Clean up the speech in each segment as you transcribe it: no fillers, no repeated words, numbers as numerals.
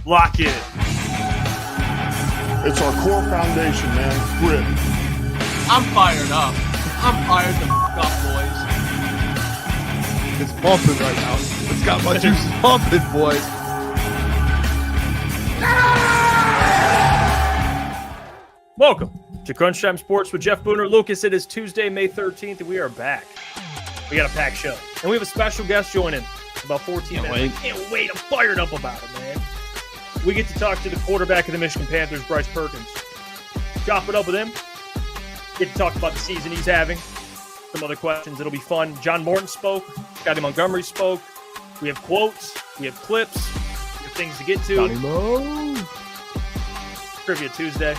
Lock in. It's our core foundation, man. Grit. I'm fired up. I'm fired the f*** up, boys. It's pumping right now. It's got my juices pumping, boys. Welcome to Crunch Time Sports with Jeff Booner. Lucas, it is Tuesday, May 13th, and we are back. We got a packed show. And we have a special guest joining about 14 minutes. Can't wait. I'm fired up about it, man. We get to talk to the quarterback of the Michigan Panthers, Bryce Perkins. Chop it up with him. Get to talk about the season he's having. Some other questions. It'll be fun. John Morton spoke. Scotty Montgomery spoke. We have quotes. We have clips. We have things to get to. Trivia Tuesday.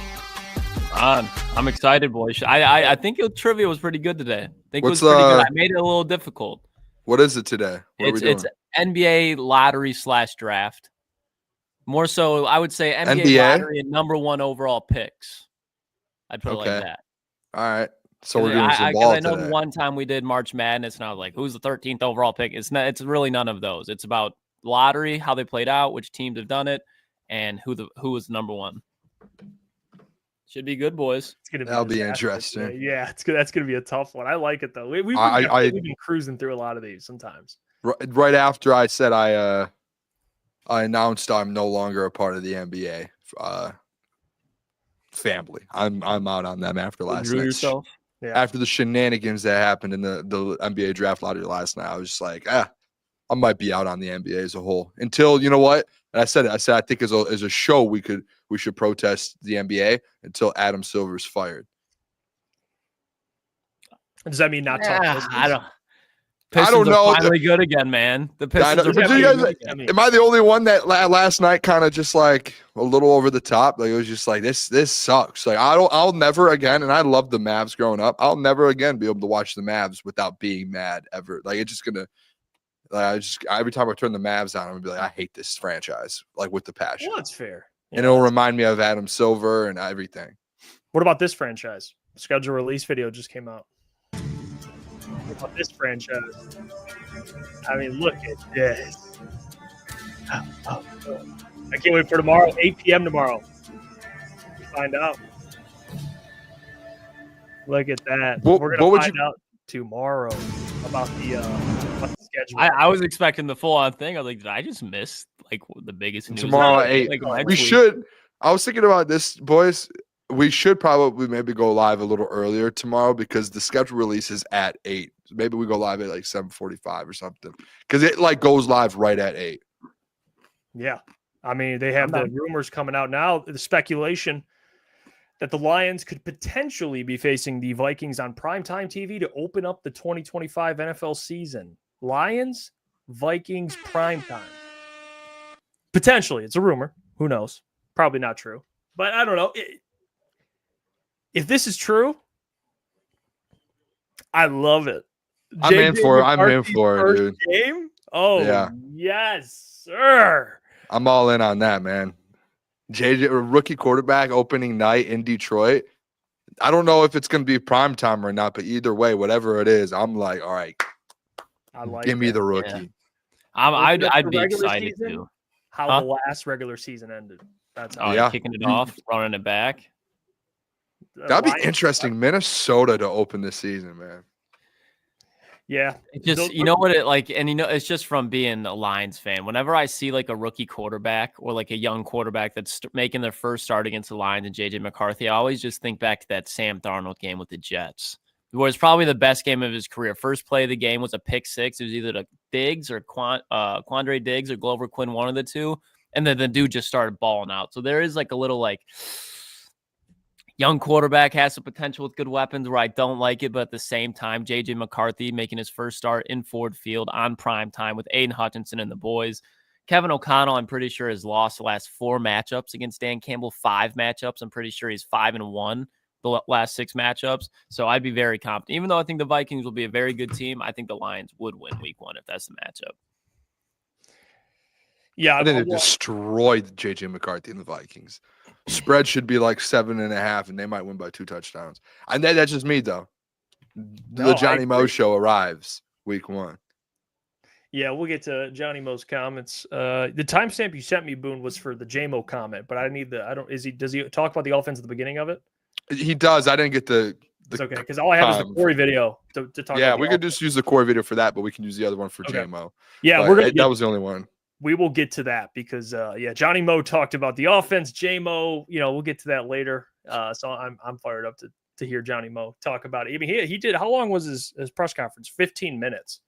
I'm excited, boys. I think your trivia was pretty good today. I think it was pretty good. I made it a little difficult. What is it today? It's NBA lottery / draft. More so, I would say NBA lottery and number one overall picks. I'd put it like that. All right. So we're doing some ball today. I know the one time we did March Madness, and I was like, "Who's the 13th overall pick?" It's really none of those. It's about lottery, how they played out, which teams have done it, and who was number one. Should be good, boys. That'll be interesting. Today. Yeah, that's gonna be a tough one. I like it though. We've been cruising through a lot of these sometimes. Right after I said I announced I'm no longer a part of the NBA family. I'm out on them after last night. After the shenanigans that happened in the NBA draft lottery last night, I was just like, I might be out on the NBA as a whole. Until, you know what? And I said I think as a show we should protest the NBA until Adam Silver's fired. Does that mean not talk? I don't know. Finally good again, man. The Pistons are am I the only one that last night kind of just like a little over the top? Like it was just like this sucks. Like I'll never again, and I loved the Mavs growing up. I'll never again be able to watch the Mavs without being mad ever. Like it's just gonna. Every time I turn the Mavs on, I'm gonna be like, I hate this franchise, like with the passion. Well, that's fair. Yeah, and it'll remind me of Adam Silver and everything. What about this franchise? Schedule release video just came out. What about this franchise? I mean, look at this. I can't wait for tomorrow, 8 p.m. tomorrow. Find out. Look at that. We're going to find out tomorrow about the schedule. I was expecting the full-on thing. I was like, did I just miss like the biggest news? Tomorrow at 8. We should. I was thinking about this, boys. We should probably maybe go live a little earlier tomorrow because the schedule release is at 8. So maybe we go live at like 7:45 or something because it like goes live right at 8. Yeah. I mean, they have the rumors coming out now, the speculation that the Lions could potentially be facing the Vikings on primetime TV to open up the 2025 NFL season. Lions, Vikings, primetime. Potentially. It's a rumor. Who knows? Probably not true. But I don't know. If this is true, I love it. I'm in for it, dude. Game? Oh, yeah. Yes, sir. I'm all in on that, man. JJ, rookie quarterback opening night in Detroit. I don't know if it's going to be prime time or not, but either way, whatever it is, I'm like, all right, give me the rookie. Yeah. I'd be excited too. How the last regular season ended. That's kicking it off, running it back. That'd be interesting. Minnesota to open this season, man. Yeah. It just, you know what it like, and you know, it's just from being a Lions fan. Whenever I see like a rookie quarterback or like a young quarterback that's making their first start against the Lions and JJ McCarthy, I always just think back to that Sam Darnold game with the Jets. It was probably the best game of his career. First play of the game was a pick six. It was either the Diggs or Quandre Diggs or Glover Quinn, one of the two. And then the dude just started balling out. So there is like a little like young quarterback has some potential with good weapons where I don't like it. But at the same time, J.J. McCarthy making his first start in Ford Field on prime time with Aiden Hutchinson and the boys. Kevin O'Connell, I'm pretty sure, has lost the last 4 matchups against Dan Campbell, 5 matchups. I'm pretty sure he's 5-1 the last 6 matchups. So I'd be very confident. Even though I think the Vikings will be a very good team, I think the Lions would win week 1 if that's the matchup. Yeah, I think they destroyed J.J. McCarthy and the Vikings. Spread should be like 7.5, and they might win by 2 touchdowns. And that's just me, though. The Johnny Mo show arrives week 1. Yeah, we'll get to Johnny Mo's comments. The timestamp you sent me, Boone, was for the J-Mo comment, but does he talk about the offense at the beginning of it? He does. I didn't get the it's okay, because all I have is the Corey video to talk about. Yeah, we could just use the Corey video for that, but we can use the other one for J-Mo. Yeah, that was the only one. We will get to that because Johnny Mo talked about the offense. J-Mo, we'll get to that later. So I'm fired up to hear Johnny Mo talk about it. I mean, he did. How long was his press conference? 15 minutes.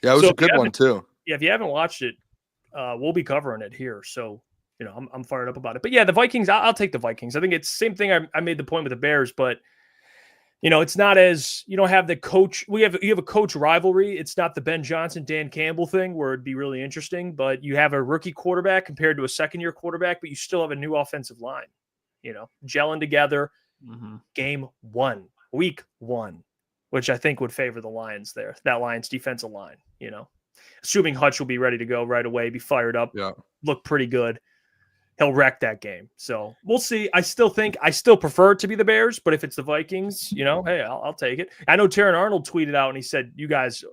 Yeah, it was a good one too. Yeah, if you haven't watched it, we'll be covering it here. So I'm fired up about it. But yeah, the Vikings. I'll take the Vikings. I think it's the same thing. I made the point with the Bears, but it's not as you don't have the coach. You have a coach rivalry. It's not the Ben Johnson, Dan Campbell thing where it'd be really interesting. But you have a rookie quarterback compared to a second-year quarterback, but you still have a new offensive line. Gelling together. Mm-hmm. Game 1, week 1, which I think would favor the Lions there. That Lions defensive line. Assuming Hutch will be ready to go right away, be fired up, look pretty good. He'll wreck that game. So we'll see. I still prefer it to be the Bears, but if it's the Vikings, hey, I'll take it. I know Taron Arnold tweeted out and he said, you guys.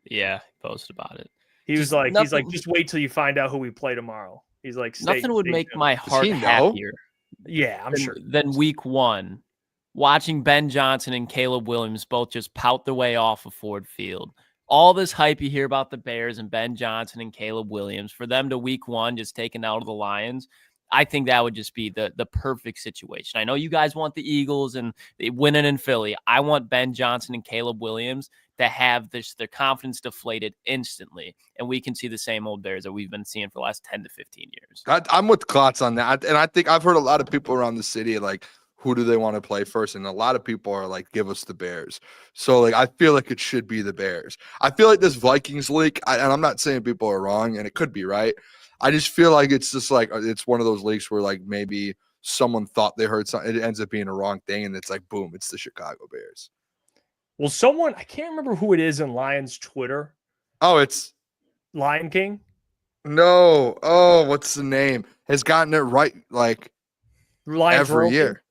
Yeah, posted about it. He's like, just wait till you find out who we play tomorrow. He's like, nothing would make my heart happier. Yeah, I'm sure. Then week 1, watching Ben Johnson and Caleb Williams both just pout their way off of Ford Field. All this hype you hear about the Bears and Ben Johnson and Caleb Williams, for them to week 1 just taken out of the Lions, I think that would just be the perfect situation. I know you guys want the Eagles and winning in Philly. I want Ben Johnson and Caleb Williams to have their confidence deflated instantly, and we can see the same old Bears that we've been seeing for the last 10 to 15 years. I'm with Klotz on that, and I think I've heard a lot of people around the city like, who do they want to play first? And a lot of people are like, give us the Bears. So I feel like it should be the Bears. I feel like this Vikings league, and I'm not saying people are wrong, and it could be right. I just feel like it's just like it's one of those leagues where like maybe someone thought they heard something. It ends up being a wrong thing, and it's like, boom, it's the Chicago Bears. Well, I can't remember who it is in Lions Twitter. Oh, it's Lion King? No. Oh, what's the name? Has gotten it right like Lions every year.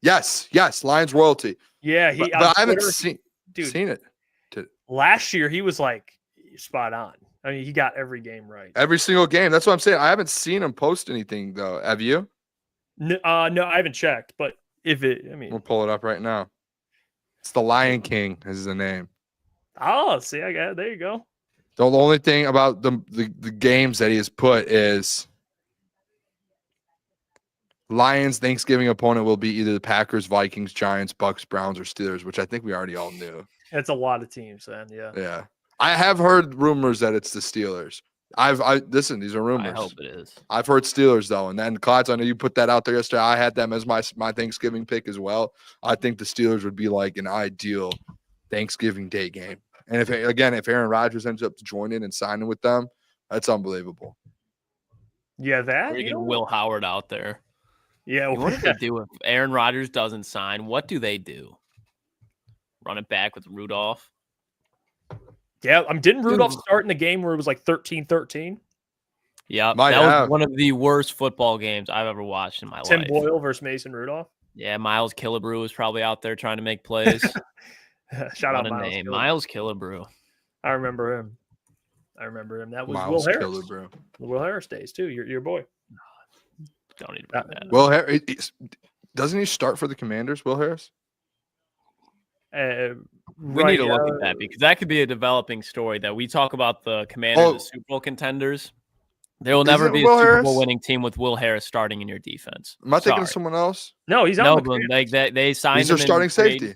Yes, Lions royalty. Yeah, but I haven't seen it. Last year, he was like spot on. I mean, he got every game right. Every single game. That's what I'm saying. I haven't seen him post anything, though. Have you? No, I haven't checked. But we'll pull it up right now. It's the Lion King is the name. Oh, see, I got it. There you go. The only thing about the games that he has put is Lions Thanksgiving opponent will be either the Packers, Vikings, Giants, Bucks, Browns, or Steelers, which I think we already all knew. It's a lot of teams, then. Yeah. Yeah. I have heard rumors that it's the Steelers. Listen, these are rumors. I hope it is. I've heard Steelers though, and then Klotz, I know you put that out there yesterday. I had them as my Thanksgiving pick as well. I think the Steelers would be like an ideal Thanksgiving Day game. And if Aaron Rodgers ends up joining and signing with them, that's unbelievable. Yeah, that you get Will Howard out there. Yeah, what do they do if Aaron Rodgers doesn't sign? What do they do? Run it back with Rudolph? Yeah, didn't Rudolph start in the game where it was like 13-13? Yeah, that was one of the worst football games I've ever watched in my life. Tim Boyle versus Mason Rudolph? Yeah, Miles Killebrew was probably out there trying to make plays. Shout out Miles Killebrew. I remember him. That was Miles Will Harris. Killebrew. Will Harris days, too. Your boy. Don't need to bring that up. Will Harris, doesn't he start for the Commanders, Will Harris? We need to look at that because that could be a developing story that we talk about the Commanders, the Super Bowl contenders. There will never be a Super Bowl winning team with Will Harris starting in your defense. Am I thinking of someone else? No, he's not. No, they signed him. He's their starting safety.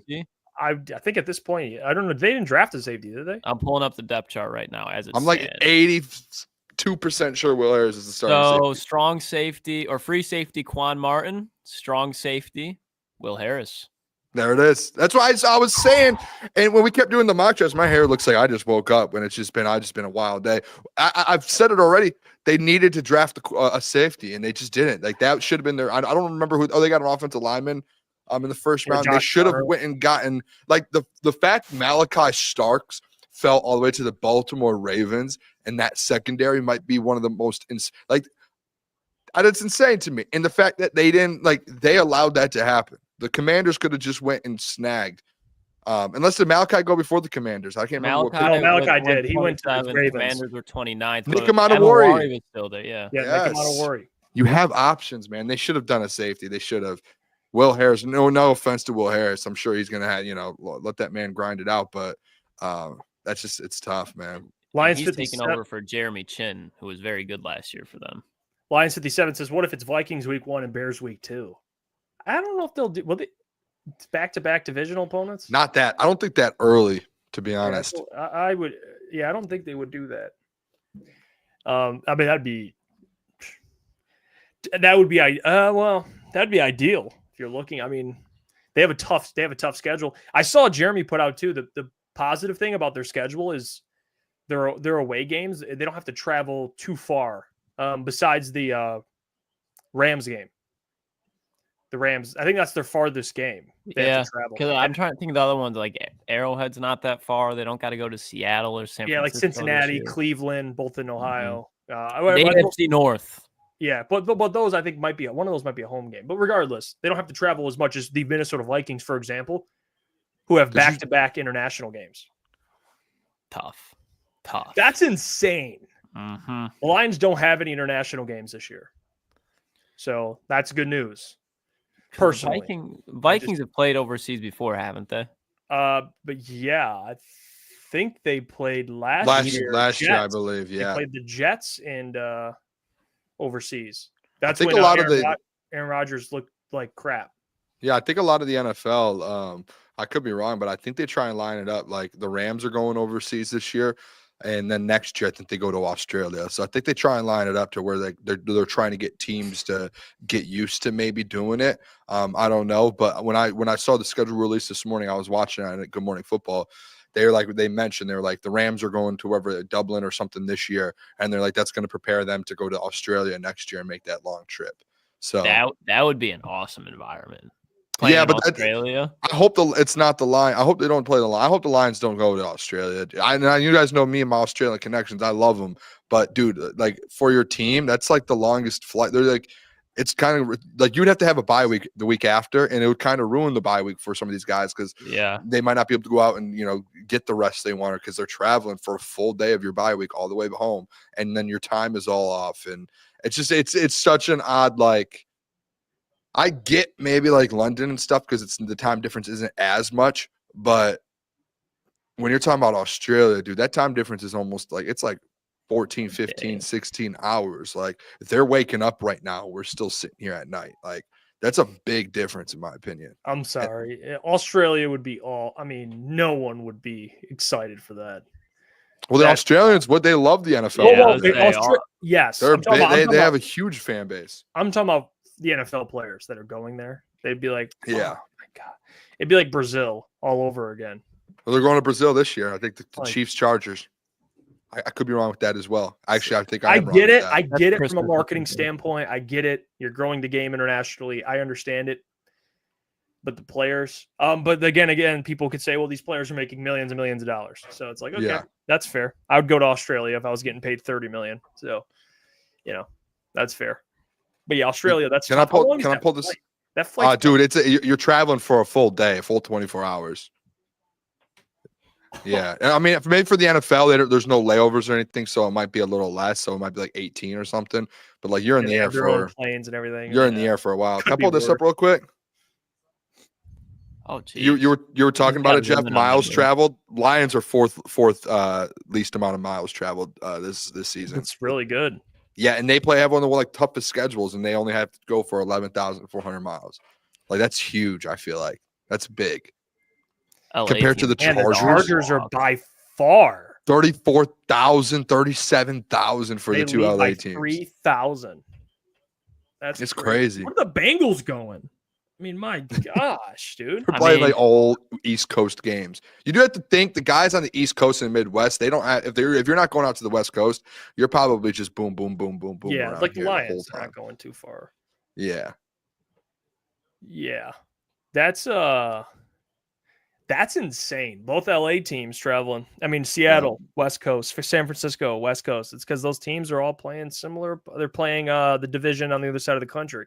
I think at this point, I don't know. They didn't draft a safety, did they? I'm pulling up the depth chart right now as it's. I'm like 82% sure Will Harris is the starting safety. Strong safety or free safety Quan Martin. Strong safety Will Harris. There it is. That's what I was saying. And when we kept doing the mock drafts, my hair looks like I just woke up when I've just been a wild day. I've said it already. They needed to draft a safety, and they just didn't. Like that should have been there. I don't remember who. Oh, they got an offensive lineman in the first round. They should have went and gotten like the fact Malachi Starks fell all the way to the Baltimore Ravens, and that secondary might be one of the most that's insane to me. And the fact that they didn't they allowed that to happen. The Commanders could have just went and snagged Unless did Malachi go before the Commanders? I can't remember. Malachi did. He went to the Ravens. Commanders were 29th. Nick Amadawari was still there. Yeah. Yeah. Yes. Nick Amadawari. You have options, man. They should have done a safety. They should have. Will Harris. No offense to Will Harris. I'm sure he's gonna have let that man grind it out. But that's just it's tough, man. Lions he's taking over for Jeremy Chin, who was very good last year for them. Lions 57 says, "What if it's Vikings week 1 and Bears week 2?" I don't know if they'll do. Will they? It's back-to-back divisional opponents. Not that. I don't think that early. To be honest, I would. Yeah, I don't think they would do that. I mean, that'd be ideal if you're looking. I mean, they have a tough schedule. I saw Jeremy put out too. The positive thing about their schedule is their away games. They don't have to travel too far. Besides the Rams game, the Rams. I think that's their farthest game. Yeah, because I'm trying to think of the other ones. Like Arrowhead's not that far. They don't got to go to Seattle or San Francisco. Yeah, like Cincinnati, Cleveland, both in Ohio. AFC North. Yeah, but those I think might be one of those might be a home game. But regardless, they don't have to travel as much as the Minnesota Vikings, for example, who have back-to-back international games. Tough. That's insane. Mm-hmm. The Lions don't have any international games this year, so that's good news. Personally, Vikings have played overseas before, haven't they? But yeah, I think they played last year. Last year, I believe. Yeah, they played the Jets and overseas. That's when Aaron Rodgers looked like crap. Yeah, I think a lot of the NFL. I could be wrong, but I think they try and line it up. Like the Rams are going overseas this year. And then next year, I think they go to Australia. So I think they try and line it up to where they're trying to get teams to get used to maybe doing it. I don't know, but when I saw the schedule release this morning, I was watching it at Good Morning Football. They mentioned the Rams are going to wherever Dublin or something this year, and they're like that's going to prepare them to go to Australia next year and make that long trip. So that would be an awesome environment. Yeah, but Australia. I hope it's not the line. I hope they don't play the line. I hope the Lions don't go to Australia. You guys know me and my Australian connections. I love them, but dude, like for your team, that's like the longest flight. They're like, it's kind of like you'd have to have a bye week the week after, and it would kind of ruin the bye week for some of these guys because they might not be able to go out and get the rest they want because they're traveling for a full day of your bye week all the way home, and then your time is all off, and it's such an odd like. I get maybe like London and stuff because the time difference isn't as much, but when you're talking about Australia, dude, that time difference is almost like it's like 14, 15, 16 hours. Like if they're waking up right now, we're still sitting here at night. Like that's a big difference in my opinion. I'm sorry. Australia would be no one would be excited for that. Well, the Australians, they love the NFL. Yes. They have a huge fan base. I'm talking about the NFL players that are going there. They'd be like, yeah, oh my God. It'd be like Brazil all over again. Well, they're going to Brazil this year. I think the Chiefs Chargers. I could be wrong with that as well. Actually, I think I get it. I get it from a marketing standpoint. I get it. You're growing the game internationally. I understand it. But the players, but again, people could say, well, these players are making millions and millions of dollars. So it's like, okay, that's fair. I would go to Australia if I was getting paid $30 million. So, that's fair. But yeah, Australia. That's can I pull this? That flight, dude, you're traveling for a full day, a full 24 hours. Yeah, and I mean, maybe for the NFL, there's no layovers or anything, so it might be a little less. So it might be like 18 or something. But like you're in the air for planes and everything. You're in the air for a while. Can I pull this up real quick? Oh, geez. You were talking about it, Jeff. Miles traveled. Lions are fourth least amount of miles traveled this season. It's really good. Yeah, and they have one of the toughest schedules, and they only have to go for 11,400 miles. Like that's huge. I feel like that's big compared to the Chargers. The Chargers are by far 34,000, 37,000 for the two LA teams. 3,000. It's crazy. Where are the Bengals going? I mean, my gosh, dude. They're playing like all East Coast games. You do have to think the guys on the East Coast and the Midwest, they don't have, if you're not going out to the West Coast, you're probably just boom, boom, boom, boom, boom. Yeah, like the Lions are not going too far. Yeah. Yeah. That's insane. Both LA teams traveling. I mean, Seattle, West Coast, for San Francisco, West Coast. It's because those teams are all playing similar. They're playing the division on the other side of the country.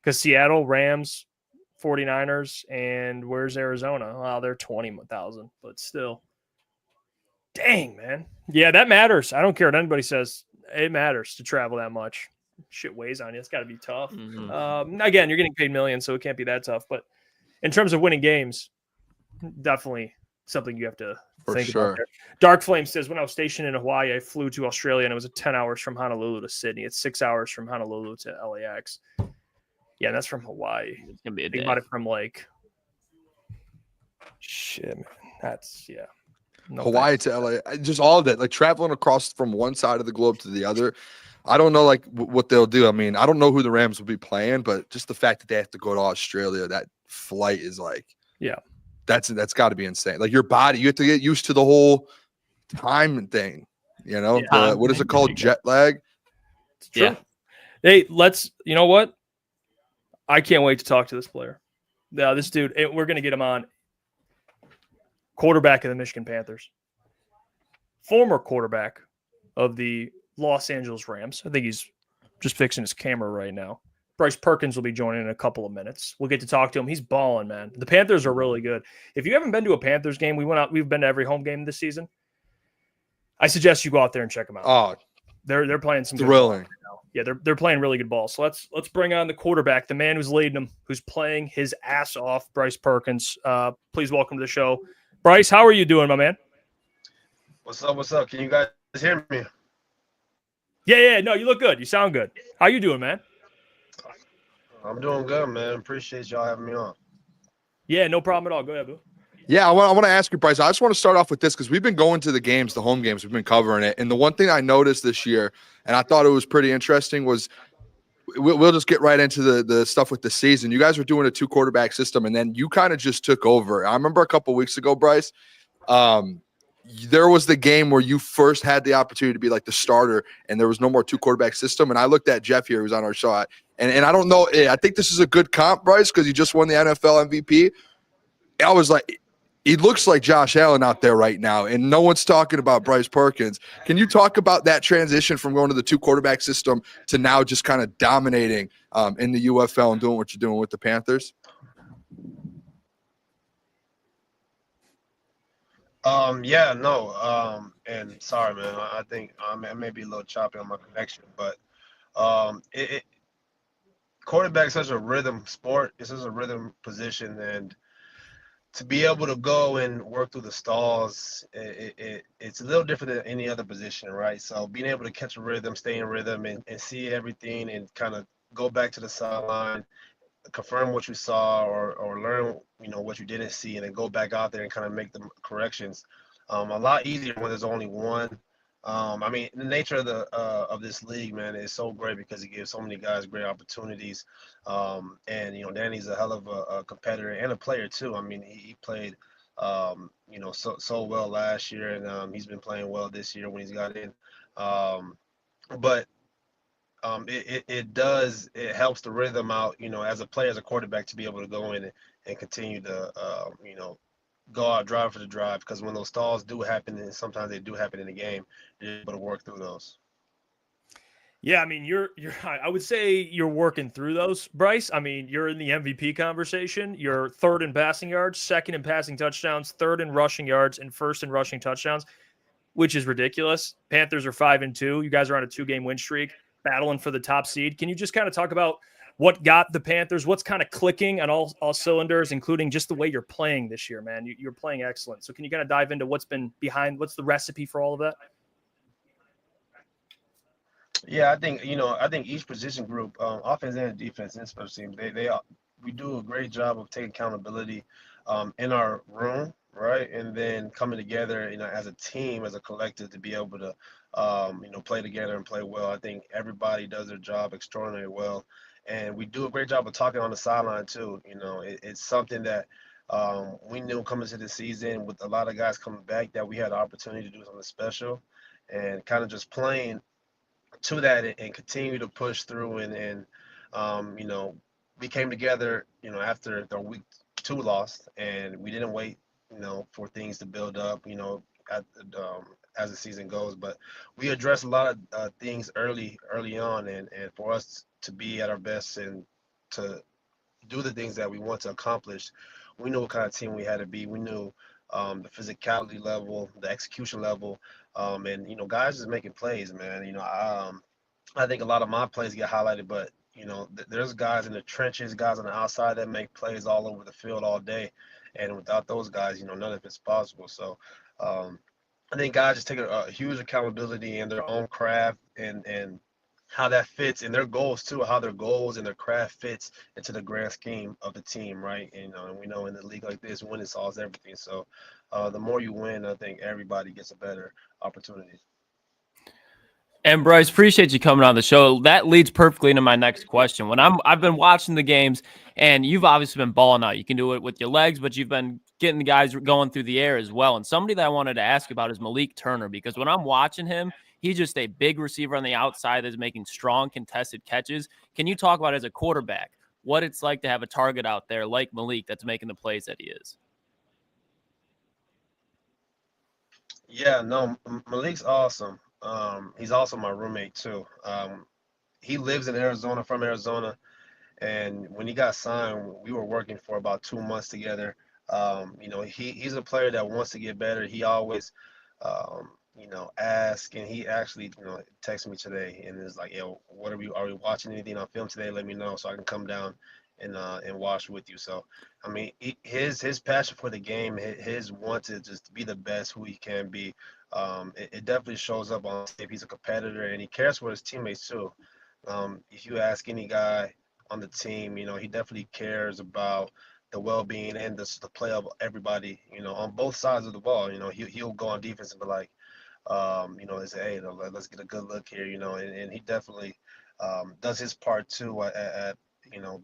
Because Seattle, Rams, 49ers, and where's Arizona? Well, they're 20,000, but still. Dang, man. Yeah, that matters. I don't care what anybody says. It matters to travel that much. Shit weighs on you. It's got to be tough. Again, you're getting paid millions, so it can't be that tough. But in terms of winning games, definitely something you have to think about there. Dark Flame says, when I was stationed in Hawaii, I flew to Australia, and it was 10 hours from Honolulu to Sydney. It's 6 hours from Honolulu to LAX. Yeah, that's from Hawaii. It's going to be a Think day. about it from like, shit, man. That's, yeah. No Hawaii thanks. to LA, just all of that, like traveling across from one side of the globe to the other. I don't know like what they'll do. I mean, I don't know who the Rams will be playing, but just the fact that they have to go to Australia, that flight is like, yeah, that's got to be insane. Like your body, you have to get used to the whole time thing. You know, Yeah. what is it called? Jet lag. Yeah. Hey, you know what? I can't wait to talk to this player. Yeah, this dude, we're going to get him on. Quarterback of the Michigan Panthers. Former quarterback of the Los Angeles Rams. I think he's just fixing his camera right now. Bryce Perkins will be joining in a couple of minutes. We'll get to talk to him. He's balling, man. The Panthers are really good. If you haven't been to a Panthers game, we've been to every home game this season. I suggest you go out there and check them out. Oh, they're playing some thrilling. good ball right now. Yeah, they're playing really good ball. So let's bring on the quarterback, the man who's leading them, who's playing his ass off, Bryce Perkins. Please welcome to the show. Bryce, how are you doing, my man? What's up? What's up? Can you guys hear me? Yeah. No, you look good. You sound good. How you doing, man? I'm doing good, man. Appreciate y'all having me on. Yeah, no problem at all. Go ahead, boo. Yeah, I want to ask you, Bryce. I just want to start off with this because we've been going to the games, the home games. We've been covering it. And the one thing I noticed this year, and I thought it was pretty interesting, was we'll just get right into the stuff with the season. You guys were doing a 2-quarterback system, and then you kind of just took over. I remember a couple weeks ago, Bryce, there was the game where you first had the opportunity to be like the starter, and there was no more 2-quarterback system. And I looked at Jeff here, who's on our show, and I don't know. I think this is a good comp, Bryce, because you just won the NFL MVP. I was like, he looks like Josh Allen out there right now, and no one's talking about Bryce Perkins. Can you talk about that transition from going to the 2-quarterback system to now just kind of dominating in the UFL and doing what you're doing with the Panthers? And sorry, man. I think I may be a little choppy on my connection, but quarterback is such a rhythm sport. It's such a rhythm position, and to be able to go and work through the stalls, it's a little different than any other position, right? So being able to catch a rhythm, stay in rhythm, and see everything, and kind of go back to the sideline, confirm what you saw, or learn, what you didn't see, and then go back out there and kind of make the corrections. A lot easier when there's only one. The nature of this league, man, is so great because it gives so many guys great opportunities. And Danny's a hell of a competitor and a player too. I mean, he played, so well last year, and he's been playing well this year when he's got in. It helps the rhythm out, as a player, as a quarterback, to be able to go in and continue to, go out drive for the drive, because when those stalls do happen, and sometimes they do happen in the game, you're able to work through those. Yeah, I mean, I would say you're working through those, Bryce. I mean, you're in the MVP conversation. You're third in passing yards, second in passing touchdowns, third in rushing yards, and first in rushing touchdowns, which is ridiculous. Panthers are 5-2. You guys are on a 2-game win streak, battling for the top seed. Can you just kind of talk about what got the Panthers, what's kind of clicking on all cylinders, including just the way you're playing this year, man? You're playing excellent. So can you kind of dive into what's been behind, what's the recipe for all of that? Yeah, I think each position group, offense and defense and special teams, we do a great job of taking accountability in our room, right? And then coming together, as a team, as a collective, to be able to play together and play well. I think everybody does their job extraordinarily well. And we do a great job of talking on the sideline too. It's something that we knew coming to the season, with a lot of guys coming back, that we had the opportunity to do something special, and kind of just playing to that and continue to push through. And we came together, after the week 2 loss, and we didn't wait, for things to build up, as the season goes. But we addressed a lot of things early on, and for us to be at our best and to do the things that we want to accomplish, we knew what kind of team we had to be. We knew the physicality level, the execution level, and guys just making plays, man. I think a lot of my plays get highlighted, but there's guys in the trenches, guys on the outside that make plays all over the field all day, and without those guys, none of it's possible. So I think guys just take a huge accountability in their own craft and how that fits in their goals too, how their goals and their craft fits into the grand scheme of the team, right? And we know in the league like this, winning solves everything. So the more you win, I think everybody gets a better opportunity. And Bryce, appreciate you coming on the show. That leads perfectly into my next question. I've been watching the games, and you've obviously been balling out. You can do it with your legs, but you've been getting the guys going through the air as well. And somebody that I wanted to ask about is Malik Turner, because when I'm watching him, he's just a big receiver on the outside that's making strong contested catches. Can you talk about, as a quarterback, what it's like to have a target out there like Malik that's making the plays that he is? Yeah, no, Malik's awesome. He's also my roommate too. He lives in Arizona, from Arizona, and when he got signed, we were working for about 2 months together. He's a player that wants to get better. He always, asks, and he actually, texted me today and is like, "Yo, are we watching anything on film today? Let me know so I can come down and watch with you." So, I mean, his passion for the game, his want to just be the best who he can be. It definitely shows up on tape. He's a competitor and he cares for his teammates too. If you ask any guy on the team, he definitely cares about the well-being and the play of everybody, on both sides of the ball. He'll go on defense and be like, and say, hey, let's get a good look here, and he definitely does his part too at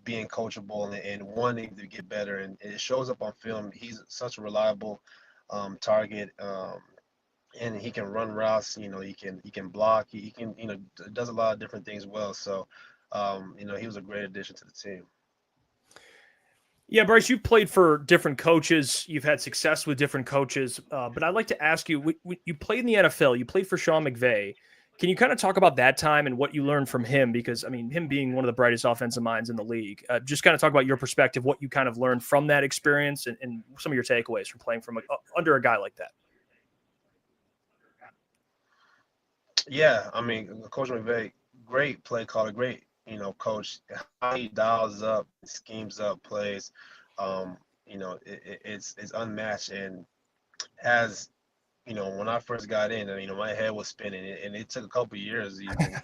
being coachable and wanting to get better. And it shows up on film. He's such a reliable target. And he can run routes, he can block, he can, does a lot of different things well. So, he was a great addition to the team. Yeah, Bryce, you've played for different coaches. You've had success with different coaches. But I'd like to ask you, you played in the NFL. You played for Sean McVay. Can you kind of talk about that time and what you learned from him? Because, I mean, him being one of the brightest offensive minds in the league, just kind of talk about your perspective, what you kind of learned from that experience and some of your takeaways from playing from under a guy like that. Yeah, I mean, Coach McVay, great play caller, great, coach. How he dials up, schemes up plays, it's unmatched. And as when I first got in, my head was spinning, and it took a couple of years even,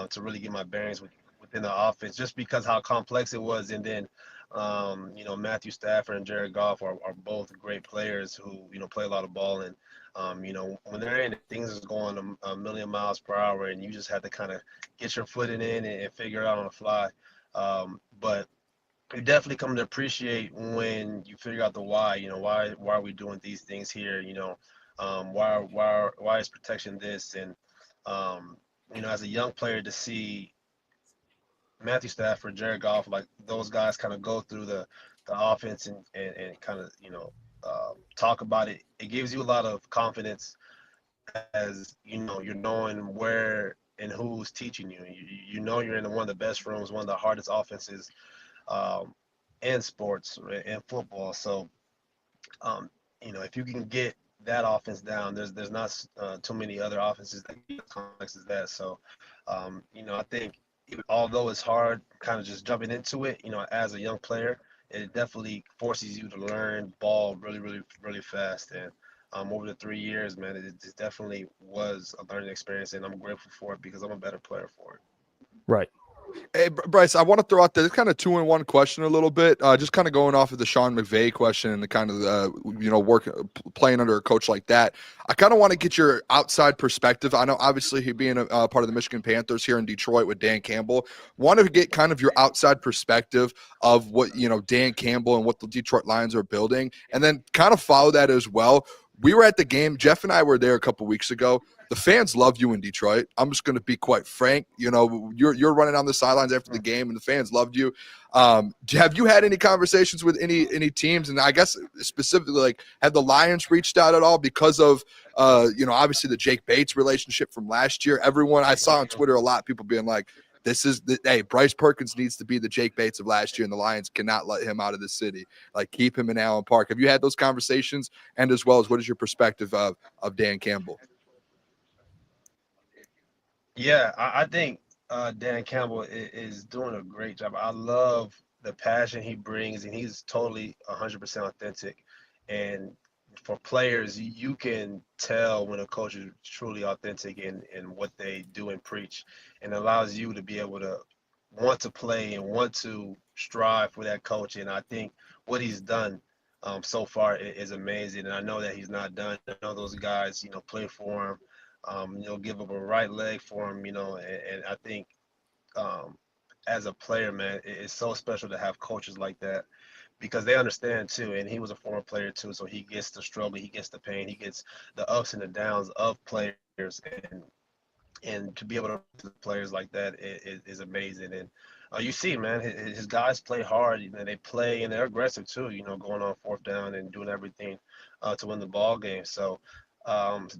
to really get my bearings within the offense, just because how complex it was. And then, Matthew Stafford and Jared Goff are both great players who, play a lot of ball. And, when they're in, things is going a million miles per hour, and you just have to kind of get your foot in and figure it out on the fly. But you definitely come to appreciate when you figure out the why. Why are we doing these things here? Why is protection this? And as a young player, to see Matthew Stafford, Jared Goff, like those guys kind of go through the offense and kind of talk about it. It gives you a lot of confidence, as you're knowing where and who's teaching you. You're in one of the best rooms, one of the hardest offenses in sports and football. So if you can get that offense down, there's not too many other offenses that get as complex as that. So I think although it's hard kind of just jumping into it, as a young player, it definitely forces you to learn ball really, really, really fast. And over the 3 years, man, it definitely was a learning experience, and I'm grateful for it because I'm a better player for it. Right. Hey, Bryce, I want to throw out there this kind of 2-in-1 question a little bit, just kind of going off of the Sean McVay question and the kind of, playing under a coach like that. I kind of want to get your outside perspective. I know, obviously, he being a part of the Michigan Panthers here in Detroit with Dan Campbell. Want to get kind of your outside perspective of what, Dan Campbell and what the Detroit Lions are building, and then kind of follow that as well. We were at the game. Jeff and I were there a couple weeks ago. The fans love you in Detroit. I'm just going to be quite frank. You're running on the sidelines after the game, and the fans loved you. Have you had any conversations with any teams? And I guess specifically, like, have the Lions reached out at all because of, obviously the Jake Bates relationship from last year? Everyone I saw on Twitter, a lot of people being like, Hey, Bryce Perkins needs to be the Jake Bates of last year, and the Lions cannot let him out of the city. Like, keep him in Allen Park. Have you had those conversations? And as well as, what is your perspective of Dan Campbell? Yeah, I think Dan Campbell is doing a great job. I love the passion he brings, and he's totally 100% authentic. And for players, you can tell when a coach is truly authentic in what they do and preach, and allows you to be able to want to play and want to strive for that coach. And I think what he's done so far is amazing. And I know that he's not done. I know those guys, play for him. Give up a right leg for him, and I think as a player, man, it's so special to have coaches like that because they understand too. And he was a former player too, so he gets the struggle, he gets the pain, he gets the ups and the downs of players, and to be able to do players like that is amazing. And you see, man, his guys play hard, they play and they're aggressive too, going on fourth down and doing everything to win the ball game. So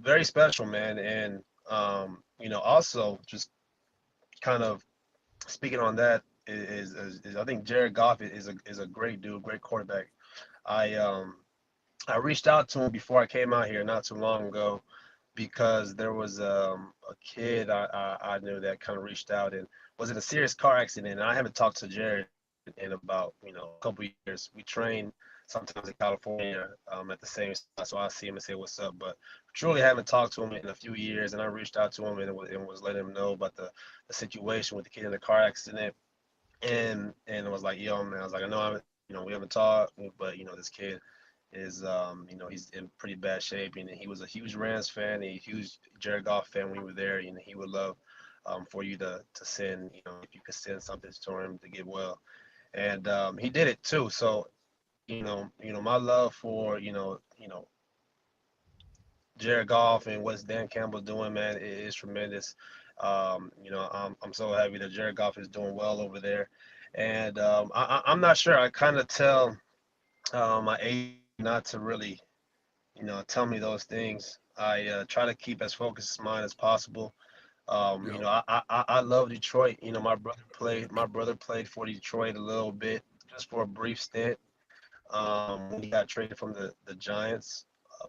very special, man. And also just kind of speaking on that is I think Jared Goff is a great dude, great quarterback. I reached out to him before I came out here not too long ago because there was a kid I knew that kind of reached out and was in a serious car accident. And I haven't talked to Jared in about a couple of years. We train sometimes in California at the same spot, so I see him and say what's up. But truly haven't talked to him in a few years, and I reached out to him and was letting him know about the situation with the kid in the car accident. And I was like, yo, man, I was like, I know we haven't talked, but this kid is he's in pretty bad shape, and he was a huge Rams fan, a huge Jared Goff fan when we were there. He would love for you to send, if you could send something to him to get well. And he did it too. So my love for Jared Goff and what's Dan Campbell doing, man, it is tremendous. I'm so happy that Jared Goff is doing well over there. And I'm not sure. I kind of tell my agent not to really, tell me those things. I try to keep as focused mine as possible. I love Detroit. My brother played for Detroit a little bit, just for a brief stint. When he got traded from the Giants,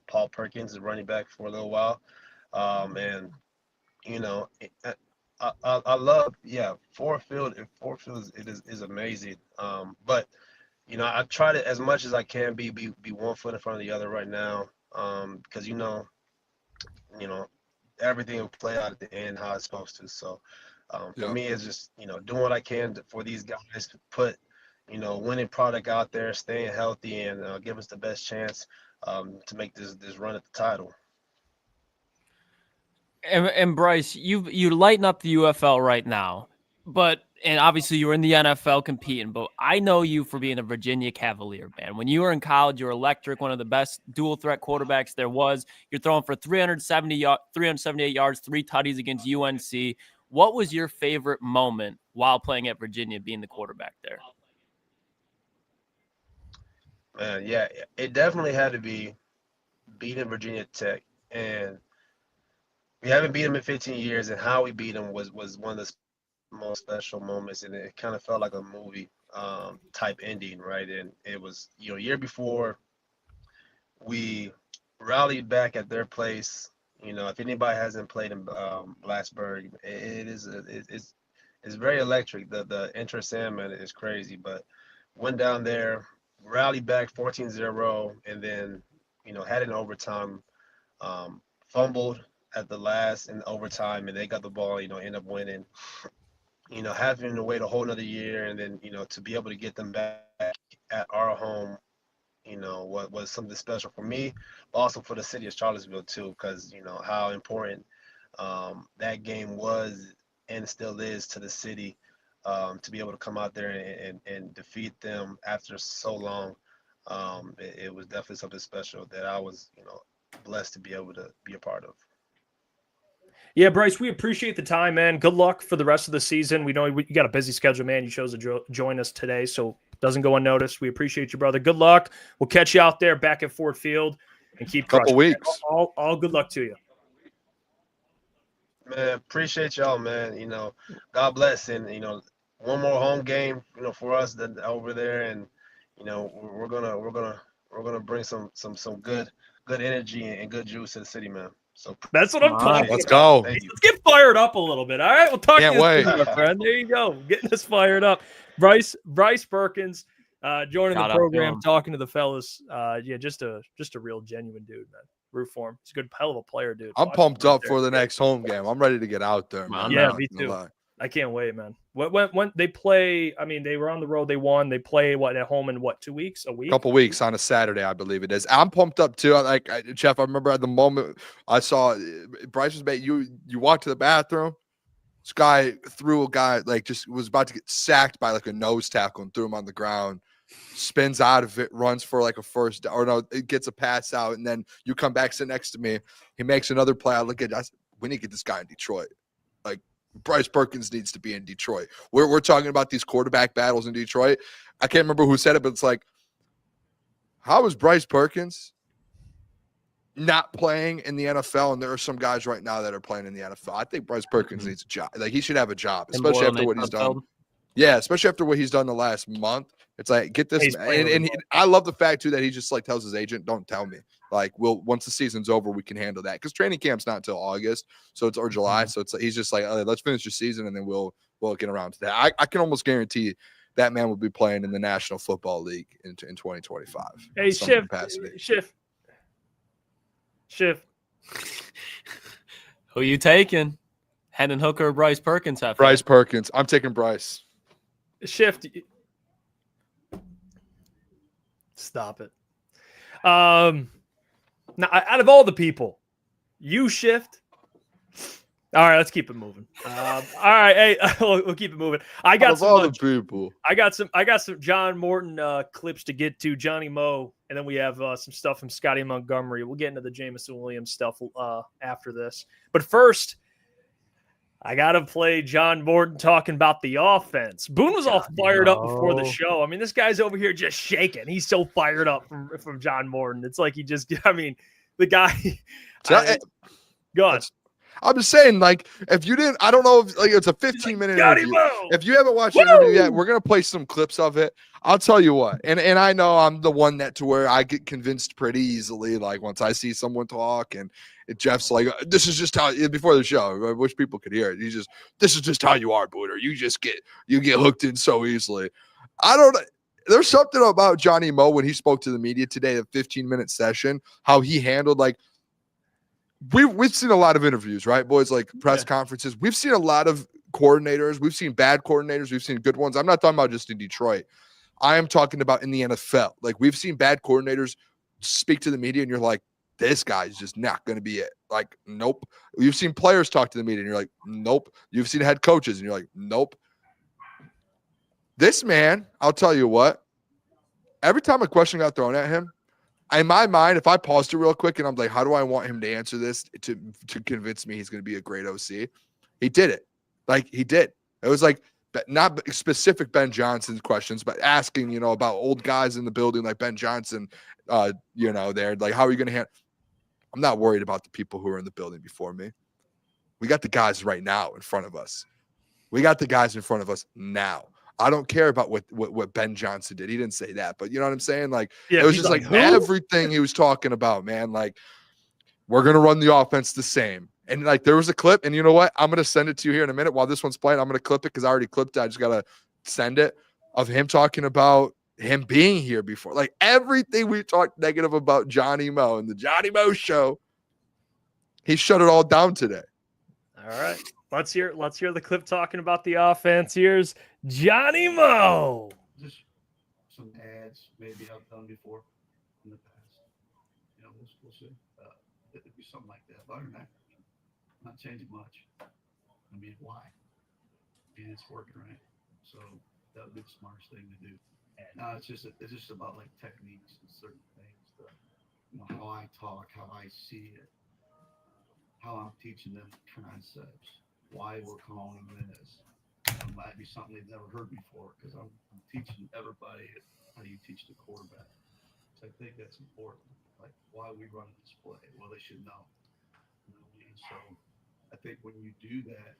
Paul Perkins is running back for a little while. And I love, Ford Field is amazing. But I try to, as much as I can, be one foot in front of the other right now. Because everything will play out at the end how it's supposed to. So for me, it's just doing what I can for these guys to put winning product out there, staying healthy, and give us the best chance to make this run at the title. And Bryce, you lighten up the UFL right now, and obviously you're in the NFL competing, but I know you for being a Virginia Cavalier, man. When you were in college, you were electric, one of the best dual threat quarterbacks there was. You're throwing for 378 yards, 3 tutties against UNC. What was your favorite moment while playing at Virginia, being the quarterback there? Man, yeah, it definitely had to be beating Virginia Tech, and we haven't beat them in 15 years, and how we beat them was one of the most special moments, and it kind of felt like a movie type ending, right? And it was year before we rallied back at their place. If anybody hasn't played in Blacksburg, it's very electric. The Enter Sandman is crazy, but went down there, rallied back 14-0, and then had an overtime, fumbled at the last in overtime, and they got the ball, end up winning. Having to wait a whole nother year, and then to be able to get them back at our home, was something special for me, but also for the city of Charlottesville too, because how important that game was and still is to the city, to be able to come out there and defeat them after so long. It was definitely something special that I was blessed to be able to be a part of. Yeah, Bryce, we appreciate the time, man. Good luck for the rest of the season. We know you got a busy schedule, man. You chose to join us today, so it doesn't go unnoticed. We appreciate you, brother. Good luck. We'll catch you out there back at Ford Field and keep crushing. Couple weeks. All good luck to you. Man, appreciate y'all, man. God bless, and one more home game, for us over there, and we're gonna bring some good energy and good juice to the city, man. So That's what I'm talking Let's about. go. thank you. Let's get fired up a little bit. All right, we'll talk Can't to you wait. soon, my friend. There you go, getting us fired up. Bryce Perkins, joining Shout the out to program, him. talking to the fellas. Just a real genuine dude, man. Root for him. He's a good, hell of a player, dude. I'm Watch pumped him out up there. for the next home game. I'm ready to get out there, man. Yeah, I'm not me gonna too. lie. I can't wait, man. When they play, I mean, they were on the road, they won. They play at home in 2 weeks, a week? Couple weeks on a Saturday, I believe it is. I'm pumped up too. Jeff, I remember at the moment I saw Bryce was made. You walked to the bathroom. This guy threw a guy just was about to get sacked by a nose tackle and threw him on the ground. Spins out of it, runs for a first, or no, it gets a pass out, and then you come back, sit next to me. He makes another play. I look at us. We need to get this guy in Detroit. Bryce Perkins needs to be in Detroit. We're talking about these quarterback battles in Detroit. I can't remember who said it, but it's how is Bryce Perkins not playing in the NFL? And there are some guys right now that are playing in the NFL. I think Bryce Perkins needs a job. He should have a job, especially after what he's done. Yeah, especially after what he's done the last month. It's get this. I love the fact too that he just tells his agent, "Don't tell me." Once the season's over, we can handle that because training camp's not until August, or July. So he's just let's finish the season and then we'll get around to that. I can almost guarantee that man will be playing in the National Football League in 2025. Hey, Schiff. Who you taking? Hendon Hooker or Bryce Perkins? Bryce Perkins. I'm taking Bryce. Schiff. Stop it. Now, out of all the people, you shift. All right, let's keep it moving. All right, hey, we'll keep it moving. I got some John Morton clips to get to, Johnny Moe, and then we have some stuff from Scotty Montgomery. We'll get into the Jameson Williams stuff after this. But first, I got to play John Morton talking about the offense. Boone was all fired up before the show. I mean, this guy's over here just shaking. He's so fired up from John Morton. It's like the guy. Go on. I'm just saying, if you didn't, I don't know if it's a 15-minute interview. If you haven't watched the interview yet, we're gonna play some clips of it. I'll tell you what, and I know I'm the one to where I get convinced pretty easily. Once I see someone talk, and Jeff's this is just how before the show. I wish people could hear it. This is just how you are, Booner. You get hooked in so easily. I don't. There's something about Johnny Moe when he spoke to the media today, a 15-minute session, how he handled We've seen a lot of interviews, right, boys? Press conferences. We've seen a lot of coordinators. We've seen bad coordinators. We've seen good ones. I'm not talking about just in Detroit. I am talking about in the NFL. We've seen bad coordinators speak to the media, and you're like, this guy's just not going to be it. Nope. You've seen players talk to the media, and you're like, nope. You've seen head coaches, and you're like, nope. This man, I'll tell you what, every time a question got thrown at him, in my mind, if I paused it real quick and I'm like, how do I want him to answer this to convince me he's going to be a great OC? He did it. He did. It was not specific Ben Johnson's questions, but asking, about old guys in the building like Ben Johnson, there. How are you going to handle? I'm not worried about the people who are in the building before me. We got the guys right now in front of us. We got the guys in front of us now. I don't care about what Ben Johnson did. He didn't say that, but you know what I'm saying? It was just everything he was talking about, man. We're going to run the offense the same. And there was a clip, and you know what? I'm going to send it to you here in a minute while this one's playing. I'm going to clip it because I already clipped it. I just got to send it of him talking about him being here before. Everything we talked negative about Johnny Moe and the Johnny Moe show, he shut it all down today. All right. Let's hear the clip talking about the offense. Here's Johnny Moe. Just some ads maybe I've done before in the past. We'll see. It could be something like that. But other than that, not changing much. I mean, why? And it's working right. So that would be the smartest thing to do. No, it's just about techniques and certain things. How I talk, how I see it, how I'm teaching them concepts. Why we're calling them this. It might be something they've never heard before because I'm teaching everybody how you teach the quarterback. So I think that's important. Why we run this play. Well, they should know. You know what I mean? So I think when you do that,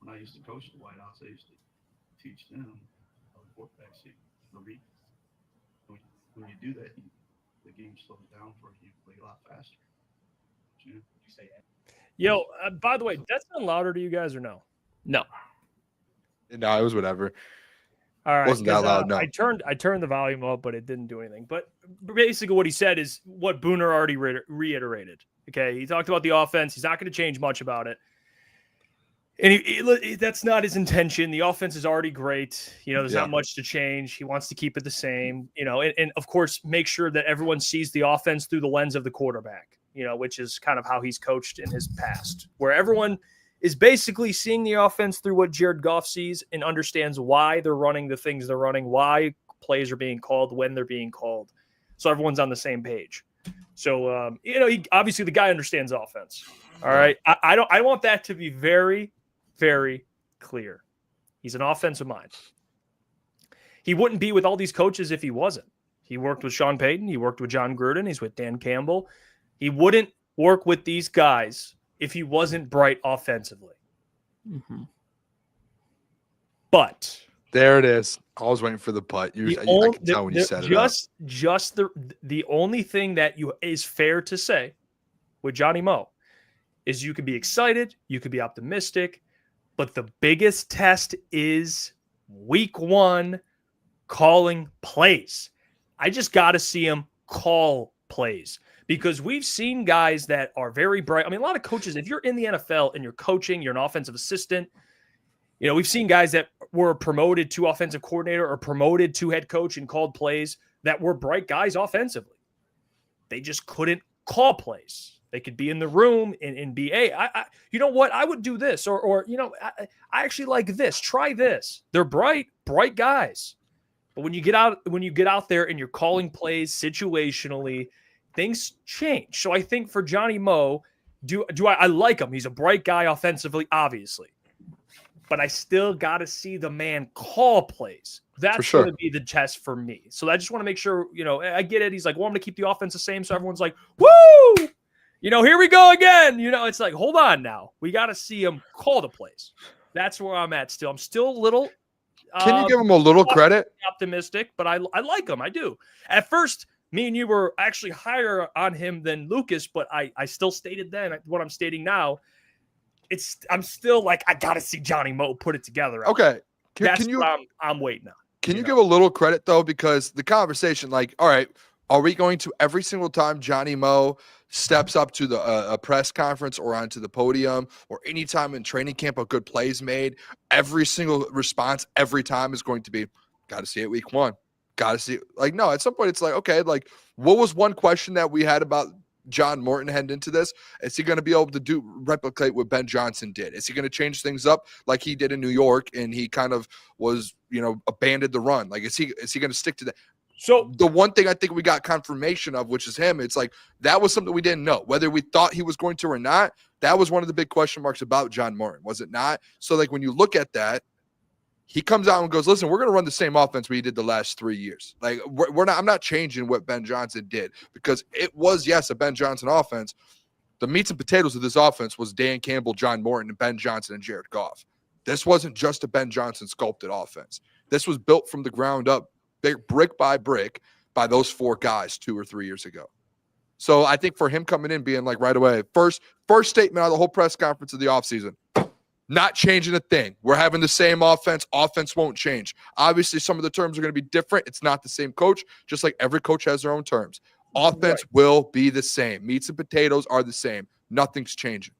when I used to coach the Whitehouse, I used to teach them how the quarterback see the read. When you do that, the game slows down for you. You play a lot faster. You say that. Yo, by the way, that sound louder to you guys or no? No. No, it was whatever. All right, Wasn't that loud? No. I turned the volume up, but it didn't do anything. But basically, what he said is what Booner already reiterated. Okay, he talked about the offense. He's not going to change much about it, and that's not his intention. The offense is already great. There's not much to change. He wants to keep it the same. And of course, make sure that everyone sees the offense through the lens of the quarterback. Which is kind of how he's coached in his past, where everyone is basically seeing the offense through what Jared Goff sees and understands why they're running the things they're running, why plays are being called, when they're being called. So everyone's on the same page. So, he, obviously the guy understands offense. All right. I want that to be very, very clear. He's an offensive mind. He wouldn't be with all these coaches if he wasn't. He worked with Sean Payton. He worked with John Gruden. He's with Dan Campbell. He wouldn't work with these guys if he wasn't bright offensively. Mm-hmm. But there it is. I was waiting for the putt. I can tell when you said it. Just the only thing that is fair to say with Johnny Mo is you could be excited, you could be optimistic, but the biggest test is week 1 calling plays. I just got to see him call plays. Because we've seen guys that are very bright. I mean, a lot of coaches, if you're in the NFL and you're coaching, you're an offensive assistant, we've seen guys that were promoted to offensive coordinator or promoted to head coach and called plays that were bright guys offensively. They just couldn't call plays. They could be in the room and be, hey, you know what? I would do this or I actually like this. Try this. They're bright guys. But when you get out there and you're calling plays situationally, things change. So I think for Johnny Mo, I like him. He's a bright guy offensively, obviously. But I still got to see the man call plays. That's going to be the test for me. So I just want to make sure, I get it. He's like, well, I'm going to keep the offense the same. So everyone's like, woo! Here we go again. It's like, hold on now. We got to see him call the plays. That's where I'm at still. I'm still a little. Can you give him a little credit? Optimistic, but I like him. I do. At first, me and you were actually higher on him than Lukas, but I still stated then what I'm stating now. I'm still like, I got to see Johnny Mo put it together. Okay. That's what I'm waiting on. Can you give a little credit, though? Because the conversation, like, all right, are we going to every single time Johnny Mo steps up to a press conference or onto the podium or anytime in training camp a good play is made, every single response every time is going to be, got to see it week 1. Got to see it. Like, no, at some point it's like, okay, like what was one question that we had about John Morton heading into this? Is he going to be able to replicate what Ben Johnson did? Is he going to change things up like he did in New York and he kind of was, abandoned the run? Like, is he going to stick to that? So the one thing I think we got confirmation of, which is him, it's like that was something we didn't know. Whether we thought he was going to or not, that was one of the big question marks about John Morton, was it not? So, like, when you look at that, he comes out and goes, listen, we're going to run the same offense we did the last 3 years. Like, I'm not changing what Ben Johnson did because it was, yes, a Ben Johnson offense. The meats and potatoes of this offense was Dan Campbell, John Morton, and Ben Johnson and Jared Goff. This wasn't just a Ben Johnson sculpted offense. This was built from the ground up, brick by brick, by those 4 guys 2 or 3 years ago. So I think for him coming in, being like right away, first statement out of the whole press conference of the offseason, not changing a thing. We're having the same offense. Offense won't change. Obviously, some of the terms are going to be different. It's not the same coach, just like every coach has their own terms. Offense will be the same. Meats and potatoes are the same. Nothing's changing.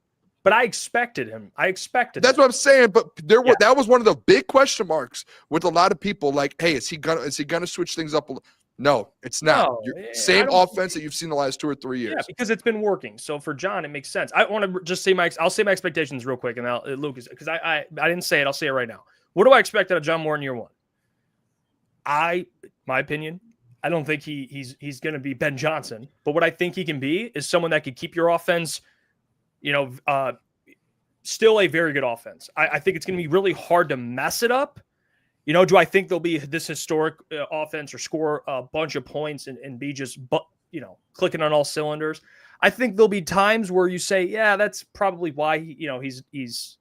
But I expected him. That's what I'm saying. But that was one of the big question marks with a lot of people. Like, hey, is he gonna switch things up? No, it's not. No, same offense that you've seen the last 2 or 3 years. Yeah, because it's been working. So for John, it makes sense. I want to just say I'll say my expectations real quick, and Lukas, because I didn't say it. I'll say it right now. What do I expect out of John Morton year 1? My opinion, I don't think he's going to be Ben Johnson, but what I think he can be is someone that could keep your offense, still a very good offense. I think it's going to be really hard to mess it up. Do I think there'll be this historic offense or score a bunch of points and be just, clicking on all cylinders? I think there'll be times where you say, yeah, that's probably why he's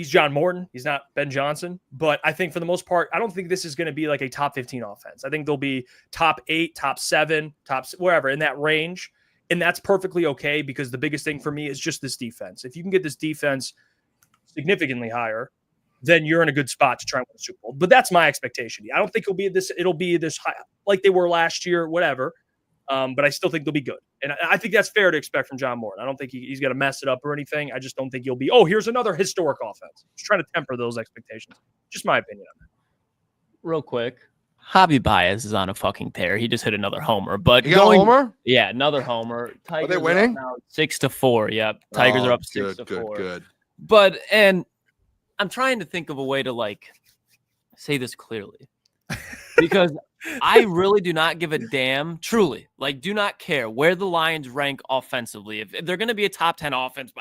John Morton. He's not Ben Johnson. But I think for the most part, I don't think this is going to be like a top 15 offense. I think they'll be top 8, top 7, wherever in that range. And that's perfectly okay because the biggest thing for me is just this defense. If you can get this defense significantly higher, then you're in a good spot to try and win the Super Bowl. But that's my expectation. I don't think it'll be this high like they were last year, whatever. But I still think they'll be good. And I think that's fair to expect from John Morton. I don't think he's going to mess it up or anything. I just don't think he'll be, here's another historic offense. Just trying to temper those expectations. Just my opinion on that. Real quick. Javi Baez is on a fucking tear. He just hit another homer. But you got a homer? Yeah, another homer. Tigers are they winning? Now 6-4. Yep. Tigers are up 6-4. Good. But, and I'm trying to think of a way to say this clearly. Because I really do not give a damn, truly, do not care where the Lions rank offensively. If they're going to be a top 10 offense,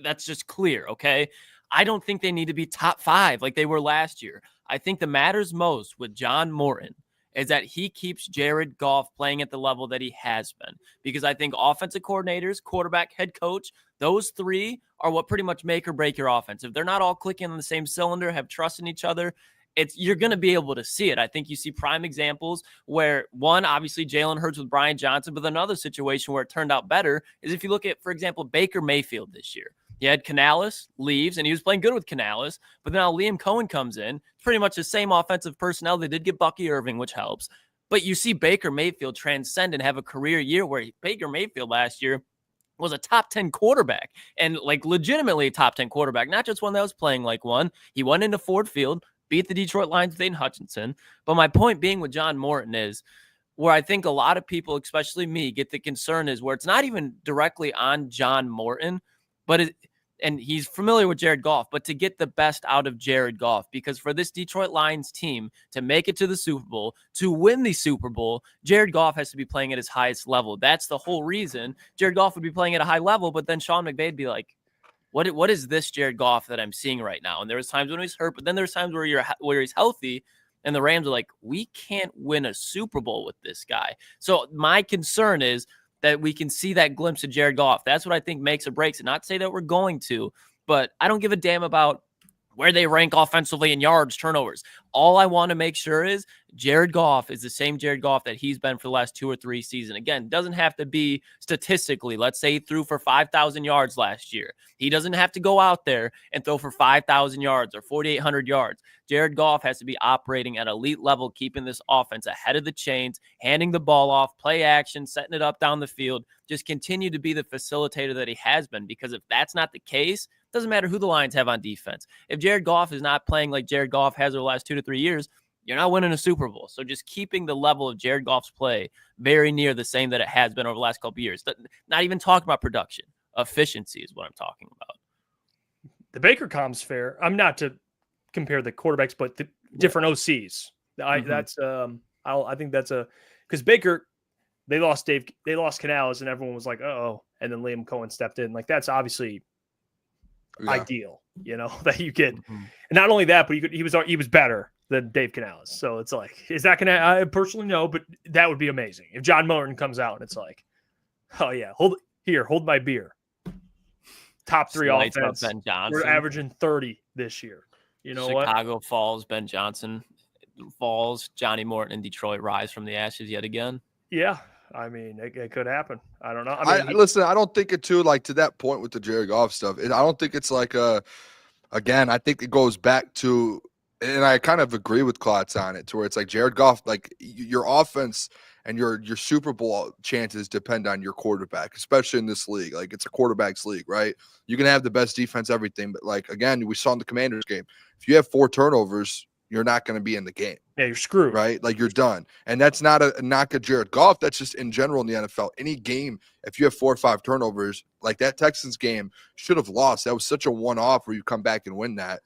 that's just clear, okay? I don't think they need to be top 5 like they were last year. I think the matters most with John Morton is that he keeps Jared Goff playing at the level that he has been. Because I think offensive coordinators, quarterback, head coach, those 3 are what pretty much make or break your offense. If they're not all clicking on the same cylinder, have trust in each other, you're going to be able to see it. I think you see prime examples where one, obviously Jalen Hurts with Brian Johnson, but another situation where it turned out better is if you look at, for example, Baker Mayfield this year. He had Canales, leaves, and he was playing good with Canales, but then now Liam Cohen comes in. It's pretty much the same offensive personnel. They did get Bucky Irving, which helps. But you see Baker Mayfield transcend and have a career year where Baker Mayfield last year was a top 10 quarterback and legitimately a top 10 quarterback, not just one that was playing like one. He went into Ford Field, beat the Detroit Lions with Aiden Hutchinson. But my point being with John Morton is where I think a lot of people, especially me, get the concern is where it's not even directly on John Morton, but and he's familiar with Jared Goff, but to get the best out of Jared Goff, because for this Detroit Lions team to make it to the Super Bowl, to win the Super Bowl, Jared Goff has to be playing at his highest level. That's the whole reason. Jared Goff would be playing at a high level, but then Sean McVay would be like, what is this Jared Goff that I'm seeing right now? And there was times when he's hurt, but then there's times where he's healthy, and the Rams are like, we can't win a Super Bowl with this guy. So my concern is that we can see that glimpse of Jared Goff. That's what I think makes or breaks it. Not to say that we're going to, but I don't give a damn about where they rank offensively in yards, turnovers. All I want to make sure is Jared Goff is the same Jared Goff that he's been for the last 2 or 3 seasons. Again, doesn't have to be statistically. Let's say he threw for 5,000 yards last year. He doesn't have to go out there and throw for 5,000 yards or 4,800 yards. Jared Goff has to be operating at elite level, keeping this offense ahead of the chains, handing the ball off, play action, setting it up down the field. Just continue to be the facilitator that he has been, because if that's not the case, doesn't matter who the Lions have on defense. If Jared Goff is not playing like Jared Goff has over the last 2 to 3 years, you're not winning a Super Bowl. So just keeping the level of Jared Goff's play very near the same that it has been over the last couple of years. Not even talking about production. Efficiency is what I'm talking about. The Baker comp's fair. I'm not to compare the quarterbacks, but the different OCs. I think that's because Baker, they lost Canales, and everyone was like, oh, and then Liam Cohen stepped in. That's obviously ideal, that you get. And not only that, but he was better than Dave Canales. So it's is that gonna? I personally no, but that would be amazing if John Morton comes out and it's oh yeah, hold my beer. Top 3 offense. Ben Johnson. We're averaging 30 this year. Chicago falls, Ben Johnson falls, Johnny Morton and Detroit rise from the ashes yet again. Yeah. I mean, it could happen. I don't know. Listen, I don't think it too, to that point with the Jared Goff stuff. I don't think it's again, I think it goes back to, and I kind of agree with Klotz on it, to where it's Jared Goff, your offense and your Super Bowl chances depend on your quarterback, especially in this league. It's a quarterback's league, right? You can have the best defense, everything, but again, we saw in the Commanders game, if you have 4 turnovers, you're not going to be in the game. Yeah, you're screwed. Right? You're done. And that's not a knock at Jared Goff. That's just in general in the NFL. Any game, if you have 4 or 5 turnovers, that Texans game should have lost. That was such a one-off where you come back and win that.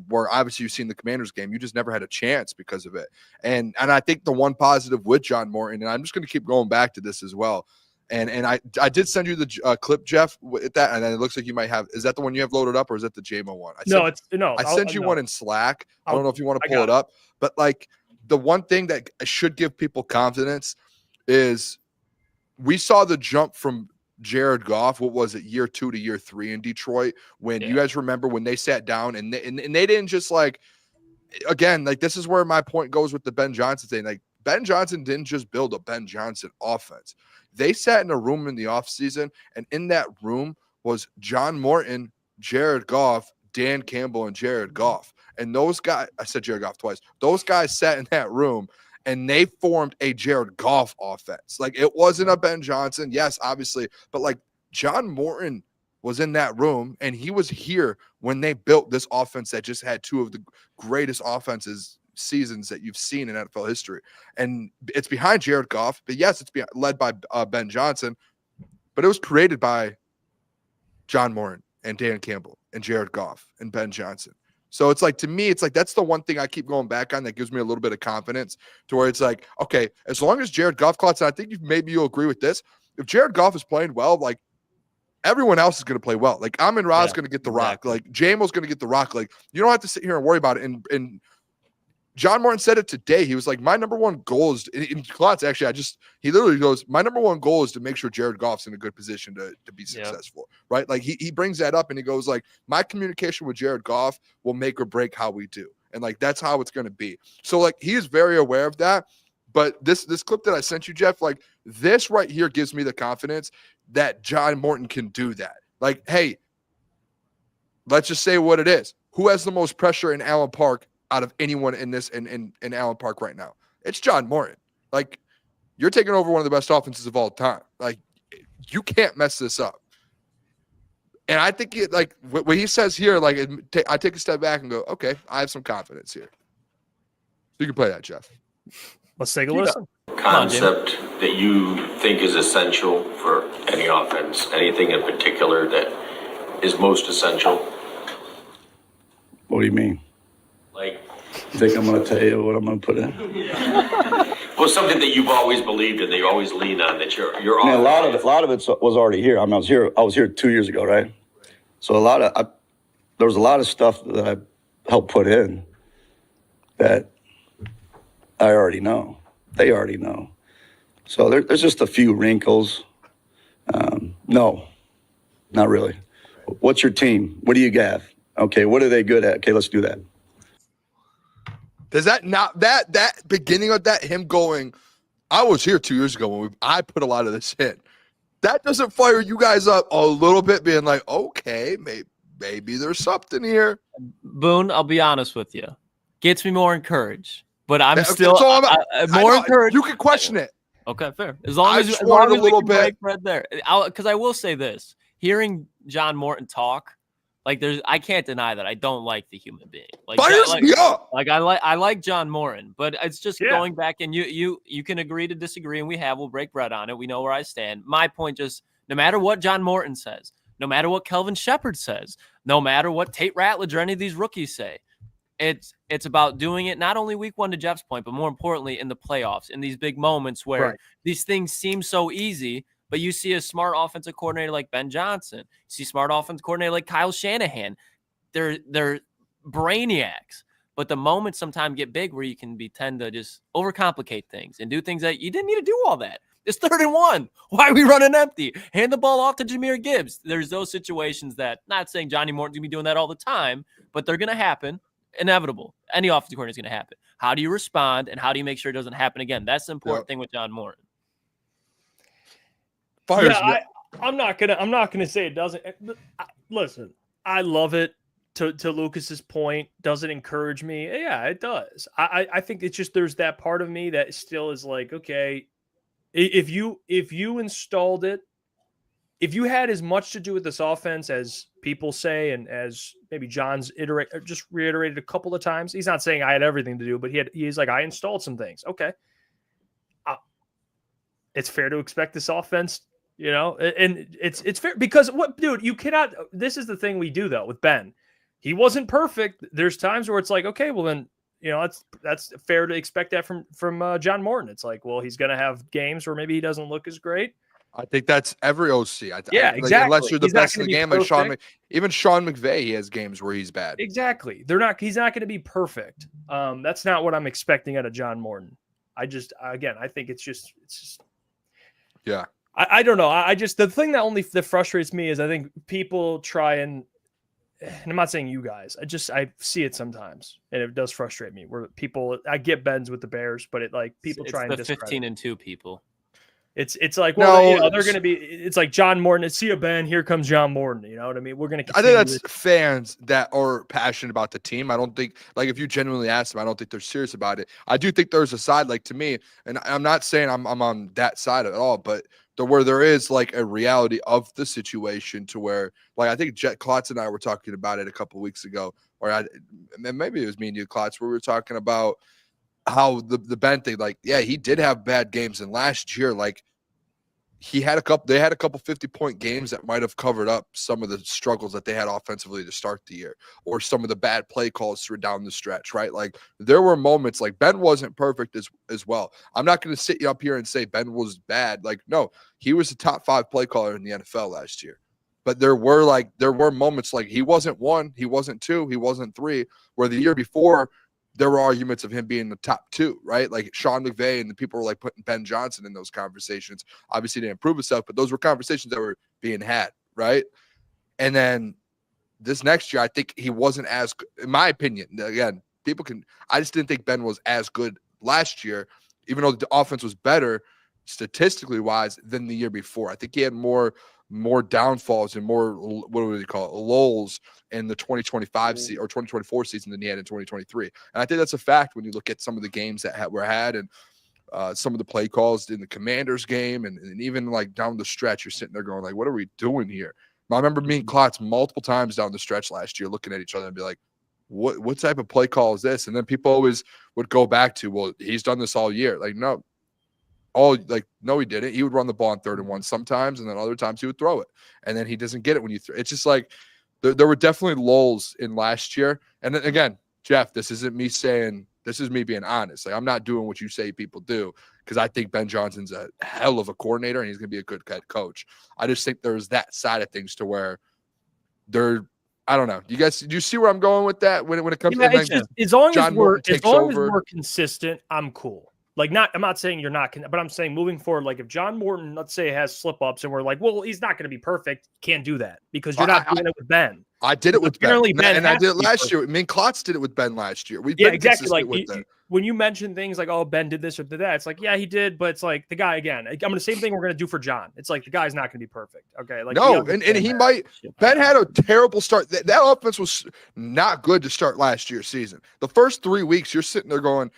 Where obviously you've seen the Commanders game, you just never had a chance because of it. And I think the one positive with John Morton, and I'm just going to keep going back to this as well. And I did send you the clip, Jeff, with that, and then it looks like you might have. Is that the one you have loaded up, or is that the JMO one? I sent you one in Slack. I don't know if you want to pull it up, but the one thing that should give people confidence is we saw the jump from Jared Goff, what was it, year 2 to year 3 in Detroit, when you guys remember when they sat down and they didn't just like, again, like this is where my point goes with the Ben Johnson thing. Like Ben Johnson didn't just build a Ben Johnson offense. They sat in a room in the offseason, and in that room was John Morton, Jared Goff, Dan Campbell, and Jared Goff. And those guys, I said Jared Goff twice, those guys sat in that room and they formed a Jared Goff offense. Like it wasn't a Ben Johnson, yes, obviously, but like John Morton was in that room and he was here when they built this offense that just had 2 of the greatest offenses seasons that you've seen in NFL history. And it's behind Jared Goff, but yes, it's led by Ben Johnson, but it was created by John Morton and Dan Campbell and Jared Goff and Ben Johnson. So it's like, to me, it's like, that's the one thing I keep going back on that gives me a little bit of confidence, to where it's like, okay, as long as Jared Goff, Klotz, and I think maybe you'll agree with this, if Jared Goff is playing well, like everyone else is going to play well. Like Amon-Ra is going to get the rock. Like Jamel's going to get the rock. Like you don't have to sit here and worry about it. And John Morton said it today. He was like, my number one goal is, in Klotz, actually, he literally goes, my number one goal is to make sure Jared Goff's in a good position to be successful, right? Like he brings that up and he goes like, my communication with Jared Goff will make or break how we do. And like, that's how it's going to be. So like, he is very aware of that. But this clip that I sent you, Jeff, like this right here gives me the confidence that John Morton can do that. Like, hey, let's just say what it is. Who has the most pressure in Allen Park out of anyone in Allen Park right now? It's John Morton. Like, you're taking over one of the best offenses of all time. Like, you can't mess this up. And I think like what he says here, like I take a step back and go, okay, I have some confidence here. You can play that, Jeff. Let's take a listen. Concept that you think is essential for any offense, anything in particular that is most essential? What do you mean? Like, You think I'm going to tell you what I'm going to put in? well, something that you've always believed in, that you always lean on, that you're I mean, a lot of it was already here. I mean, I was here 2 years ago, right? So there was a lot of stuff that I helped put in that I already know. They already know. So there's just a few wrinkles. No, not really. What's your team? What do you got? Okay, what are they good at? Okay, let's do that. Does that not that beginning of that, him going, I was here 2 years ago when I put a lot of this in. That doesn't fire you guys up a little bit, being like, okay, maybe there's something here. Boone, I'll be honest with you. Gets me more encouraged. But I'm still more encouraged. You can question it. Okay, fair. As long as a little bit break bread there. Because I will say this. Hearing John Morton talk, like I can't deny that I don't like the human being. Like, fires me up. Like I like John Morton, but it's just going back, and you can agree to disagree, and we'll break bread on it. We know where I stand. My point, just no matter what John Morton says, no matter what Kelvin Shepard says, no matter what Tate Ratledge or any of these rookies say, it's about doing it not only week 1 to Jeff's point, but more importantly in the playoffs, in these big moments where these things seem so easy. But you see a smart offensive coordinator like Ben Johnson. You see smart offensive coordinator like Kyle Shanahan. They're brainiacs. But the moments sometimes get big where you can tend to just overcomplicate things and do things that you didn't need to do all that. It's 3rd and 1. Why are we running empty? Hand the ball off to Jahmyr Gibbs. There's those situations that, not saying Johnny Morton's going to be doing that all the time, but they're going to happen. Inevitable. Any offensive coordinator is going to happen. How do you respond, and how do you make sure it doesn't happen again? That's the important thing with John Morton. I'm not gonna say it doesn't. Listen, I love it. To Lucas's point, does it encourage me? Yeah, it does. I think it's just there's that part of me that still is like, okay, if you installed it, if you had as much to do with this offense as people say, and as maybe John's just reiterated a couple of times, he's not saying I had everything to do, but he's like, I installed some things. Okay. It's fair to expect this offense, and it's fair because you cannot, this is the thing we do though with Ben. He wasn't perfect. There's times where it's like, okay, well then, that's fair to expect that from John Morton. It's like, well, he's going to have games where maybe he doesn't look as great. I think that's every OC. Exactly. Unless you're the best in the game, like even Sean McVay, he has games where he's bad. Exactly. He's not going to be perfect. That's not what I'm expecting out of John Morton. I think it's just. Yeah. I don't know. I just the thing that frustrates me is I think people try and I'm not saying you guys. I see it sometimes, and it does frustrate me. Where I get Ben's with the Bears, but people try and the discredit. 15-2 people. It's like, well, they're going to be. It's like John Morton. See you, Ben. Here comes John Morton. You know what I mean? We're going to. I think that's fans that are passionate about the team. I don't think, if you genuinely ask them, I don't think they're serious about it. I do think there's a side, to me, and I'm not saying I'm on that side at all, but where there is a reality of the situation to where, I think Klotz and I were talking about it a couple of weeks ago, or maybe it was me and you, Klotz, where we were talking about how the Ben thing, he did have bad games, and last year, they had a couple 50-point games that might have covered up some of the struggles that they had offensively to start the year, or some of the bad play calls through down the stretch, right? There were moments Ben wasn't perfect as well. I'm not going to sit you up here and say Ben was bad. No, he was a top 5 play caller in the NFL last year. But there were moments he wasn't 1, he wasn't 2, he wasn't 3, where the year before there were arguments of him being the top 2, right? Sean McVay and the people were putting Ben Johnson in those conversations. Obviously didn't improve himself, but those were conversations that were being had, right? And then this next year, I think he wasn't as good, in my opinion. Again, I just didn't think Ben was as good last year, even though the offense was better statistically wise than the year before. I think he had more downfalls and more, what do they call it, lulls in the 2025 season or 2024 season than he had in 2023. And I think that's a fact when you look at some of the games that were had and some of the play calls in the Commanders game and even down the stretch, you're sitting there going what are we doing here? I remember me and Klotz multiple times down the stretch last year looking at each other and be like, what type of play call is this? And then people always would go back to, well, he's done this all year. No. No, he didn't. He would run the ball on 3rd and 1 sometimes, and then other times he would throw it. And then he doesn't get it when you throw. It's just there were definitely lulls in last year. And then again, Jeff, this isn't me saying, this is me being honest. I'm not doing what you say people do, because I think Ben Johnson's a hell of a coordinator and he's going to be a good head coach. I just think there's that side of things to where I don't know. Do you see where I'm going with that when it comes to as long as we're consistent, I'm cool. I'm not saying you're not, but I'm saying moving forward, if John Morton, let's say, has slip ups and we're well, he's not going to be perfect. Can't do that because you're not doing it with Ben. I did it with Ben. And I did it last year. Klotz did it with Ben last year. We've been exactly. When you mention things oh, Ben did this or did that, it's yeah, he did, but it's the guy again. The same thing we're going to do for John. It's the guy's not going to be perfect. Okay. No, and he might. Ben had a terrible start. That offense was not good to start last year's season. The first 3 weeks, you're sitting there going,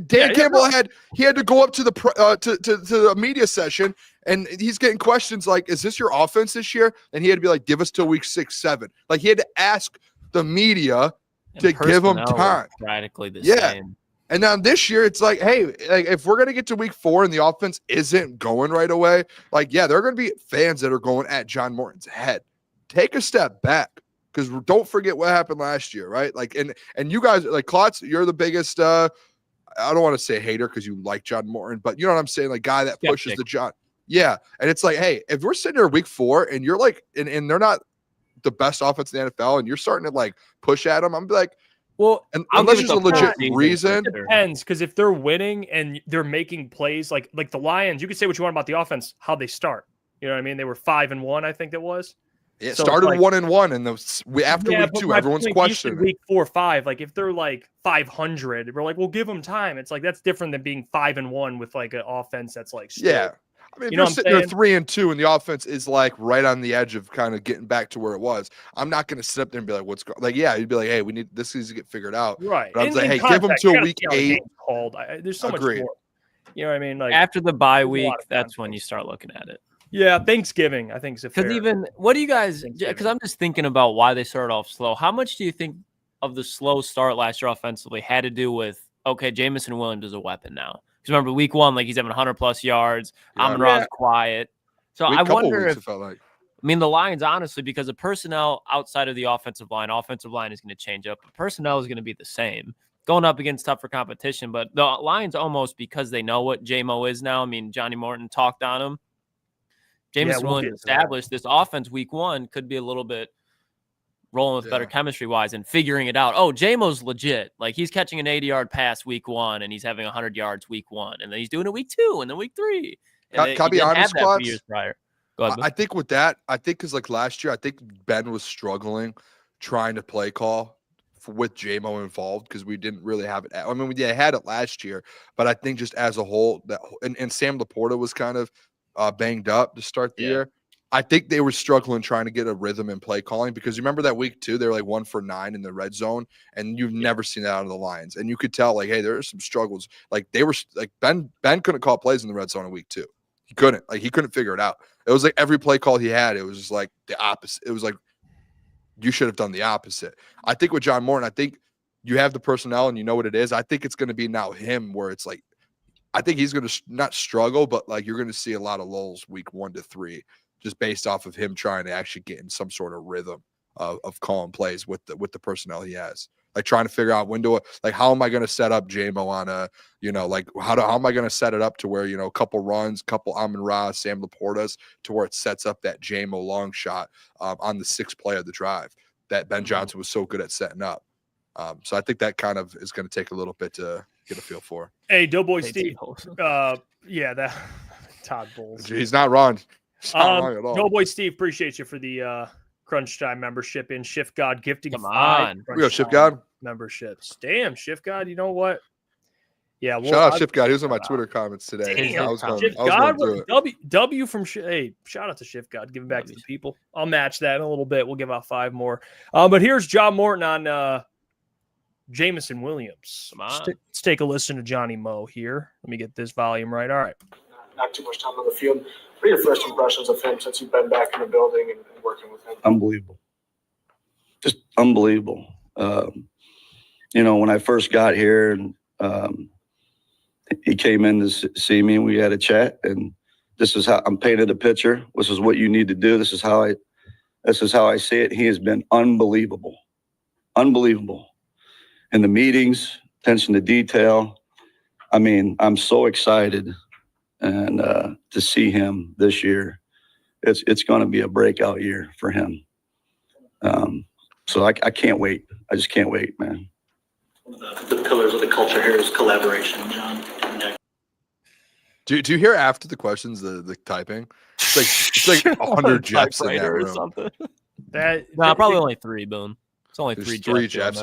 Dan Campbell had to go up to the to the media session, and he's getting questions is this your offense this year? And he had to be give us till week 6, 7. He had to ask the media to give him time. Radically the same. And now this year, it's hey, if we're going to get to week 4 and the offense isn't going right away, there are going to be fans that are going at John Morton's head. Take a step back, because don't forget what happened last year, right? And you guys, Klotz, you're the biggest, I don't want to say hater because you like John Morton, but you know what I'm saying? Guy that pushes the John. Yeah. And it's hey, if we're sitting there week 4 and you're and they're not the best offense in the NFL and you're starting to push at them, I'm well, and unless there's a legit reason. It depends, because if they're winning and they're making plays like the Lions, you can say what you want about the offense, how they start. You know what I mean? They were 5-1, I think it was. It started 1-1, and after week 2, everyone's questioning week 4, 5. If they're 500, we're well, give them time. It's that's different than being 5-1 with an offense that's yeah. If you're sitting there 3-2 and the offense is right on the edge of kind of getting back to where it was, I'm not going to sit up there and be what's going? You'd be hey, we need this needs to get figured out, right? But I'm hey, give them till week 8. There's so much more. You know what I mean? After the bye week, that's when you start looking at it. Yeah, Thanksgiving, I think, is a fair. Because what do you guys? Because I'm just thinking about why they started off slow. How much do you think of the slow start last year offensively had to do with Jameson Williams is a weapon now? Because remember, week 1, he's having 100+ yards. Amon-Ra's quiet. So I wonder if the Lions, honestly, because the personnel outside of the offensive line is going to change up. The personnel is going to be the same. Going up against tougher competition, but the Lions almost, because they know what J-Mo is now. Johnny Morton talked on him. Jameson Williams established this offense week 1 could be a little bit rolling with better chemistry-wise and figuring it out. Oh, J-Mo's legit. He's catching an 80-yard pass week 1, and he's having 100 yards week 1, and then he's doing it week 2, and then week 3. And Can I he be didn't have honest, that 2 Klotz? years prior. Go ahead, I think with that, because like last year, I think Ben was struggling trying to play call with JMO involved because we didn't really have it. I mean, we had it last year, but I think just as a whole, and Sam Laporta was kind of banged up to start the year. I think they were struggling trying to get a rhythm in play calling because you remember that week too, they were like 1 for 9 in the red zone, and you've never seen that out of the Lions. And you could tell like, hey, there are some struggles. Like they were like Ben couldn't call plays in the red zone in week 2. He couldn't figure it out. It was like every play call he had, it was just like the opposite. It was like you should have done the opposite. I think with John Morton, I think you have the personnel and you know what it is. I think it's going to be now him where it's like, I think he's going to not struggle, but like you're going to see a lot of lulls week 1 to 3, just based off of him trying to actually get in some sort of rhythm of calling plays with the personnel he has. Like trying to figure out how am I going to set up JMO on a, like how am I going to set it up to where, a couple runs, couple Amon-Ra, Sam Laportas to where it sets up that JMO long shot on the 6th play of the drive that Ben Johnson was so good at setting up. So I think that kind of is going to take a little bit to get a feel for. Hey, Doughboy Steve. That Todd Bowles. He's not wrong. He's not wrong at all. Doughboy Steve, appreciate you for the Crunch Time membership in Shift God gifting. Come on. We go Shift God memberships. Damn, Shift God. You know what? Yeah. Well, shout out Shift God. He was in my Twitter comments today. Damn, I was going through it. W from hey, shout out to Shift God, giving back to the people. I'll match that in a little bit. We'll give out 5 more. But here's John Morton on Jameson Williams. Let's take a listen to Johnny Moe here. Let me get this volume right. All right. Not too much time on the field. What are your first impressions of him since you've been back in the building and working with him? Unbelievable. Just unbelievable. When I first got here and he came in to see me and we had a chat, and this is how I'm painted a picture. This is what you need to do. This is how I see it. He has been unbelievable. Unbelievable. In the meetings, attention to detail. I mean, I'm so excited and to see him this year. It's going to be a breakout year for him. So I can't wait. I just can't wait, man. The pillars of the culture here is collaboration, John. Do you hear after the questions the typing? It's like 100 Jeffs in that room. Or something. Probably only 3, Boone. It's only There's 3 Jeffs.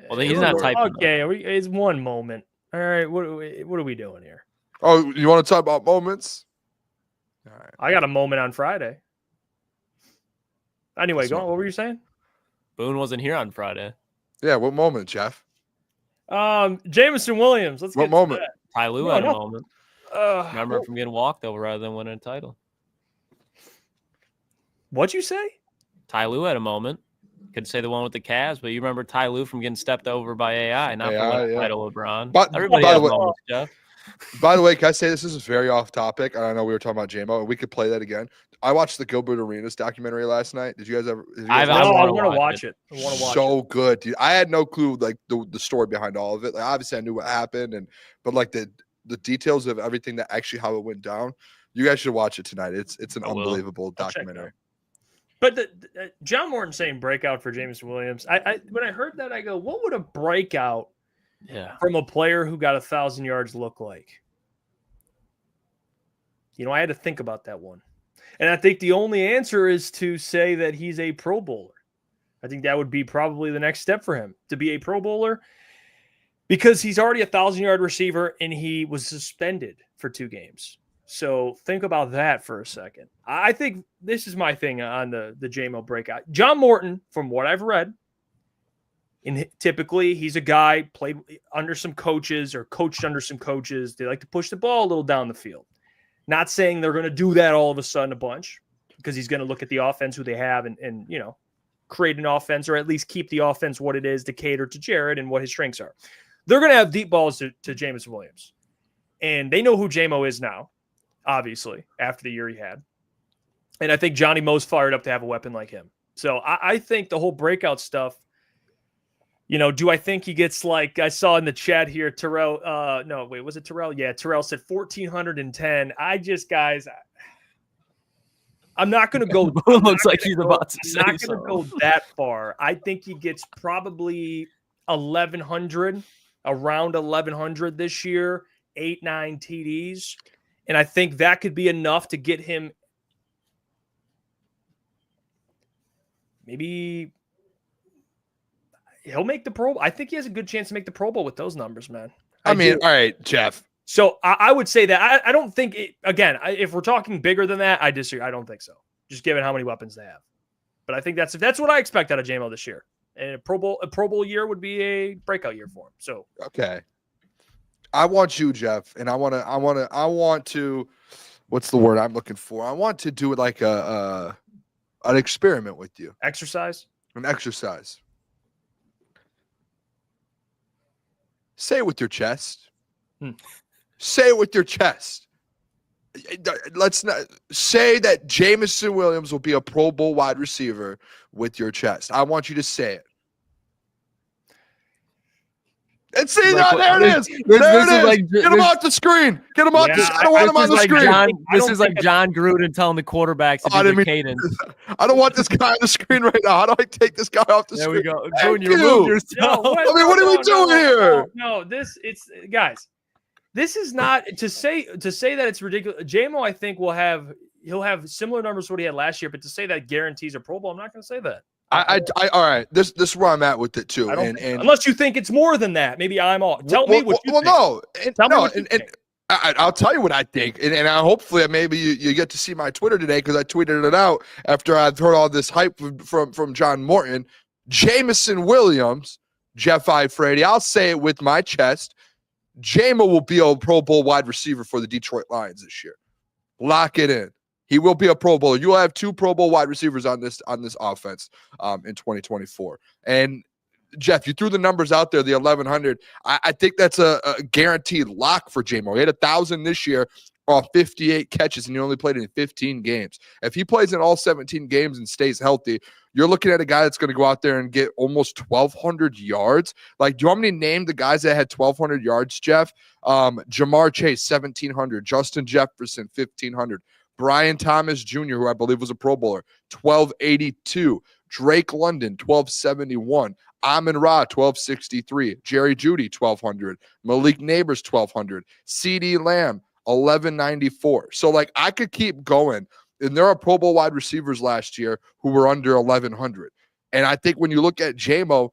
Well, he's not typing. Okay, it's one moment. All right, what are we doing here? Oh, you want to talk about moments? All right. I got a moment on Friday. Anyway, go on. What were you saying? Boone wasn't here on Friday. Yeah, what moment, Jeff? Jameson Williams. Let's what get moment? Ty Lue had a moment. Remember from getting walked over rather than winning a title. What'd you say? Ty Lue had a moment. Could say the one with the Cavs, but you remember Ty Lue from getting stepped over by AI, not from winning a title, LeBron. Everybody has moments, Jeff. By the way, can I say this is very off topic? And I know we were talking about JMO, and we could play that again. I watched the Gilbert Arenas documentary last night. Did you guys ever? I want to watch it. I want to watch it. So good, dude. I had no clue like the story behind all of it. Like obviously I knew what happened, but like the details of everything that actually how it went down. You guys should watch it tonight. It's an unbelievable documentary. But John Morton saying breakout for Jameson Williams. I when I heard that, I go, what would a breakout from a player who got 1,000 yards look like? I had to think about that one. And I think the only answer is to say that he's a Pro Bowler. I think that would be probably the next step for him, to be a Pro Bowler, because he's already a 1,000-yard receiver and he was suspended for 2 games. So think about that for a second. I think this is my thing on the JMO breakout. John Morton, from what I've read, and typically he's a guy played under some coaches or coached under some coaches. They like to push the ball a little down the field. Not saying they're going to do that all of a sudden a bunch, because he's going to look at the offense who they have and create an offense, or at least keep the offense what it is to cater to Jared and what his strengths are. They're going to have deep balls to Jameson Williams. And they know who JMO is now, obviously, after the year he had. And I think Johnny Moe's fired up to have a weapon like him. So I think the whole breakout stuff, do I think he gets like, I saw in the chat here, Terrell, no, wait, was it Terrell? Yeah, Terrell said 1,410. I'm not going to go. Looks like he's about to say I'm not going to go that far. I think he gets probably 1,100, around 1,100 this year, 8-9 TDs. And I think that could be enough to get him maybe he'll make the Pro Bowl. I think he has a good chance to make the Pro Bowl with those numbers, man. I mean, all right, Jeff. So I would say that I don't think if we're talking bigger than that, I disagree. I don't think so. Just given how many weapons they have. But I think that's what I expect out of JMO this year. And a Pro Bowl year would be a breakout year for him. So okay. I want you, Jeff, and I want to what's the word I'm looking for? I want to do it like an experiment with you. Exercise? An exercise. Say it with your chest. Say it with your chest. Let's not say that Jameson Williams will be a Pro Bowl wide receiver with your chest. I want you to say it. And see, there it is. There it is. Get him off the screen. Get him off the screen. I don't want him on the screen. This is like John Gruden telling the quarterbacks to do the cadence. I don't want this guy on the screen right now. How do I take this guy off the screen? There we go. Thank you removed yourself. what are we doing here? No, guys. This is not to say that it's ridiculous. JMO, I think he'll have similar numbers to what he had last year, but to say that guarantees a Pro Bowl, I'm not going to say that. I all right. This is where I'm at with it too. And unless you think it's more than that, maybe I'm all. Tell me what you think. No, I'll tell you what I think, and hopefully maybe you get to see my Twitter today because I tweeted it out after I've heard all this hype from John Morton. Jameson Williams, Jeff Iafrate. I'll say it with my chest. Jamo will be a Pro Bowl wide receiver for the Detroit Lions this year. Lock it in. He will be a Pro Bowler. You will have 2 Pro Bowl wide receivers on this offense in 2024. And Jeff, you threw the numbers out there, the 1,100. I think that's a guaranteed lock for Jamo. He had 1,000 this year off 58 catches, and he only played in 15 games. If he plays in all 17 games and stays healthy, you're looking at a guy that's going to go out there and get almost 1,200 yards. Like, do you want me to name the guys that had 1,200 yards, Jeff? Jamar Chase, 1,700. Justin Jefferson, 1,500. Brian Thomas Jr., who I believe was a Pro Bowler, 1,282. Drake London, 1,271. Amon-Ra, 1,263. Jerry Jeudy, 1,200. Malik Neighbors, 1,200. CeeDee Lamb, 1,194. So, like, I could keep going. And there are Pro Bowl wide receivers last year who were under 1,100. And I think when you look at Jamo,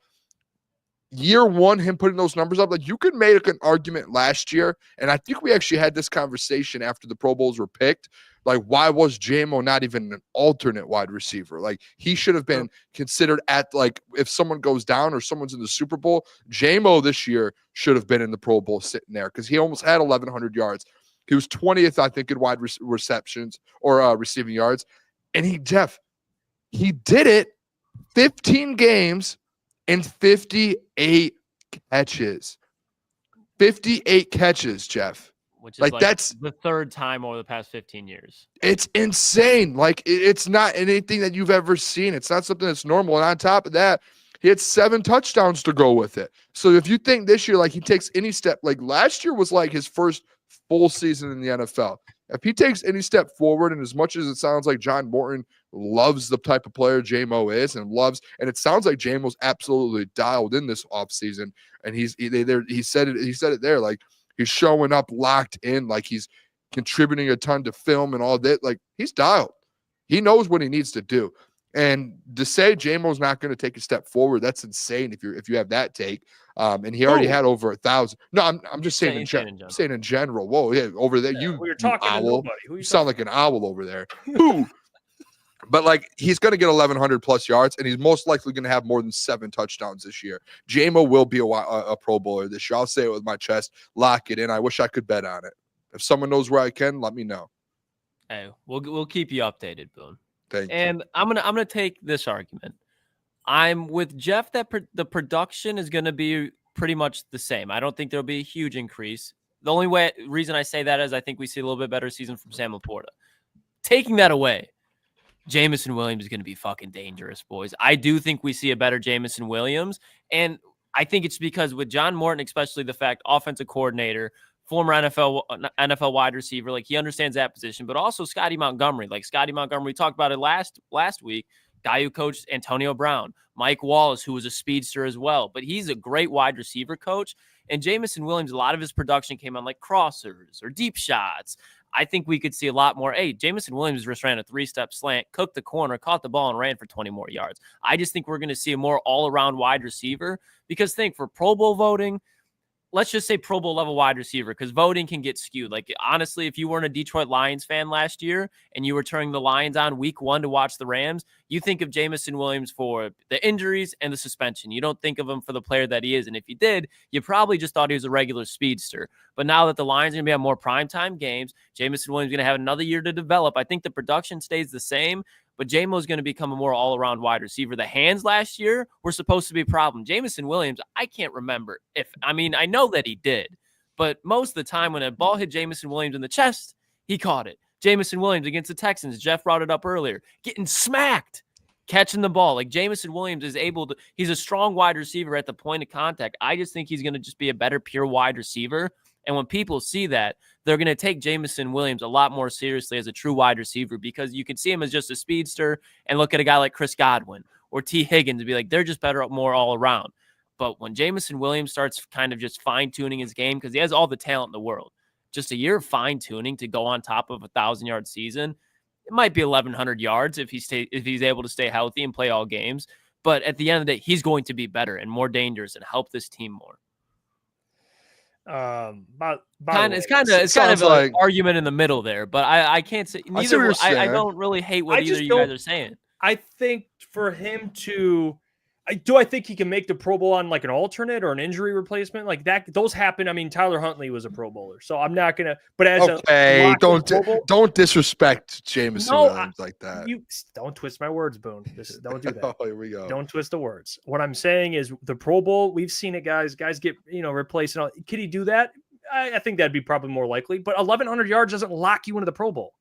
year one, him putting those numbers up, like, you could make an argument last year. And I think we actually had this conversation after the Pro Bowls were picked. Like, why was Jamo not even an alternate wide receiver? Like, he should have been considered at, like, if someone goes down or someone's in the Super Bowl, Jamo this year should have been in the Pro Bowl sitting there because he almost had 1,100 yards. He was 20th, I think, in wide receptions or receiving yards. And he did it 15 games and 58 catches. 58 catches, Jeff. Which is like that's the third time over the past 15 years. It's insane. Like, it's not anything that you've ever seen. It's not something that's normal. And on top of that, he had 7 touchdowns to go with it. So if you think this year, like, he takes any step, like last year was like his first full season in the NFL. If he takes any step forward, and as much as it sounds like John Morton loves the type of player Jamo is and it sounds like Jamo's absolutely dialed in this offseason. And he said it there, like, he's showing up locked in, like he's contributing a ton to film and all that. Like, he's dialed. He knows what he needs to do. And to say Jamo's not going to take a step forward, that's insane if you have that take. And he already had over 1,000. No, I'm just saying in general. Whoa, yeah, over there. Yeah, you're talking owl. to nobody. You sound like an owl over there. Who? But, like, he's going to get 1,100 plus yards, and he's most likely going to have more than 7 touchdowns this year. Jamo will be a Pro Bowler this year. I'll say it with my chest. Lock it in. I wish I could bet on it. If someone knows where I can, let me know. Hey, we'll keep you updated, Boone. Thank you. And I'm gonna take this argument. I'm with Jeff that the production is going to be pretty much the same. I don't think there'll be a huge increase. The only reason I say that is I think we see a little bit better season from Sam Laporta. Taking that away, Jameson Williams is going to be fucking dangerous, boys. I do think we see a better Jameson Williams, and I think it's because with John Morton, especially the fact offensive coordinator, former NFL wide receiver, like, he understands that position, but also Scotty Montgomery. Like, Scotty Montgomery, we talked about it last week, guy who coached Antonio Brown, Mike Wallace, who was a speedster as well, but he's a great wide receiver coach. And Jameson Williams, a lot of his production came on like crossers or deep shots. I think we could see a lot more. Hey, Jameson Williams just ran a 3-step slant, cooked the corner, caught the ball, and ran for 20 more yards. I just think we're going to see a more all-around wide receiver because for Pro Bowl voting, let's just say Pro Bowl level wide receiver, because voting can get skewed. Like, honestly, if you weren't a Detroit Lions fan last year and you were turning the Lions on week 1 to watch the Rams, you think of Jameson Williams for the injuries and the suspension. You don't think of him for the player that he is. And if you did, you probably just thought he was a regular speedster. But now that the Lions are going to have more primetime games, Jameson Williams is going to have another year to develop. I think the production stays the same, but J-Mo is going to become a more all-around wide receiver. The hands last year were supposed to be a problem. Jameson Williams, I can't remember I know that he did, but most of the time when a ball hit Jameson Williams in the chest, he caught it. Jameson Williams against the Texans, Jeff brought it up earlier, getting smacked, catching the ball. Like, Jameson Williams is able to, he's a strong wide receiver at the point of contact. I just think he's going to just be a better pure wide receiver. And when people see that, they're going to take Jameson Williams a lot more seriously as a true wide receiver, because you can see him as just a speedster and look at a guy like Chris Godwin or T. Higgins and be like, they're just better, more all around. But when Jameson Williams starts kind of just fine-tuning his game, because he has all the talent in the world, just a year of fine-tuning to go on top of a 1,000-yard season, it might be 1,100 yards if he's able to stay healthy and play all games. But at the end of the day, he's going to be better and more dangerous and help this team more. It's kind of like an argument in the middle there, but I can't say neither. I don't really hate what either you guys are saying. I think for him to, I think he can make the Pro Bowl on like an alternate or an injury replacement like that. Those happen. I mean, Tyler Huntley was a Pro Bowler, so I'm not gonna. But as don't disrespect Jameson Williams like that. You don't twist my words, Boone. Don't do that. Here we go. Don't twist the words. What I'm saying is the Pro Bowl. We've seen it, guys. Guys get replaced. And all. Could he do that? I think that'd be probably more likely. But 1,100 yards doesn't lock you into the Pro Bowl.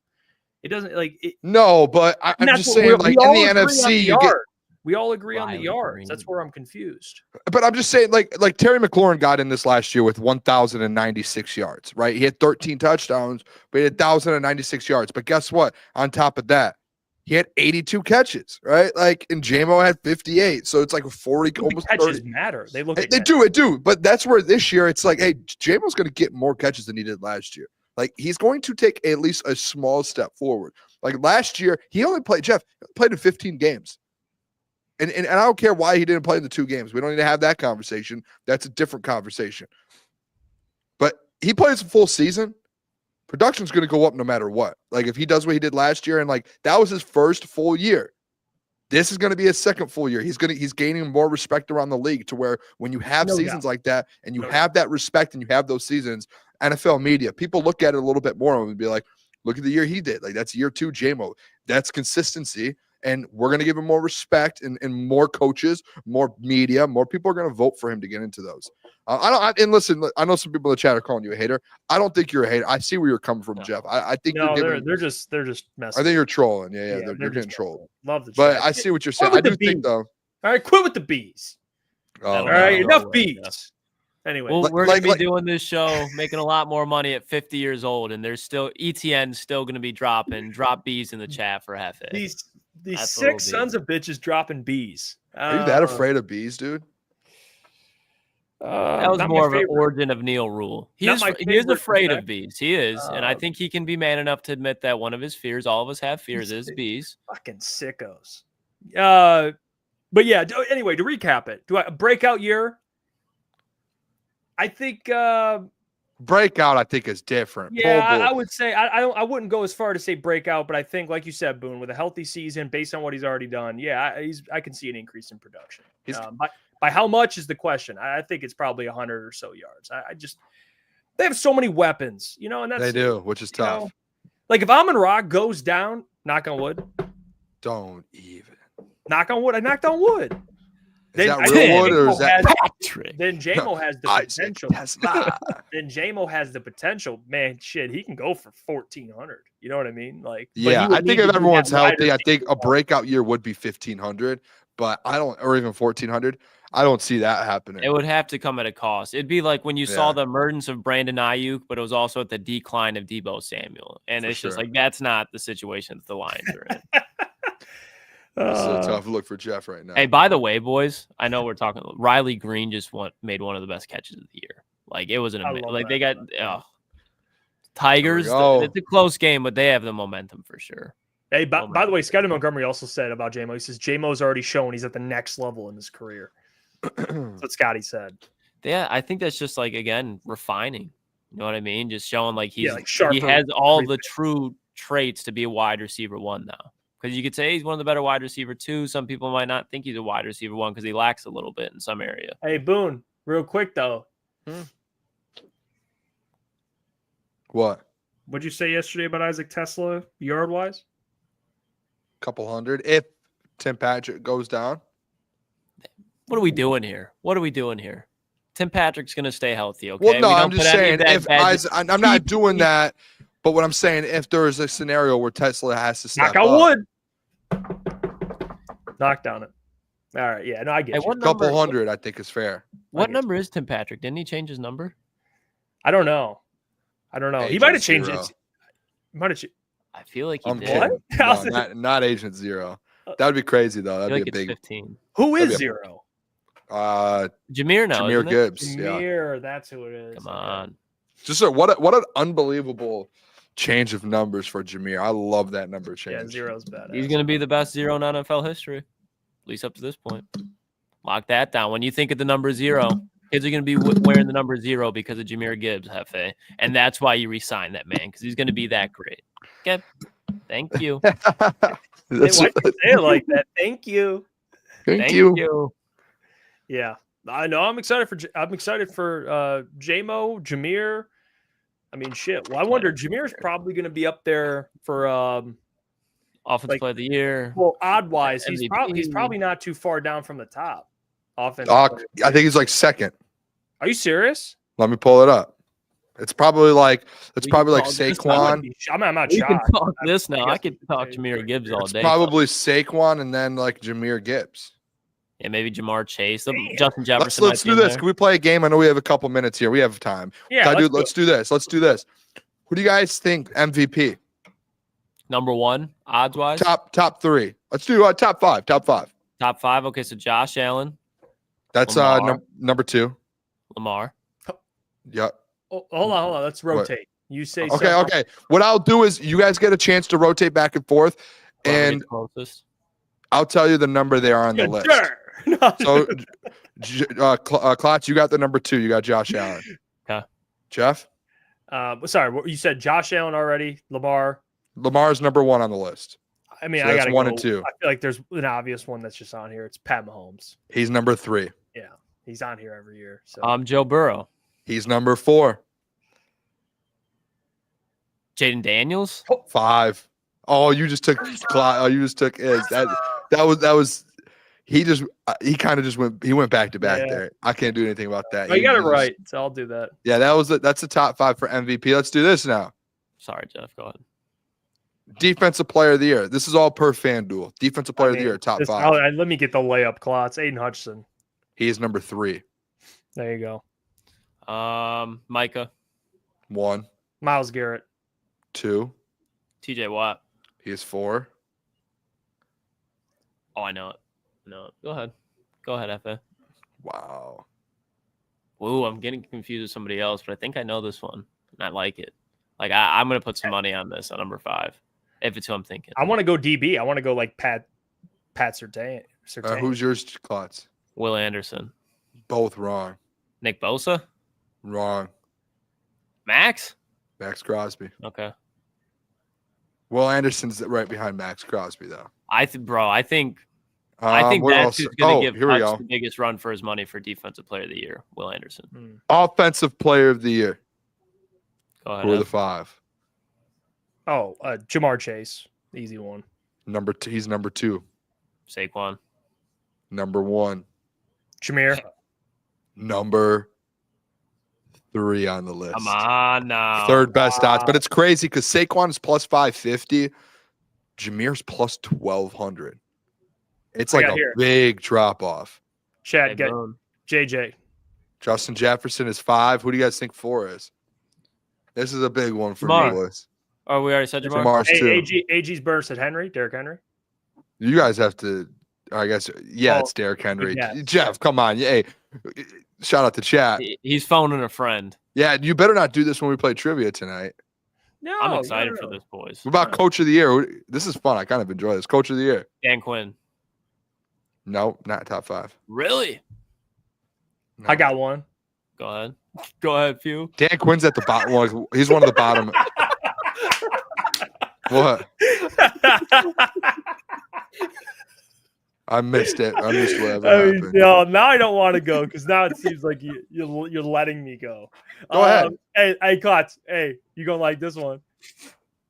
It doesn't No, but I'm just saying, like in the NFC, you get. We all agree on the yards. That's where I'm confused. But I'm just saying, like Terry McLaurin got in this last year with 1,096 yards, right? He had 13 touchdowns, but he had 1,096 yards. But guess what? On top of that, he had 82 catches, right? Like, and J-Mo had 58. So it's like a 40, almost catches 30. matter. They do. But that's where this year it's like, hey, J-Mo's going to get more catches than he did last year. Like, he's going to take at least a small step forward. Like last year, he only played in 15 games. And I don't care why he didn't play in the 2 games. We don't need to have that conversation. That's a different conversation. But he plays a full season, production's going to go up no matter what. Like, if he does what he did last year, and like that was his first full year. This is going to be his second full year. He's gaining more respect around the league, to where when you have seasons like that and you have that respect and you have those seasons, NFL media, people look at it a little bit more and be like, look at the year he did. Like, that's year 2 J-Mo. That's consistency. And we're going to give him more respect and more coaches, more media, more people are going to vote for him to get into those. And listen, I know some people in the chat are calling you a hater. I don't think you're a hater. I see where you're coming from, Jeff. I think they're just messing. I think you're trolling. Yeah, you're getting trolled. Love the chat. But I see what you're saying. I do think though. All right, quit with the bees. All right, enough bees. Anyway, well, we're going to be doing this show, making a lot more money at 50 years old, and there's still ETN's still going to be drop bees in the chat for Hefe. These sick sons of bitches dropping bees. Are you that afraid of bees, dude? That was more of an origin of Neil rule. He is afraid of bees. He is. And I think he can be man enough to admit that one of his fears, all of us have fears, is bees. Fucking sickos. But yeah, anyway, to recap it, a breakout year? I think breakout, I think, is different. Yeah, I would say I wouldn't go as far to say breakout, but I think, like you said, Boone, with a healthy season, based on what he's already done, I can see an increase in production. By how much is the question? I think it's probably 100 or so yards. They have so many weapons, and that's, they do, which is tough. Like if Amon-Ra goes down, knock on wood. Don't even knock on wood. I knocked on wood. Is that real wood or is that Patrick? Then J-Mo has the potential. Then J-Mo has the potential. Man, shit, he can go for 1,400. You know what I mean? Like, yeah, I think if everyone's healthy, I think a breakout year would be 1,500, but or even 1,400. I don't see that happening. It would have to come at a cost. It'd be like when you saw the emergence of Brandon Ayuk, but it was also at the decline of Deebo Samuel. And it's just like, that's not the situation that the Lions are in. This is a tough look for Jeff right now. Hey, by the way, boys, I know we're talking. Riley Green just made one of the best catches of the year. Like it was I love like that. they got Tigers. go. It's a close game, but they have the momentum for sure. Hey, by the way, Scotty Montgomery also said about JMO. He says JMO's already shown he's at the next level in his career. That's what Scotty said. Yeah, I think that's just like again refining. You know what I mean? Just showing like he sharper has all everything. the true traits to be a wide receiver 1 now. Because you could say he's one of the better wide receiver 2. Some people might not think he's a wide receiver 1 because he lacks a little bit in some area. Hey, Boone, real quick though. What? What'd you say yesterday about Isaac Tesla yard wise? Couple hundred. If Tim Patrick goes down. What are we doing here? Tim Patrick's going to stay healthy, okay? Well, no, We don't I'm just put any saying of that I'm not doing that. But what I'm saying, if there is a scenario where Tesla has to step Knock on up, wood. Knock down it. All right. Yeah. No, I get Hey, you. what couple number- hundred, I think is fair. What number is Tim Patrick? Didn't he change his number? I don't know. He Agent might have changed zero. it. He might have. I feel like he I'm did. kidding. What? No, not Agent Zero. That would be crazy though. I feel That'd like be a it's big. 15. Who is That'd be zero? Jameer now, Jameer isn't it? Gibbs. Yeah. Jameer, that's who it is. Come on. Just what an unbelievable change of numbers for Jameer. I love that number change. Yeah, zero's bad. He's going to be the best 0 in NFL history, at least up to this point. Lock that down. When you think of the number 0, kids are going to be wearing the number 0 because of Jameer Gibbs, Hefe. And that's why you re-sign that man, because he's going to be that great. Okay. Thank you. Hey, why'd you say it like that? Thank you. Thank you. Yeah, I know. I'm excited for JMO, Jameer. I mean, shit. Well, I wonder. Jameer's probably going to be up there for Offensive player of the year. Well, odd wise, he's MVP. probably not too far down from the top. Offensive. I player. think he's like second. Are you serious? Let me pull it up. It's probably like call this Saquon. I'm not We can shocked. talk this now. I guess could we talk say Jameer Gibbs all It's day. probably Saquon and then like Jameer Gibbs. Yeah, maybe Jamar Chase. Damn. Justin Jefferson. Let's might do be in this. there. Can we play a game? I know we have a couple minutes here. We have time. Yeah, Let's do this. Let's do this. Who do you guys think MVP? Number 1, odds wise. Top 3. Let's do top 5. Top 5. Top 5. Okay, so Josh Allen, That's Lamar. number 2. Lamar. Yep. Oh, hold on. Let's rotate. You say Okay. something. Okay. What I'll do is you guys get a chance to rotate back and forth, Whoever and gets closest. I'll tell you the number they are on the list. So, Klotz, you got the number 2. You got Josh Allen. Okay. Jeff? Sorry, you said Josh Allen already. Lamar's number 1 on the list. I mean, So I that's got 1 and 2. I feel like there's an obvious one that's just on here. It's Pat Mahomes. He's number 3. Yeah, he's on here every year. So Joe Burrow. He's number 4. Jaden Daniels. 5. Oh, you just took his. That was he kind of just went back to back there. I can't do anything about that. you got it right, so I'll do that. Yeah, that's the top 5 for MVP. Let's do this now. Sorry, Jeff. Go ahead. Defensive player of the year. This is all per FanDuel. Defensive player of the year, top 5. Let me get the layup, Klotz. Aiden Hutchinson. He is number 3. There you go. Micah. 1, Myles Garrett. 2. TJ Watt. He is 4. Oh, I know it. No, go ahead. Go ahead, Fa. Wow. Ooh, I'm getting confused with somebody else, but I think I know this one, and I like it. Like I'm gonna put some money on this on number 5, if it's who I'm thinking. I want to go DB. I want to go like Pat Surtain. Who's yours, Klotz? Will Anderson. Both wrong. Nick Bosa. Wrong. Max Crosby. Okay. Will Anderson's right behind Max Crosby, though. I think What that's else? who's going to give here we Hutch go. the biggest run for his money for Defensive Player of the Year. Will Anderson. Offensive player of the year. Go ahead. Who are the 5? Oh, Jamar Chase. Easy one. Number 2. He's number 2. Saquon. Number 1. Jameer. Number 3 on the list. Come on now. 3rd best odds. But it's crazy because Saquon is plus 550. Jameer's plus 1,200. It's like a big drop off. Chad, get JJ. Justin Jefferson is 5. Who do you guys think 4 is? This is a big one for Jamar. me, boys. Oh, we already said Jamar. Jamar's 2. AG's Burner said Henry. Derrick Henry. You guys have to I guess, yeah, Oh, it's Derrick Henry. yeah. Jeff, come on. Hey, shout out to chat. He's phoning a friend. Yeah, you better not do this when we play trivia tonight. No, I'm excited for this, boys. What about Coach of the Year? This is fun. I kind of enjoy this. Coach of the Year. Dan Quinn. No, not top 5. Really? No. I got one. Go ahead. Go ahead, Few. Dan Quinn's at the bottom. He's one of the bottom. What? I missed it. I missed whatever happened. No, now I don't want to go because now it seems like you're letting me go. Go ahead. Hey, Klotz. Hey, you gonna like this one?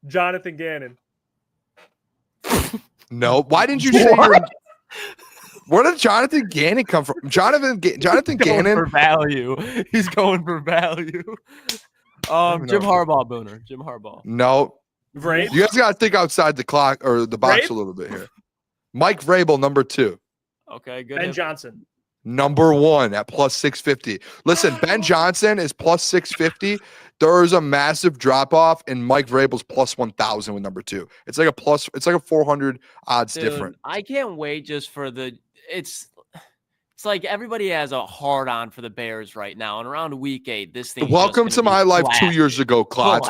Jonathan Gannon. No. Why didn't you say your... Where did Jonathan Gannon come from? Jonathan Gannon for value. He's going for value. Jim Harbaugh, Booner. Jim Harbaugh. No. Vrabel. You guys got to think outside the clock or the box Vrabel? a little bit here. Mike Vrabel, number 2. Okay, good. Ben Johnson. Number 1 at plus 650. Listen, Ben Johnson is plus 650. There is a massive drop off, and Mike Vrabel's plus 1,000 with number 2. It's like a 400 odds Dude, different. I can't wait just for the. It's like everybody has a hard on for the Bears right now, and around week 8, this thing. Welcome to my life 2 years ago, Klotz.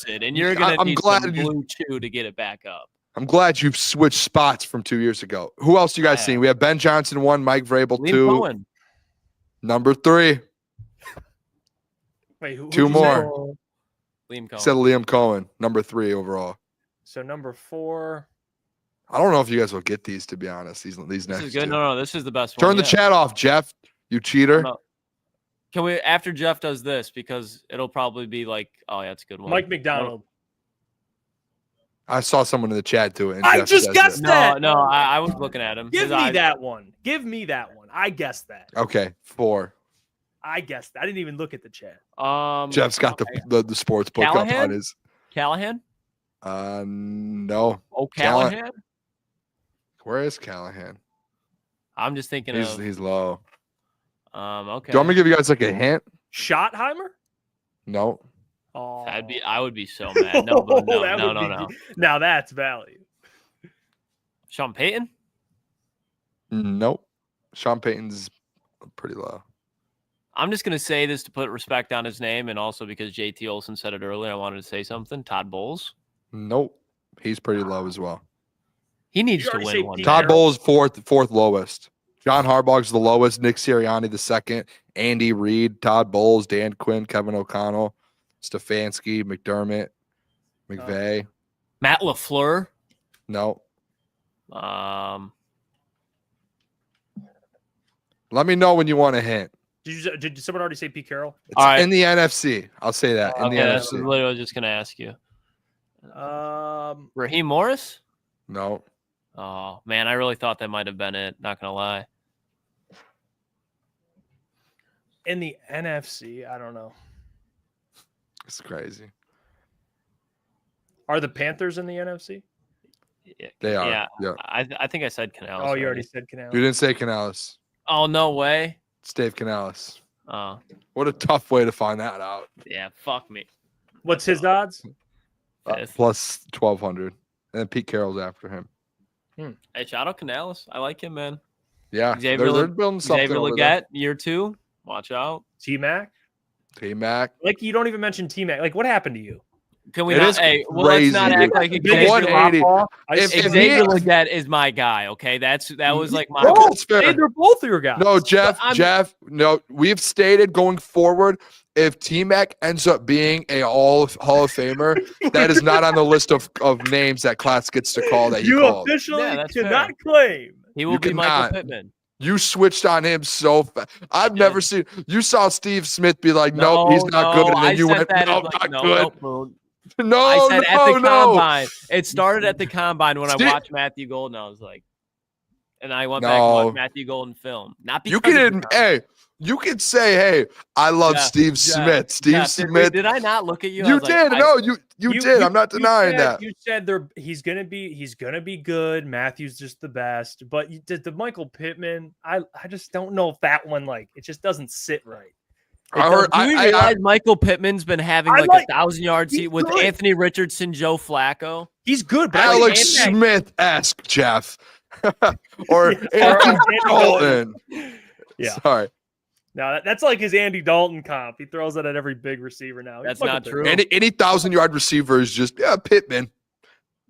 And you're gonna need some blue chew to get it back up. I'm glad you've switched spots from 2 years ago. Who else you guys seen? We have Ben Johnson 1, Mike Vrabel 2. Cohen. Number 3. Wait, who? 2 more. Liam Cohen. Said Liam Cohen, number 3 overall. So number 4. I don't know if you guys will get these, to be honest. These This next is good. two. No, this is the best one. Turn the chat off, Jeff. You cheater. No. Can we after Jeff does this because it'll probably be like, oh yeah, it's a good one. Mike McDonald. I saw someone in the chat do it. And I Jeff just says guessed it. that. No, I was looking at him. Give me that one. Give me that one. I guessed that. Okay, 4. I guessed that. I didn't even look at the chat. Jeff's got the sports book up on his. Callahan? No. Oh, Callahan? Where is Callahan? I'm just thinking He's low. Okay. Do you want me to give you guys like a hint? Schottheimer? No. Oh, I would be so mad. No. Now that's value. Sean Payton? Nope. Sean Payton's pretty low. I'm just gonna say this to put respect on his name, and also because JT Olson said it earlier, I wanted to say something. Todd Bowles. Nope. He's pretty low as well. He needs to win one. Todd Bowles fourth lowest. John Harbaugh's the lowest. Nick Sirianni the second. Andy Reid, Todd Bowles, Dan Quinn, Kevin O'Connell, Stefanski, McDermott, McVay. Matt LaFleur. No. Let me know when you want a hint. Did someone already say Pete Carroll? It's in the NFC. I'll say that. In the That's NFC. literally just gonna ask you. Raheem Morris? No. Oh man, I really thought that might have been it. Not gonna lie. In the NFC, I don't know. It's crazy. Are the Panthers in the NFC? Yeah, They are. Yeah. I think I said Canales. Oh, you already said Canales. You didn't say Canales. Oh no way. It's Dave Canales. Oh. What a tough way to find that out. Yeah, fuck me. What's his odds? Plus 1,200. And then Pete Carroll's after him. Hey, shout out Canales. I like him, man. Yeah. Xavier They're building something Xavier over there. Legette, year 2. Watch out. T-Mac? T-Mac. Like, you don't even mention T-Mac. Like, what happened to you? Can we It not? is Hey, well, crazy, let's not act like dude. Xavier 180. Xavier Legette is my guy. Okay, that was like my. Oh, it's fair. Hey, they're both your guys. No, Jeff, no, we've stated going forward, if T-Mac ends up being a Hall of Famer, that is not on the list of names that Klotz gets to call that you called. officially that's cannot fair. claim. He will You be cannot. Michael Pittman. You switched on him so fast. I've never seen. You saw Steve Smith be like, "Nope, he's not good," and then you went, "Nope, not good." No, I said at the no. combine. It started at the combine when I watched Matthew Golden. I was like, and I went back and watched Matthew Golden film. Not because You can, hey, you can say, "Hey, I love Steve Smith." Steve Smith. Did I not look at you? You did. No, you did. I'm not denying that. You said he's gonna be good. Matthew's just the best. But you did the Michael Pittman. I just don't know if that one, like, it just doesn't sit right. Do you realize Michael Pittman's been having like 1,000 yards with good. Anthony Richardson, Joe Flacco? He's good. But Alex Smith-esque, Jeff. or Andy Dalton. Yeah. Sorry. No, that's like his Andy Dalton comp. He throws it at every big receiver now. That's not true. Any 1,000-yard receiver is just Pittman.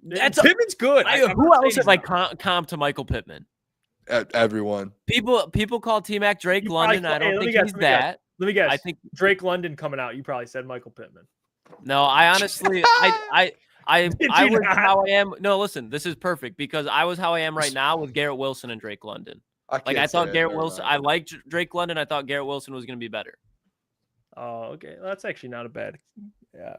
Pittman's good. Who else is like comp to Michael Pittman? Everyone. People call T-Mac Drake London. I don't think he's that. Let me guess. I think Drake London coming out. You probably said Michael Pittman. No, I honestly, I was how I am. No, listen, this is perfect because I was how I am right now with Garrett Wilson and Drake London. I thought Garrett Wilson. I liked Drake London. I thought Garrett Wilson was going to be better. Oh, okay. Well, that's actually not a bad. Yeah.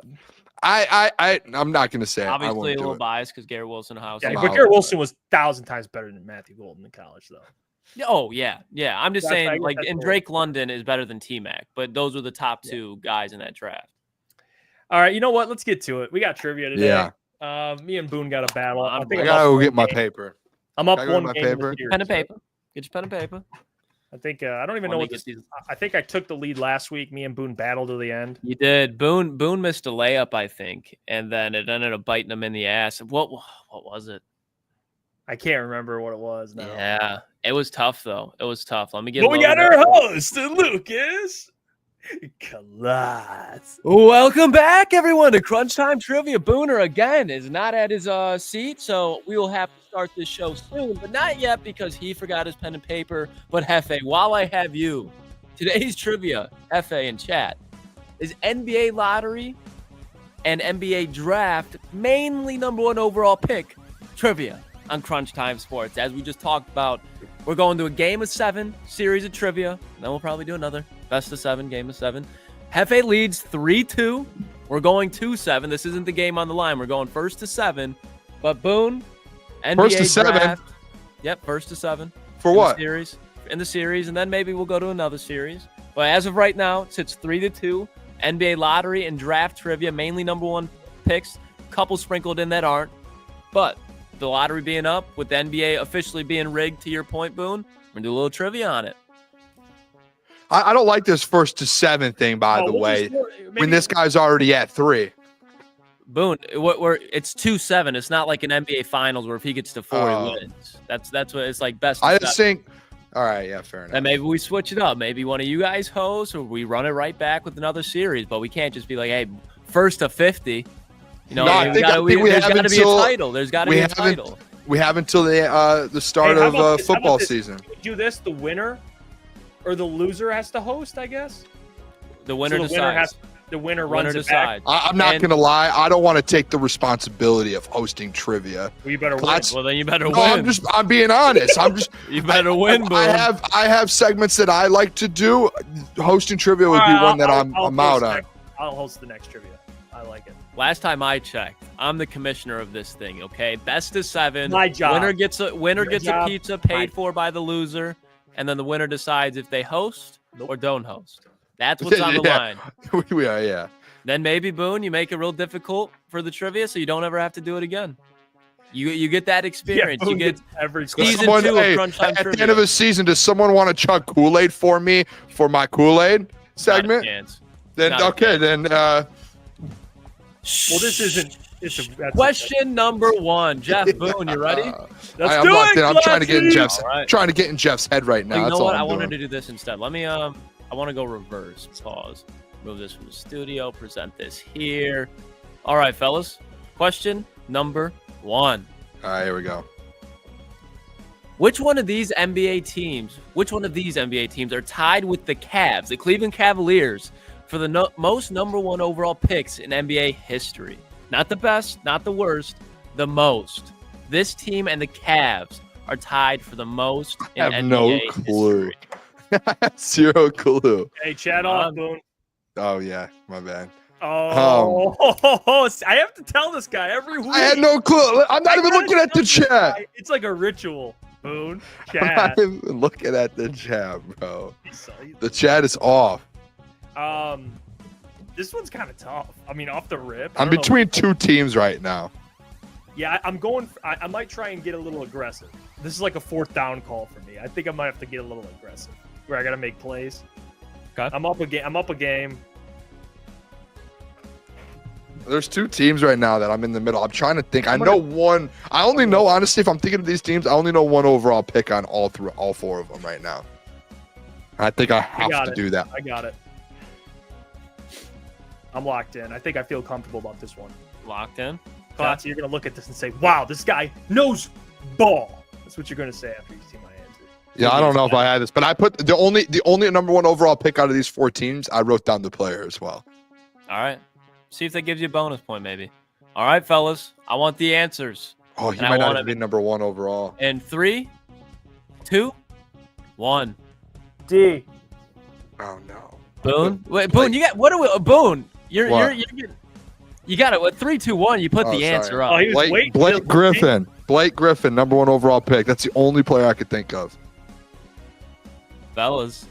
I'm not going to say Obviously, a little biased because Garrett Wilson. But Garrett Wilson was 1,000 times better than Matthew Golden in college, though. Oh yeah. I'm just saying, and Drake London is better than T-Mac, but those were the top two guys in that draft. All right, you know what? Let's get to it. We got trivia today. Yeah. Me and Boone got a battle. I gotta go get my paper. I'm up one game. Pen and paper. Get your pen and paper. I think I don't even know what this is. I think I took the lead last week. Me and Boone battled to the end. You did. Boone missed a layup, I think, and then it ended up biting him in the ass. What was it? I can't remember what it was now. Yeah, it was tough though. It was tough. Let me get. But we got our host, Lukas Klotz. Welcome back, everyone, to Crunch Time Trivia. Booner again is not at his seat, so we will have to start this show soon, but not yet because he forgot his pen and paper. But Hefe, while I have you, today's trivia, Hefe in chat, is NBA lottery and NBA draft, mainly number one overall pick trivia on Crunch Time Sports. As we just talked about, we're going to a game of 7 series of trivia. Then we'll probably do another best of 7, game of 7. Hefe leads 3-2. We're going 2-7. This isn't the game on the line. We're going first to 7. But Boone, NBA first to 7. Draft, yep, first to 7. For what? In the series, and then maybe we'll go to another series. But as of right now, it sits 3-2. NBA lottery and draft trivia, mainly number one picks. Couple sprinkled in that aren't. But the lottery being up, with the NBA officially being rigged, to your point, Boone, we're going to do a little trivia on it. I don't like this first to 7 thing, by the way, when this guy's already at 3. Boone, it's 2-7. It's not like an NBA Finals where if he gets to 4, he wins. That's what it's like. Best. I just think. All right, yeah, fair enough. And maybe we switch it up. Maybe one of you guys host, or we run it right back with another series. But we can't just be like, hey, first to 50. You know, there's got to be a title. There's got to be a title. We have until the start of football season. Do this. The winner or the loser has to host, I guess. The winner decides. The winner runs it back. I'm not going to lie. I don't want to take the responsibility of hosting trivia. Well, you better win. Well, then you better win. I'm being honest. You better win, bro. I have segments that I like to do. Hosting trivia would be one that I'm out on. I'll host the next trivia. I like it. Last time I checked, I'm the commissioner of this thing, okay? Best of 7. My job. Winner gets a pizza paid for by the loser, and then the winner decides if they host or don't host. That's what's on the line. We are, yeah. Then maybe, Boone, you make it real difficult for the trivia so you don't ever have to do it again. You get that experience. Yeah, you get every season 2 of Crunch Time Trivia. At the end of the season, does someone want to chug Kool-Aid for me for my Kool-Aid segment? Well, this isn't. Question number 1. Jeff Boone, you ready? Let's do it. I'm trying to get in Jeff's head right now. You know what? I wanted to do this instead. Let me I want to go reverse. Pause. Move this from the studio. Present this here. All right, fellas. Question number 1. All right, here we go. Which one of these NBA teams are tied with the Cavs, the Cleveland Cavaliers, for the most number 1 overall picks in NBA history? Not the best, not the worst, the most. This team and the Cavs are tied for the most in NBA no clue. history. Zero clue. Hey, chat off, Boone. Oh, yeah. My bad. Oh, I have to tell this guy every week. I had no clue. I'm not even looking at the chat. It's like a ritual, Boone. Chat. I'm not even looking at the chat, bro. The chat is off. This one's kind of tough. I mean, off the rip. I'm between 2 teams right now. Yeah, I'm going. I might try and get a little aggressive. This is like a 4th down call for me. I think I might have to get a little aggressive, where I got to make plays. Okay. I'm up a game. There's two teams right now that I'm in the middle. I'm trying to think. I know one. I only know, honestly, if I'm thinking of these teams, I only know one overall pick on all four of them right now. I think I have to do that. I got it. I'm locked in. I think I feel comfortable about this one. Locked in? Klotz, you're going to look at this and say, wow, this guy knows ball. That's what you're going to say after you see my answer. Yeah, I don't know if I had this, but I put the only number one overall pick out of these four teams, I wrote down the player as well. All right. See if that gives you a bonus point, maybe. All right, fellas. I want the answers. Oh, he might not be number one overall. In 3, 2, 1. D. Oh no. Boone? Wait, Boone, you got what are we Boone? You're getting, you got it. What 3, 2, 1, you put the answer up. Oh, he was Blake Griffin. Blake Griffin, number one overall pick. That's the only player I could think of. Fellas,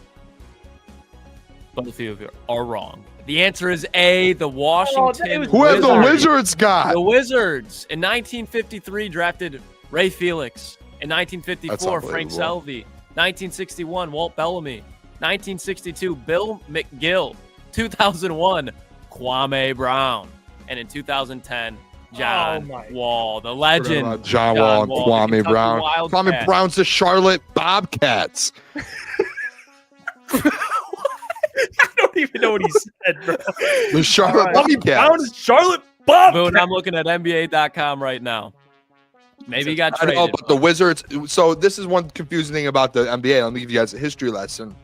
both of you are wrong. The answer is A, the Washington Who have the Wizards got? The Wizards in 1953 drafted Ray Felix. In 1954, Frank Selvey. 1961, Walt Bellamy. 1962, Bill McGill. 2001, Kwame Brown. And in 2010, John Wall, the legend. John Wall and Kwame Brown. Kwame Brown's the Charlotte Bobcats. I don't even know what he said, bro. The Charlotte Bobcats. Charlotte Bobcats. Boone, I'm looking at NBA.com right now. Maybe he got traded. I know, but the Wizards. So this is one confusing thing about the NBA. Let me give you guys a history lesson.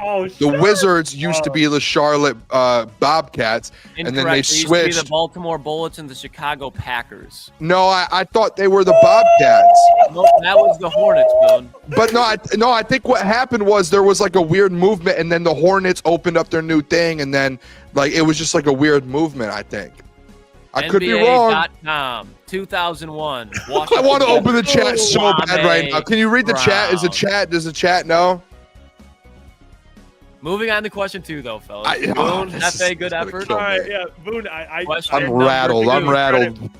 Oh, the Wizards used to be the Charlotte Bobcats, and then they used switched. To be the Baltimore Bullets and the Chicago Packers. No, I thought they were the Bobcats. Nope, that was the Hornets, Boone. But I think what happened was there was like a weird movement, and then the Hornets opened up their new thing, and then like it was just like a weird movement. I think. I could be wrong. NBA.com, 2001. I want to open the chat so bad right now. Can you read the chat? Does the chat know? Moving on to question 2, though, fellas. Boone, F.A., good effort. All right, yeah, Boone, I'm rattled.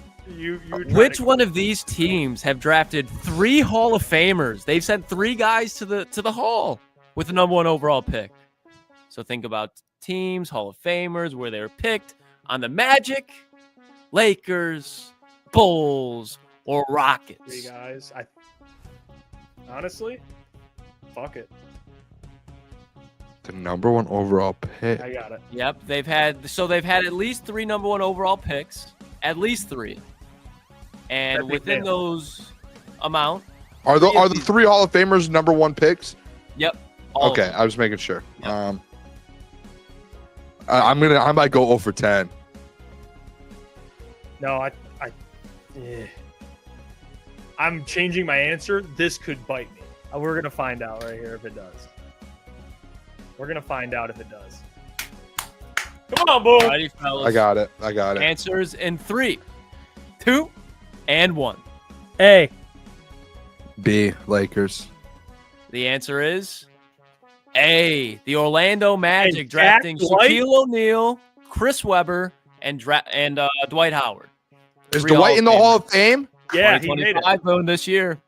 Which one of these teams have drafted 3 Hall of Famers? They've sent 3 guys to the Hall with the number 1 overall pick. So think about teams, Hall of Famers, where they were picked on the Magic, Lakers, Bulls, or Rockets. 3 guys. Honestly, fuck it. The number 1 overall pick. I got it. Yep, they've had at least 3 number 1 overall picks, at least 3, and within those amount. Are the 3 Hall of Famers number 1 picks? Yep. Okay, I was making sure. Yep. I might go 0 for 10. No, I'm changing my answer. This could bite me. We're gonna find out right here if it does. We're gonna find out if it does. Come on, boy. Alrighty, fellas. I got it. Answers in 3, 2, and 1. A. B. Lakers. The answer is A. The Orlando Magic And drafting Jack Dwight? Shaquille O'Neal, Chris Webber, and Dwight Howard. Is Dwight in the Hall of Fame? Yeah, he made it. 2025 this year.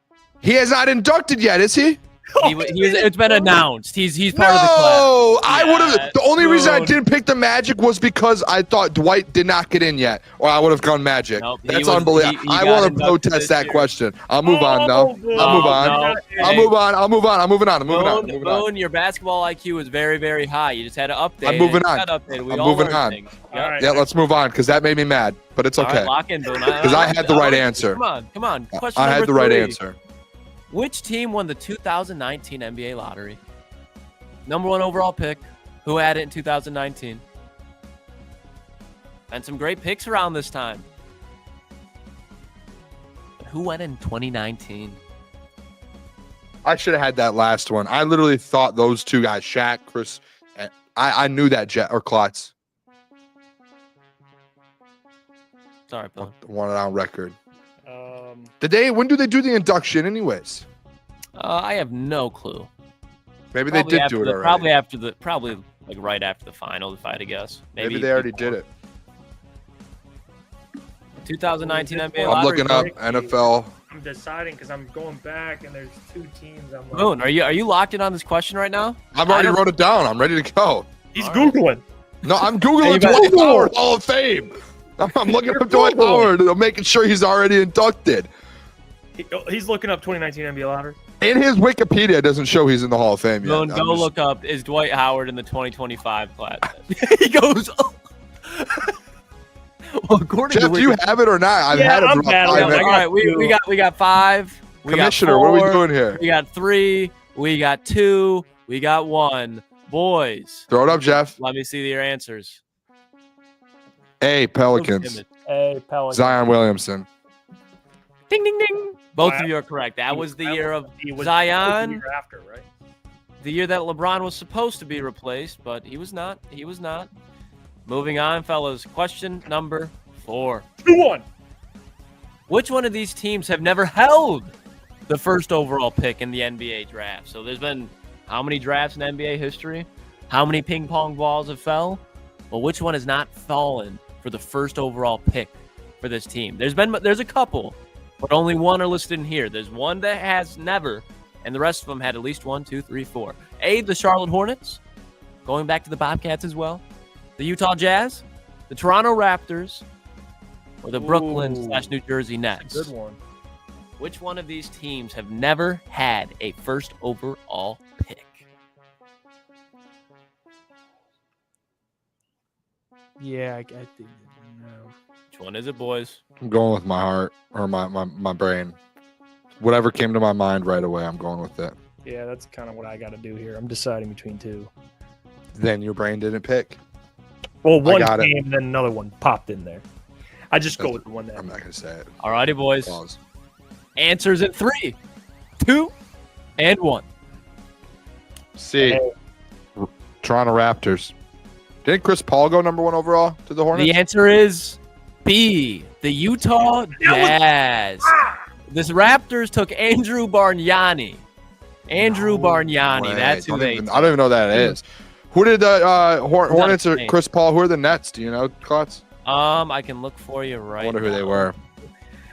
He has not inducted yet, is he? It's been announced. He's part of the class. No, I would have. The only reason I didn't pick the Magic was because I thought Dwight did not get in yet, or I would have gone Magic. Nope, That's unbelievable. I want to protest that question. I'll move on, though. I'll move on. Boone, your basketball IQ is very, very high. You just had to update. I'm moving on. I'm moving on. Yeah, let's move on because that made me mad, but it's okay. Right, lock in, Boone. Because I had the right answer. Come on. Question I had number the right 3. answer. Which team won the 2019 NBA lottery? Number 1 overall pick. Who had it in 2019? And some great picks around this time. But who went in 2019? I should have had that last one. I literally thought those 2 guys, Shaq, Chris, and I knew that Klotz. Sorry, Bill. One on record. When do they do the induction anyways? I have no clue. Maybe they did do it already. Probably like right after the final, if I had to guess. Maybe they already did it. 2019 NBA I'm lottery. looking up NFL. I'm deciding because I'm going back and there's 2 teams. I'm like, Boone, are you locked in on this question right now? I've already wrote it down. I'm ready to go. He's Googling. No, I'm Googling Dwight Howard Hall of Fame. I'm looking up Dwight Howard. I'm making sure he's already inducted. He's looking up 2019 NBA lottery. In his Wikipedia, it doesn't show he's in the Hall of Fame yet. Go look up, is Dwight Howard in the 2025 class? He goes, well, according Jeff, to do you have it or not? I've had it I'm for bad. about 5 All minutes. All right, we got 5. We Commissioner, got 4, what are we doing here? We got 3. We got 2. We got 1. Boys, Throw it up, Jeff. let me see your answers. A, Pelicans. Hey, Pelicans. Zion Williamson. Ding, ding, ding. Both of you are correct. That was the year of Zion. The year after, right? The year that LeBron was supposed to be replaced, but he was not. He was not. Moving on, fellas. Question number 4. 2-1. Which one of these teams have never held the first overall pick in the NBA draft? So there's been how many drafts in NBA history? How many ping pong balls have fell? Well, which one has not fallen for the first overall pick for this team? There's a couple, but only one are listed in here. There's one that has never, and the rest of them had at least 1, 2, 3, 4. A, the Charlotte Hornets, going back to the Bobcats as well. The Utah Jazz, the Toronto Raptors, or the Brooklyn/New Jersey Nets. Good one. Which one of these teams have never had a first overall pick? Yeah, I think no. Which one is it, boys? I'm going with my heart or my brain. Whatever came to my mind right away, I'm going with it. Yeah, that's kind of what I got to do here. I'm deciding between 2. Then your brain didn't pick. Well, one got it. came, then another one popped in there. I just go with the one that. I'm not going to say it. All righty, boys. Pause. Answers in 3, 2, and 1. C. Toronto Raptors. Didn't Chris Paul go number 1 overall to the Hornets? The answer is B, the Utah Jazz. This Raptors took Andrew Bargnani. That's who they I don't even know who that is. Who did the Hornets or Chris Paul? Who are the Nets? Do you know, Klotz? I can look for you right I wonder who now. they were.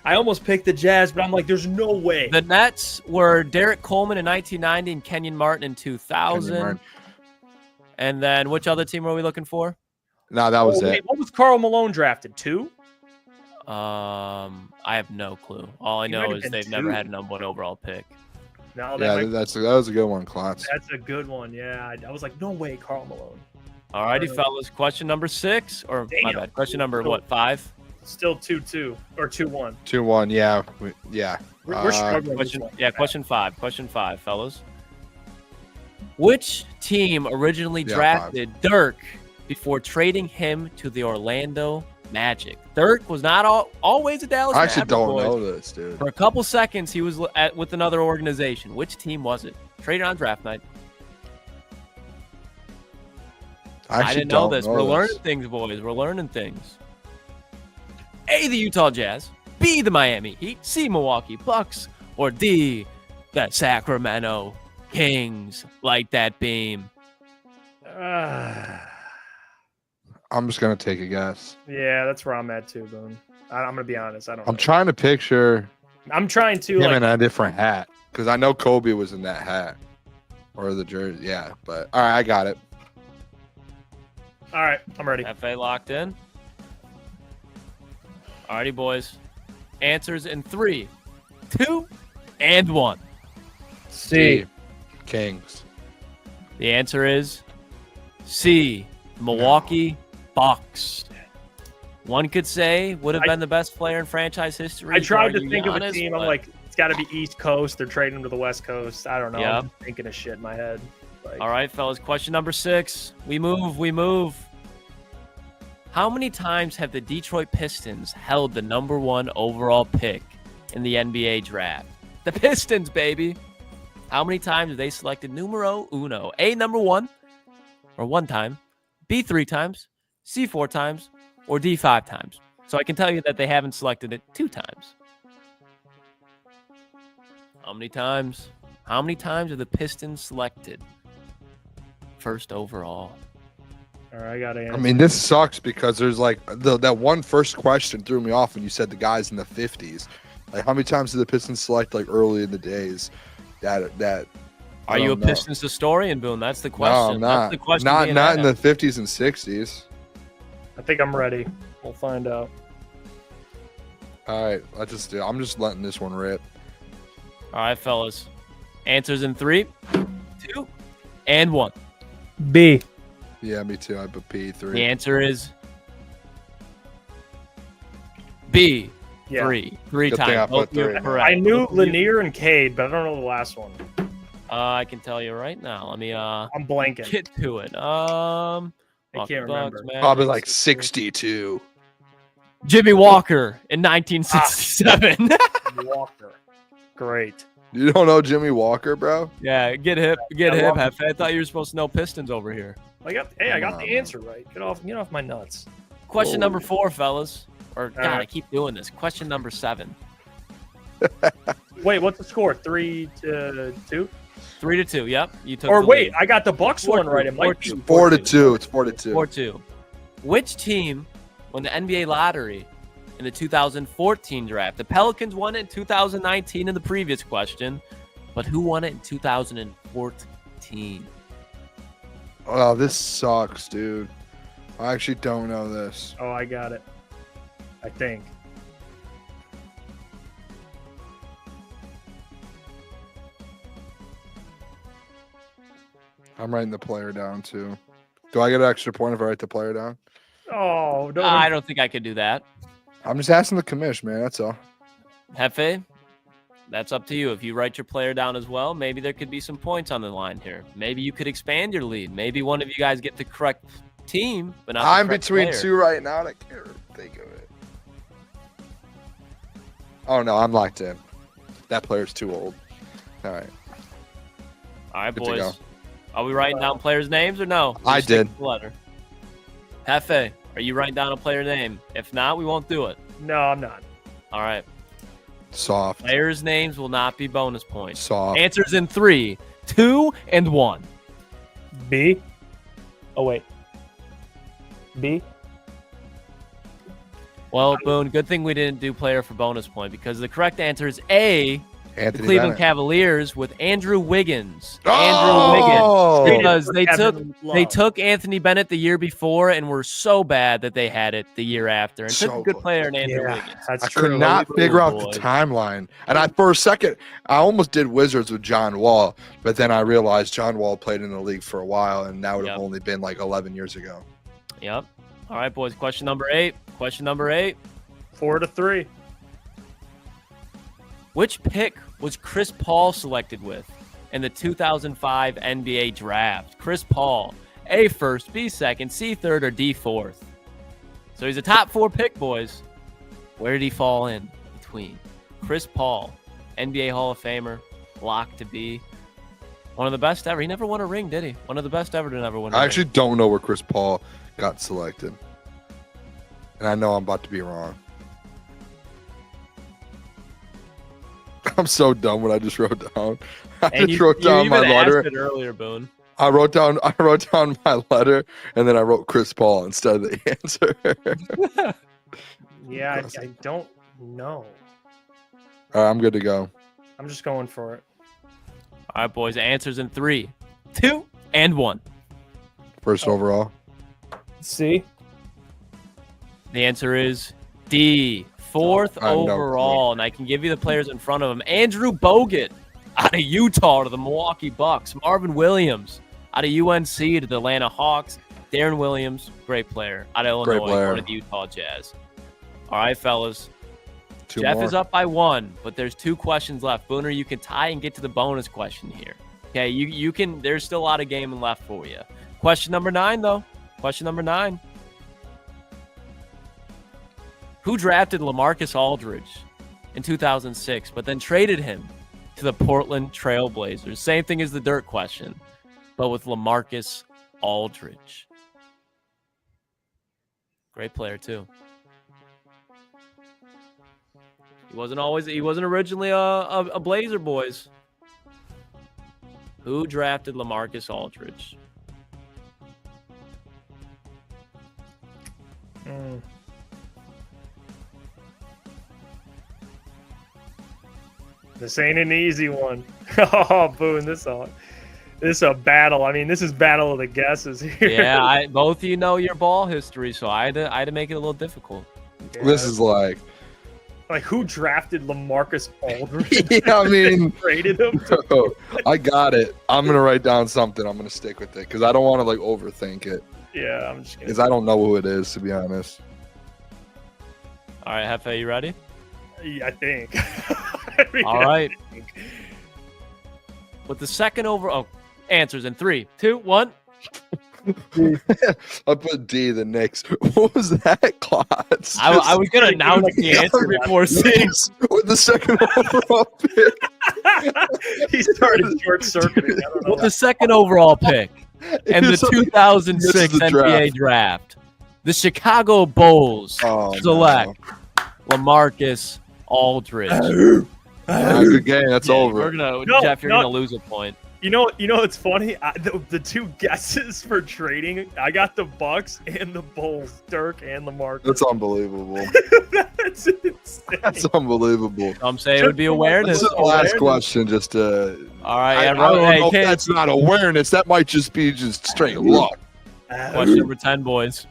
I almost picked the Jazz, but I'm like, there's no way. The Nets were Derek Coleman in 1990 and Kenyon Martin in 2000. Kenyon Martin. And then which other team were we looking for? No, that was it. What was Karl Malone drafted? 2? I have no clue. All I know is they've never had a number 1 overall pick. No, Yeah, that was a good one, Klotz. That's a good one. Yeah, I was like, no way, Karl Malone. All righty, fellas. Question number 6, or my bad. Question number what? 5. Still 2-2 or 2-1. 2-1. Yeah, yeah. We're struggling. Question 5. Question 5, fellas. Which team originally drafted Dirk before trading him to the Orlando Magic? Dirk was not always a Dallas I actually Maverick, don't boys. know this, dude. For a couple seconds, he was with another organization. Which team was it? Traded on draft night. I didn't know this. We're learning things, boys. We're learning things. A, the Utah Jazz. B, the Miami Heat. C, Milwaukee Bucks. Or D, the Sacramento Kings. Like that beam. I'm just gonna take a guess. Yeah, that's where I'm at too, Boone. I'm gonna be honest. I don't. I'm trying to picture. I'm trying to him in a different hat because I know Kobe was in that hat or the jersey. Yeah, but all right, I got it. All right, I'm ready. FA locked in. Alrighty, boys. Answers in 3, 2, and 1. C. Kings. The answer is C. Milwaukee Bucks. One could say would have been the best player in franchise history. I tried to argue think of a Giannis, team. but- I'm like, it's got to be East Coast. They're trading him to the West Coast. I don't know. Yeah. I'm just thinking of shit in my head. Like, All right, fellas. Question number 6. We move. How many times have the Detroit Pistons held the number 1 overall pick in the NBA draft? The Pistons, baby. How many times have they selected numero uno? A, number 1, or 1 time. B, 3 times. C, 4 times. Or D, 5 times. So I can tell you that they haven't selected it 2 times. How many times? How many times have the Pistons selected first overall? all right, I got to answer. I mean, this sucks because there's like that one first question threw me off when you said the guys in the 50s. Like, how many times did the Pistons select like early in the days? That Are you a Pistons historian, Boone? That's the question. No, I'm not. That's the question. Not being in the asked. 50s and 60s. I think I'm ready. We'll find out. All right, I'm just letting this one rip. All right, fellas. Answers in 3, 2, and 1. B. Yeah, me too. I put P3. The answer is B. Yeah. 3 Good thing I times. put Both you are 3. correct. I knew Lanier and Cade, but I don't know the last one. I can tell you right now. Let me I'm blanking. get to it. I can't remember. Probably like 62. Jimmy Walker in 1967. Walker. Great. You don't know Jimmy Walker, bro? Yeah, get hip, I Hefe. I thought you were supposed to know Pistons over here. I got the answer right. Get off my nuts. Question number 4, fellas. Or God, right. I keep doing this. Question number 7. Wait, what's the score? 3-2? 3-2. Yep, you took. Or the wait, lead. I got the Bucks one right. It might be 4-2. It's 4-2. 4-2. Which team won the NBA lottery in the 2014 draft? The Pelicans won it in 2019 in the previous question, but who won it in 2014? Oh, this sucks, dude. I actually don't know this. Oh, I got it. I think. I'm writing the player down, too. Do I get an extra point if I write the player down? Oh, no. I don't think I could do that. I'm just asking the commish, man. That's all. Hefe, that's up to you. If you write your player down as well, maybe there could be some points on the line here. Maybe you could expand your lead. Maybe one of you guys get the correct team, but not the I'm correct between player. 2 right now, and I can't think of it. Oh, no, I'm locked in. That player's too old. All right. All right, Good to go. boys. Are we writing down players' names or no? I Just stick did. with the letter. Hefe, are you writing down a player name? If not, we won't do it. No, I'm not. All right. Soft. Players' names will not be bonus points. Soft. Answers in 3, 2, and 1. B. Oh, wait. B. Well, Boone, good thing we didn't do player for bonus point because the correct answer is A, the Anthony Cleveland Bennett. Cavaliers with Andrew Wiggins. Oh! Andrew Wiggins. Because they Kevin Love. took Anthony Bennett the year before and were so bad that they had it the year after and took So a good good. player in Andrew Yeah, Wiggins. that's I true. could not Ooh, figure out boy. the timeline. And for a second, I almost did Wizards with John Wall, but then I realized John Wall played in the league for a while, and that would have Yep. only been like 11 years ago. Yep. All right, boys. Question number 8. 4-3. Which pick was Chris Paul selected with in the 2005 NBA draft? Chris Paul, A first, B second, C third, or D fourth? So he's a top 4 pick, boys. Where did he fall in between? Chris Paul, NBA Hall of Famer, locked to be one of the best ever. He never won a ring, did he? One of the best ever to never win a I ring. actually don't know where Chris Paul got selected. And I know I'm about to be wrong. I'm so dumb what I just wrote down. I And just wrote down you my even letter. asked it earlier, Boone. I wrote down my letter, and then I wrote Chris Paul instead of the answer. Yeah, I don't know. All right, I'm good to go. I'm just going for it. All right, boys. Answers in 3, 2, and 1. First overall. C. The answer is D, 4th I have no overall. And I can give you the players in front of him. Andrew Bogut out of Utah to the Milwaukee Bucks. Marvin Williams out of UNC to the Atlanta Hawks. Darren Williams, great player. Out of Great Illinois, player. one of the Utah Jazz. All right, fellas. 2 Jeff more. is up by 1, but there's 2 questions left. Booner, you can tie and get to the bonus question here. Okay, you can. There's still a lot of gaming left for you. Question number 9, though. Question number 9. Who drafted LaMarcus Aldridge in 2006, but then traded him to the Portland Trail Blazers? Same thing as the dirt question, but with LaMarcus Aldridge. Great player, too. He wasn't originally a Blazer, boys. Who drafted LaMarcus Aldridge? This ain't an easy one. Oh, Boone, this all. This is a battle. I mean, this is battle of the guesses here. Yeah, both of you know your ball history, so I had to make it a little difficult. Yeah. This is like who drafted LaMarcus Aldridge? yeah, I mean, traded him. I got it. I'm gonna write down something. I'm gonna stick with it because I don't want to like overthink it. Yeah, I'm just kidding. Because I don't know who it is, to be honest. All right, Hefe, you ready? Yeah, I think. All right. With the second overall answers in 3, 2, 1. I put D, the Knicks. What was that, Klotz? I was gonna announce the answer before seeing. With the second overall pick. He started short circuiting. I don't know. With the second overall pick and the This is 2006 the NBA draft, the Chicago Bulls select LaMarcus Aldridge. Good game. That's over. Jeff, you're gonna lose a point. You know, it's funny. The two guesses for trading, I got the Bucks and the Bulls, Dirk and LaMarcus. That's unbelievable. That's insane. That's unbelievable. I'm saying it would be awareness. This is the last question. Just all right. I don't know if that's not awareness. That might just be just straight luck. Question number 10, boys.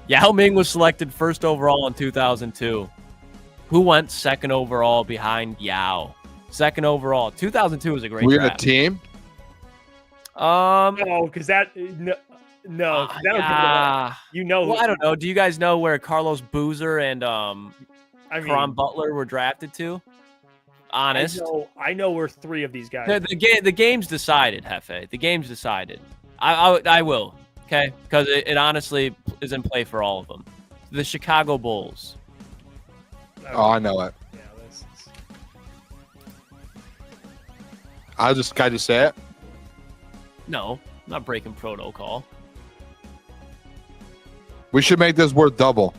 Yao Ming was selected first overall in 2002. Who went second overall behind Yao? Second overall. 2002 was a great Were you in a draft. team? No, because that no, you know. Well, I don't know. Do you guys know where Carlos Boozer and Caron Butler were drafted to? Honest. I know where 3 of these guys. The game's decided, Hefe. The game's decided. I will. Okay, because it honestly is in play for all of them. The Chicago Bulls. Oh, I know it. Yeah, this is... Can I just say it? No, I'm not breaking protocol. We should make this worth double,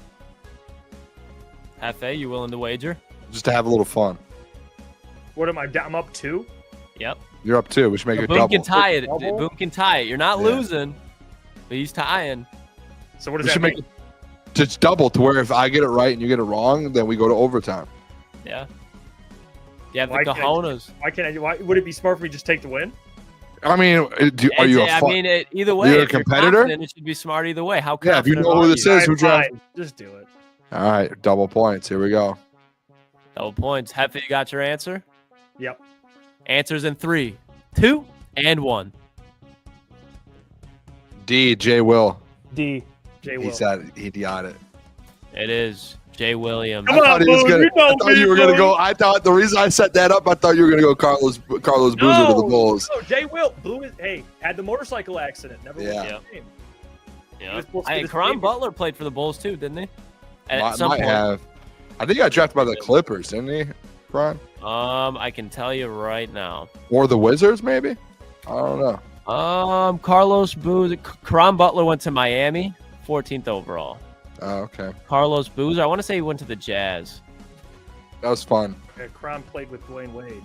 Hefe, you willing to wager? just to have a little fun. What am I? I'm up 2. Yep. You're up 2. We should make it Boom double. can tie it. Double? Boom can tie it. You're not Yeah. losing, but he's tying. So what does We that should mean? make it just double to where if I get it right and you get it wrong, then we go to overtime. Yeah. You have Why the can't cojones. Why can't I? Why would it be smart for me to just take the win? I mean, are you a fun? Either way, You're a if you're competitor? confident, it should be smart either way. How Yeah, if you confident know are who this you? is, who drafted? Fine. Just do it. All right, double points. Here we go. Double points. Hefe, you got your answer? Yep. Answers in 3, 2, and 1. D. J. Will. D. J. Will. He got it. It is Jay Williams. Come on, I thought you were gonna go. I thought the reason I set that up, I thought you were gonna go Carlos Boozer to the Bulls. No, Jay Will. Had the motorcycle accident. Never won Yeah. the game. Yeah. He was supposed to be the Caron savior. Butler played for the Bulls too, didn't he? Might have. I think he got drafted by the Clippers, didn't he, Ron? I can tell you right now. Or the Wizards, maybe. I don't know. Carlos Boozer. Caron Butler went to Miami, 14th overall. Oh, okay. Carlos Boozer. I want to say he went to the Jazz. That was fun. Cron played with Dwayne Wade.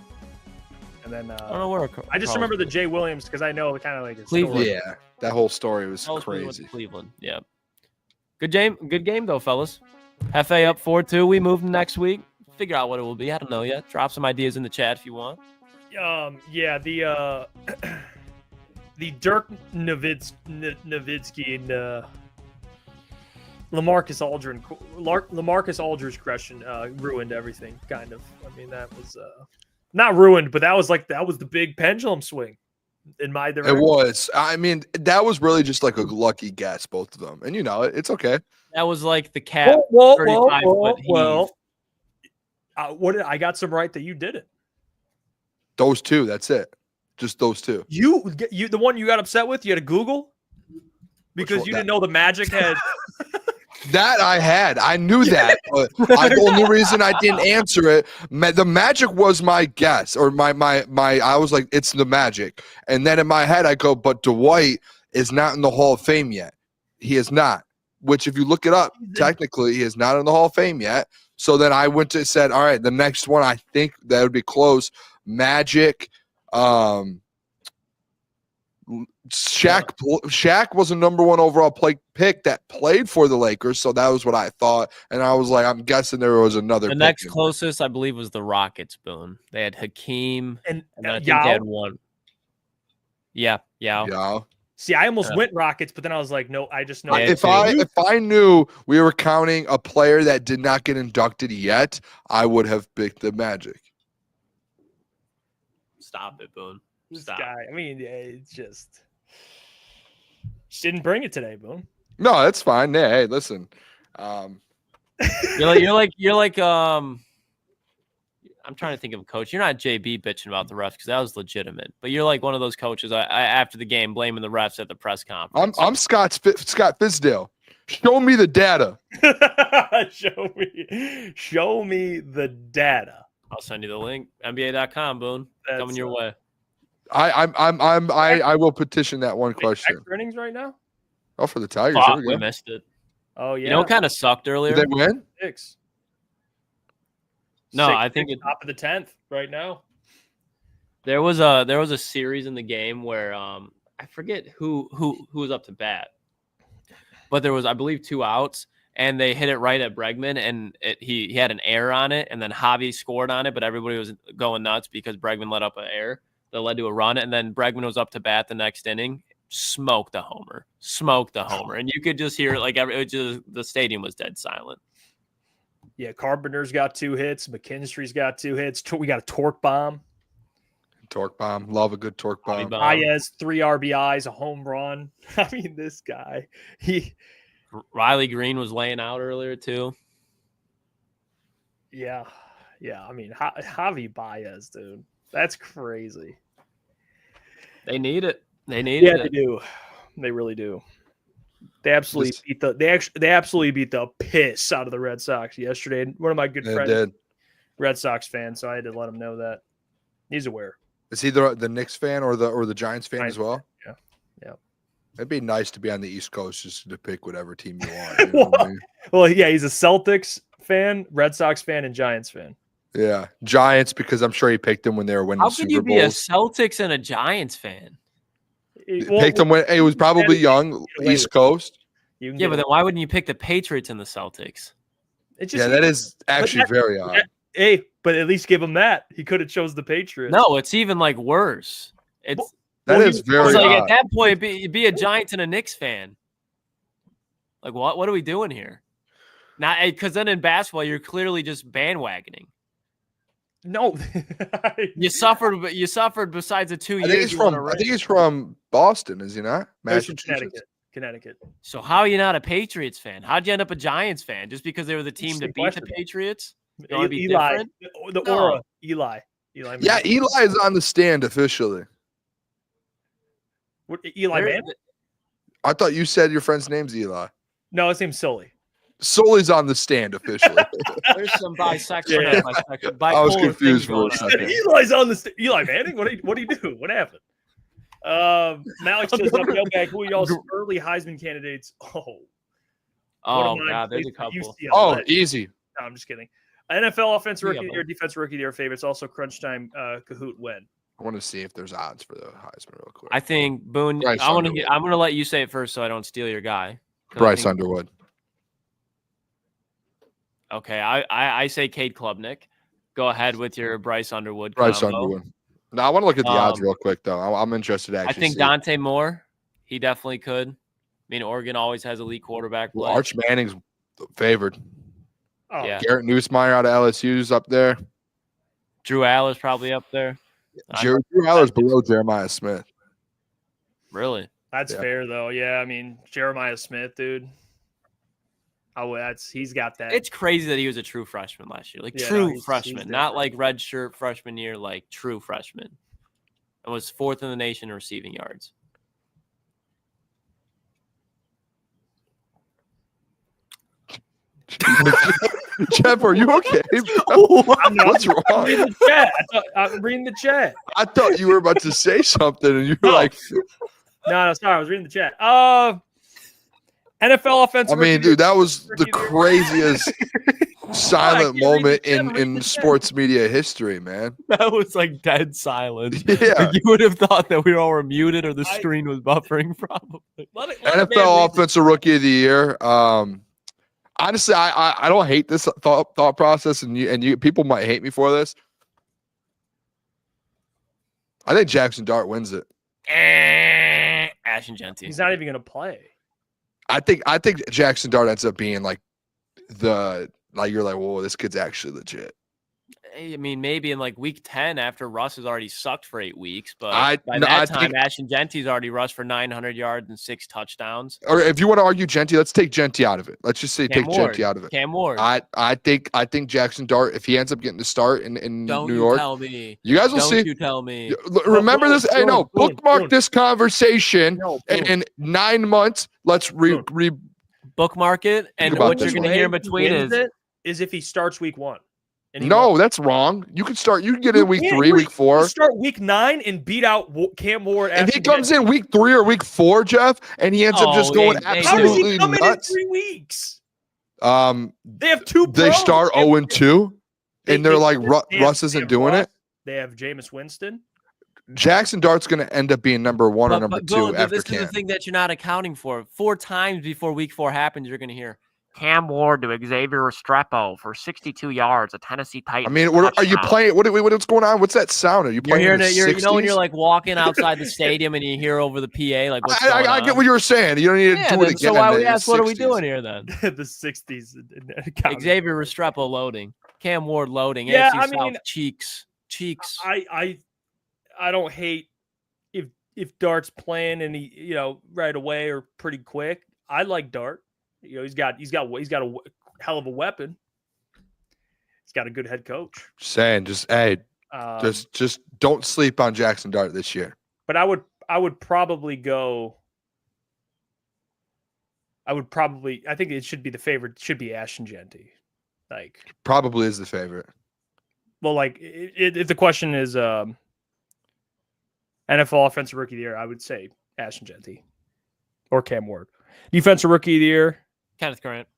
And then I don't know where. I just remember the Jay Williams because I know kind of like his Cleveland. story. Yeah, that whole story was Carlos Boozer went to crazy. Cleveland. Yeah. Good game though, fellas. Hefe up 4-2. We move next week. Figure out what it will be. I don't know yet. Drop some ideas in the chat if you want. Yeah, the Dirk Nowitzki and LaMarcus Aldridge question ruined everything, kind of. I mean, that was not ruined, but that was the big pendulum swing in my direction. It was. I mean, that was really just like a lucky guess, both of them. And it's okay. That was like the cap. 35-foot heave. I got some right that you did it. Those two. That's it. Just those two. You the one you got upset with. You had to Google because you didn't know the Magic had. That I had. I knew that. But the only reason I didn't answer it, the Magic was my guess, or my. I was like, it's the Magic, and then in my head I go, but Dwight is not in the Hall of Fame yet. He is not. Which, if you look it up, technically he is not in the Hall of Fame yet. So then I said, all right, the next one I think that would be close. Magic. Shaq was a number 1 overall pick that played for the Lakers, so that was what I thought. And I was like, I'm guessing there was another. The next closest, I believe, was the Rockets. Boone. They had Hakeem, and I think they had one. Yeah. Yeah. See, I almost went Rockets, but then I was like, no, I just know. Yeah, If I knew we were counting a player that did not get inducted yet, I would have picked the Magic. Stop it, Boone. This Stop. guy, I mean, it's just didn't bring it today, Boone. No, that's fine. Yeah, hey, listen. You're like I'm trying to think of a coach. You're not JB bitching about the refs because that was legitimate, but you're like one of those coaches I after the game blaming the refs at the press conference. I'm Scott Fizdale. Show me the data. Show me the data. I'll send you the link. NBA.com, Boone. Coming your way. I will petition that one question. Earnings right now? Oh, for the Tigers. Fuck, we missed it. Oh yeah. You know what kind of sucked earlier? Did they win? 6. No, 6, I think it's top of the 10th right now. There was a series in the game where I forget who was up to bat, but there was, I believe, 2 outs, and they hit it right at Bregman, and he had an error on it, and then Javi scored on it, but everybody was going nuts because Bregman let up an error that led to a run, and then Bregman was up to bat the next inning, smoked a homer, and you could just hear it like the stadium was dead silent. Yeah, Carpenter's got 2 hits. McKinstry's got 2 hits. We got a torque bomb. Torque bomb. Love a good torque bomb. Baez, 3 RBIs, a home run. I mean, this guy. Riley Green was laying out earlier too. Yeah. I mean, Javi Baez, dude. That's crazy. They need it. They do. They really do. They absolutely beat the piss out of the Red Sox yesterday. One of my good friends, Red Sox fan, so I had to let him know that he's aware. Is he the Knicks fan or the Giants fan as well? Yeah. It'd be nice to be on the East Coast just to pick whatever team you want. You know what I mean? Well, yeah, he's a Celtics fan, Red Sox fan, and Giants fan. Yeah, Giants because I'm sure he picked them when they were winning How Super could you Bowls. be a Celtics and a Giants fan? Picked him when he was probably young, East Coast. Yeah, but then why wouldn't you pick the Patriots and the Celtics? That is actually very odd. Hey, but at least give him that. He could have chose the Patriots. No, it's even like worse. That is very like odd. at that point, be a Giants and a Knicks fan. Like what are we doing here? Now, because then in basketball, you're clearly just bandwagoning. No, you suffered besides the 2 years. I think he's from Boston, is he not? Connecticut. So how are you not a Patriots fan? How'd you end up a Giants fan? Just because they were the team to beat the Patriots? You want to be Eli, different? The aura, Eli. Yeah, Eli is on the stand officially. What, Eli Manning? I thought you said your friend's name's Eli. No, his name's Sully. Sully's on the stand officially. There's some bisexual. I was confused for a second. Eli's on the Eli Manning. What did he do? What happened? Malik says up Mailbag, who are y'all's early Heisman candidates? Oh God, there's a couple. UCLA. Oh, easy. No, I'm just kidding. NFL offensive rookie of the year, defensive rookie of the year favorites. Also, crunch time. Kahoot win. I want to see if there's odds for the Heisman real quick. I think Boone. Bryce I'm Underwood. gonna let you say it first, so I don't steal your guy. Bryce Underwood. Okay, I say Cade Klubnik. Go ahead with your Bryce Underwood. Bryce combo. Underwood. Now I want to look at the odds real quick though. I'm interested. To actually I think see. Dante Moore. He definitely could. I mean, Oregon always has elite quarterback play. Arch Manning's favored. Oh, yeah. Garrett Nussmeier out of LSU's up there. Drew Aller's probably up there. Drew Aller's below Jeremiah Smith. Really? That's fair though. Yeah, I mean Jeremiah Smith, dude. Oh, he's got that. It's crazy that he was a true freshman last year. Like freshman, he's not like red shirt freshman year, like true freshman. And was 4th in the nation in receiving yards. Jeff, are you okay? What's wrong? I'm reading the chat. I thought you were about to say something, and you were like, No, sorry, I was reading the chat. NFL offensive. I mean, dude, that was the craziest silent moment in sports media history, man. That was like dead silence. Yeah. You would have thought that we all were muted or the screen was buffering, probably. NFL Offensive Rookie of the Year. Honestly, I don't hate this thought process, and you people might hate me for this. I think Jackson Dart wins it. Ashton Gentry. He's not even going to play. I think Jackson Dart ends up being like you're like, whoa, this kid's actually legit. I mean, maybe in like week 10 after Russ has already sucked for 8 weeks, but I time, Ashton Gentry's already rushed for 900 yards and 6 touchdowns. Or if you want to argue Gentry, let's take Gentry out of it. Let's just say Cam take Ward. Gentry out of it. Cam Ward. I think Jackson Dart, if he ends up getting to start in Don't New you York, tell me. you guys will Don't see. You tell me. Remember this. Hey, no, Boom, bookmark boom. this conversation. No, And in 9 months, let's Bookmark it, and about what you're this going to one. hear in between is if he starts week 1. And he No, won't. that's wrong. You can start. You can get in week can't. 3, week 4. You start week 9 and beat out Cam Ward. And he comes in week 3 or week 4, Jeff, and he ends up just going How does absolutely he come nuts. in 3 weeks? They have 2 They pros. start 0-2, and they're like, Russ isn't doing it. They have Jameis Winston. Jackson Dart's going to end up being number 1 or number 2 after this Cam. is the thing that you're not accounting for. 4 times before week 4 happens, you're going to hear Cam Ward to Xavier Restrepo for 62 yards, a Tennessee Titans. I mean, are you playing? What's going on? What's that sound? Are you You're playing? hearing in the it. You know when 60s? you're like walking outside the stadium and you hear over the PA like what's I get what you were saying. You don't need to do it again. So why we in the ask, what are we 60s. doing here then? The 60s. Xavier Restrepo loading, Cam Ward loading. Yeah, AFC I mean, South cheeks. I don't hate if Dart's playing and he right away or pretty quick. I like Dart. He's got a hell of a weapon. He's got a good head coach. Just don't sleep on Jackson Dart this year. But I would probably go. I think it should be the favorite. It should be Ashton Gentry. Like Probably is the favorite. well, like if the question is NFL Offensive Rookie of the Year, I would say Ashton Gentry or Cam Ward. Defensive Rookie of the Year, Kenneth Grant.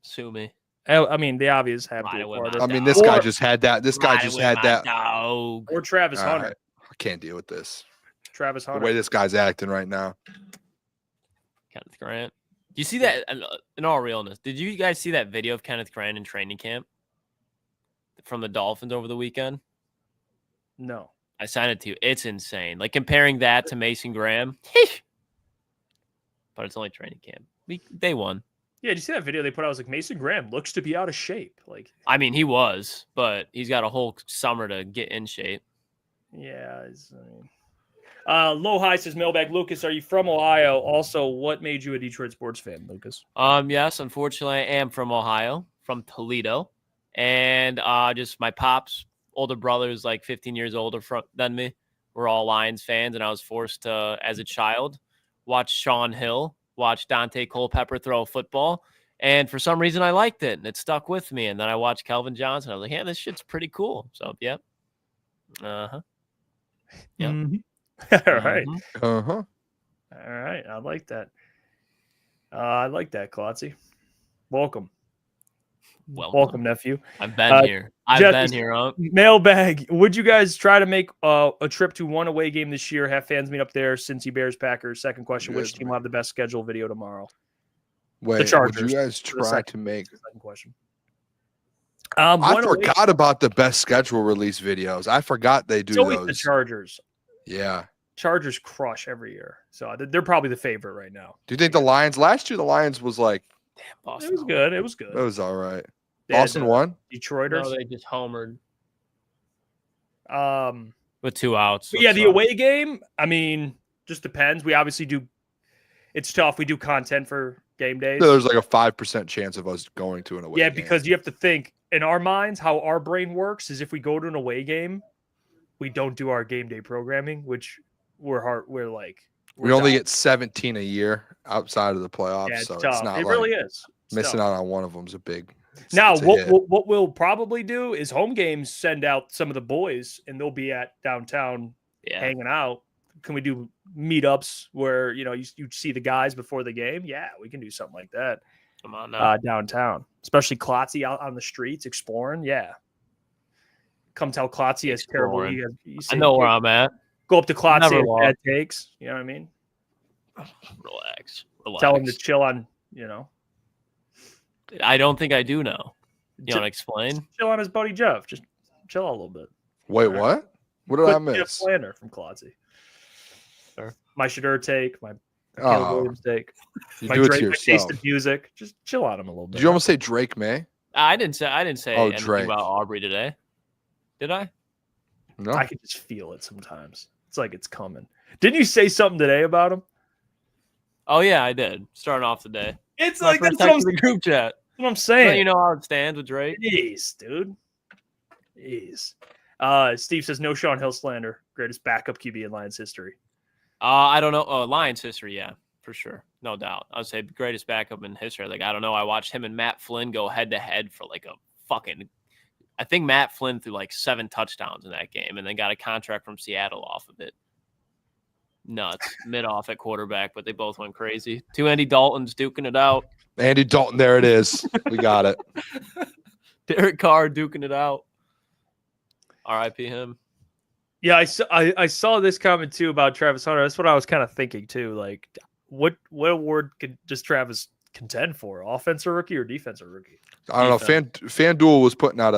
Sue me. I mean, the obvious have to. I mean, this guy just had that. This guy just had that. Dog. Or Travis All Hunter. right. I can't deal with this. Travis The Hunter. way this guy's acting right now. Kenneth Grant. Do you see that? In all realness, did you guys see that video of Kenneth Grant in training camp from the Dolphins over the weekend? No. I sent it to you. It's insane. Like comparing that to Mason Graham. But it's only training camp. They won. Yeah, did you see that video they put out? I was like, Mason Graham looks to be out of shape. Like, I mean, he was, but he's got a whole summer to get in shape. yeah. Low High says Mailbag. Lucas, are you from Ohio? Also, what made you a Detroit sports fan, Lucas? Yes, unfortunately, I am from Ohio, from Toledo, and just my pops, older brother's like 15 years older than me. We're all Lions fans, and I was forced to, as a child, watch Sean Hill, watch Dante Culpepper throw a football, and for some reason I liked it, and it stuck with me. And then I watched Kelvin Johnson. I was like, yeah, this shit's pretty cool. So, yep. Uh-huh. Yep. Mm-hmm. All right. Uh-huh. All right. I like that. I like that, Klotzy. Welcome. Welcome, nephew. I've been here. I've been here. Mailbag. Would you guys try to make a trip to one away game this year? Have fans meet up there? Cincy, Bears, Packers. Second question: which team will have the best schedule? Video tomorrow. Wait, the Chargers. would you guys try to make? Second question. I forgot about the best schedule release videos. I forgot they do it's always those. the Chargers. Yeah. Chargers crush every year, so they're probably the favorite right now. Do you think the Lions last year? The Lions was like, Boston. It was good. It was good. It was all right. They had, Boston won. Detroiters. No, they just homered. With 2 outs. But yeah, the away game, I mean, just depends. We obviously do. It's tough. We do content for game days. There's like a 5% chance of us going to an away game. Because you have to think in our minds how our brain works is if we go to an away game, we don't do our game day programming, which we only get 17 a year outside of the playoffs, it's so tough. it's not It like really is. It's missing tough. out on one of them is a big. Now, it's a hit. what we'll probably do is home games send out some of the boys, and they'll be at downtown hanging out. Can we do meetups where you see the guys before the game? Yeah, we can do something like that. Come on now. Downtown, especially Klotzy out on the streets exploring. Yeah, come tell Klotzy as terrible. I know where I'm at. Go up to Klotzy and lost. bad takes. You know what I mean? Relax. Tell him to chill on. I don't think I do know. You want to explain? Chill on his buddy Jeff. Just chill a little bit. Wait, what? What did I Jeff miss? Slander from Klotzy. my Shadur take, my Caleb Williams take, You my do it to Drake, my yourself. taste of music. Just chill out him a little bit. Did you almost say Drake May? I didn't say anything Drake. about Aubrey today. Did I? No. I can just feel it sometimes. It's like it's coming. Didn't you say something today about him? Oh yeah, I did. Starting off the day. It's My like first that's text in the group chat. what I'm saying. So you know how it stands with Drake. Jeez, dude. Jeez. Steve says no Sean Hill slander. Greatest backup QB in Lions history. I don't know. Oh, Lions history, yeah, for sure, no doubt. I would say greatest backup in history. Like I don't know. I watched him and Matt Flynn go head to head for like a fucking. I think Matt Flynn threw like 7 touchdowns in that game, and then got a contract from Seattle off of it. Nuts. Mid-off at quarterback, but they both went crazy. 2 Andy Daltons duking it out. Andy Dalton, there it is. We got it. Derek Carr duking it out. R.I.P. him. Yeah, I saw this comment too about Travis Hunter. That's what I was kind of thinking too. Like, what award does Travis contend for? Offensive rookie or defensive rookie? I don't know. FanDuel was putting out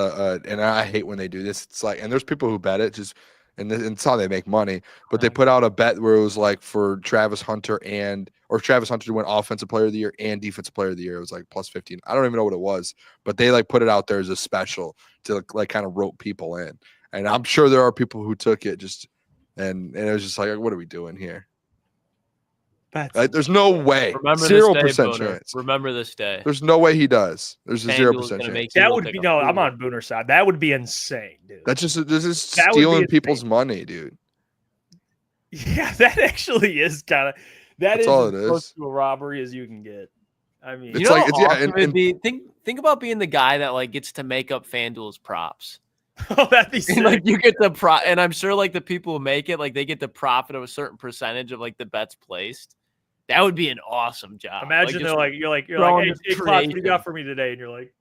and I hate when they do this. It's like, and there's people who bet it just, and it's how they make money. But they put out a bet where it was like for Travis Hunter or Travis Hunter to win Offensive Player of the Year and Defensive Player of the Year. It was like plus 15. I don't even know what it was, but they like put it out there as a special to like kind of rope people in. And I'm sure there are people who took it and it was just like, what are we doing here? Like, there's no way. Remember 0% this day, Booner. chance. Remember this day. There's no way he does. There's a FanDuel's 0% gonna chance. make you That look would like be a no. I'm fool. on Booner's side. That would be insane, dude. That's just That would be stealing people's money, dude. Yeah, that actually is kind of That's is all it as close is. to a robbery as you can get. I mean, It's You know like- how yeah, awesome and- it'd be? Think about being the guy that like gets to make up FanDuel's props. oh, that'd be sick. And, like you get the and I'm sure like the people who make it, like they get the profit of a certain percentage of like the bets placed. That would be an awesome job. Imagine just you're like, throwing hey, this Klotz, what do you creative. got for me today? And you're like,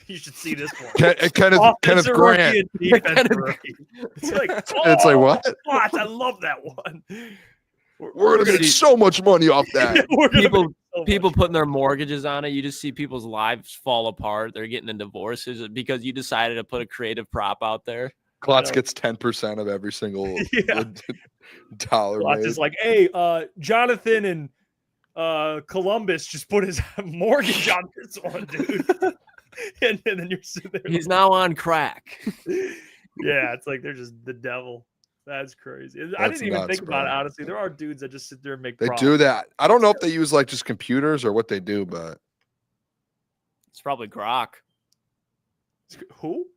you should see this one. Kenneth Offensive Grant. rookie and defensive rookie. It's like, It's like, what? Klotz, I love that one. We're gonna get so much money off that. We're gonna people make so people much. putting their mortgages on it. You just see people's lives fall apart. They're getting in divorces because you decided to put a creative prop out there. Klotz gets 10% of every single Yeah. dollar. Klotz made. is like, hey, Jonathan and Columbus just put his mortgage on this one, dude. and then you're sitting there. He's now on crack. Yeah, it's like they're just the devil. That's crazy. I That's didn't even nuts, think about it, bro. honestly. There are dudes that just sit there and make They props. do that. I don't know if they use like just computers or what they do, but It's probably Grok. Who?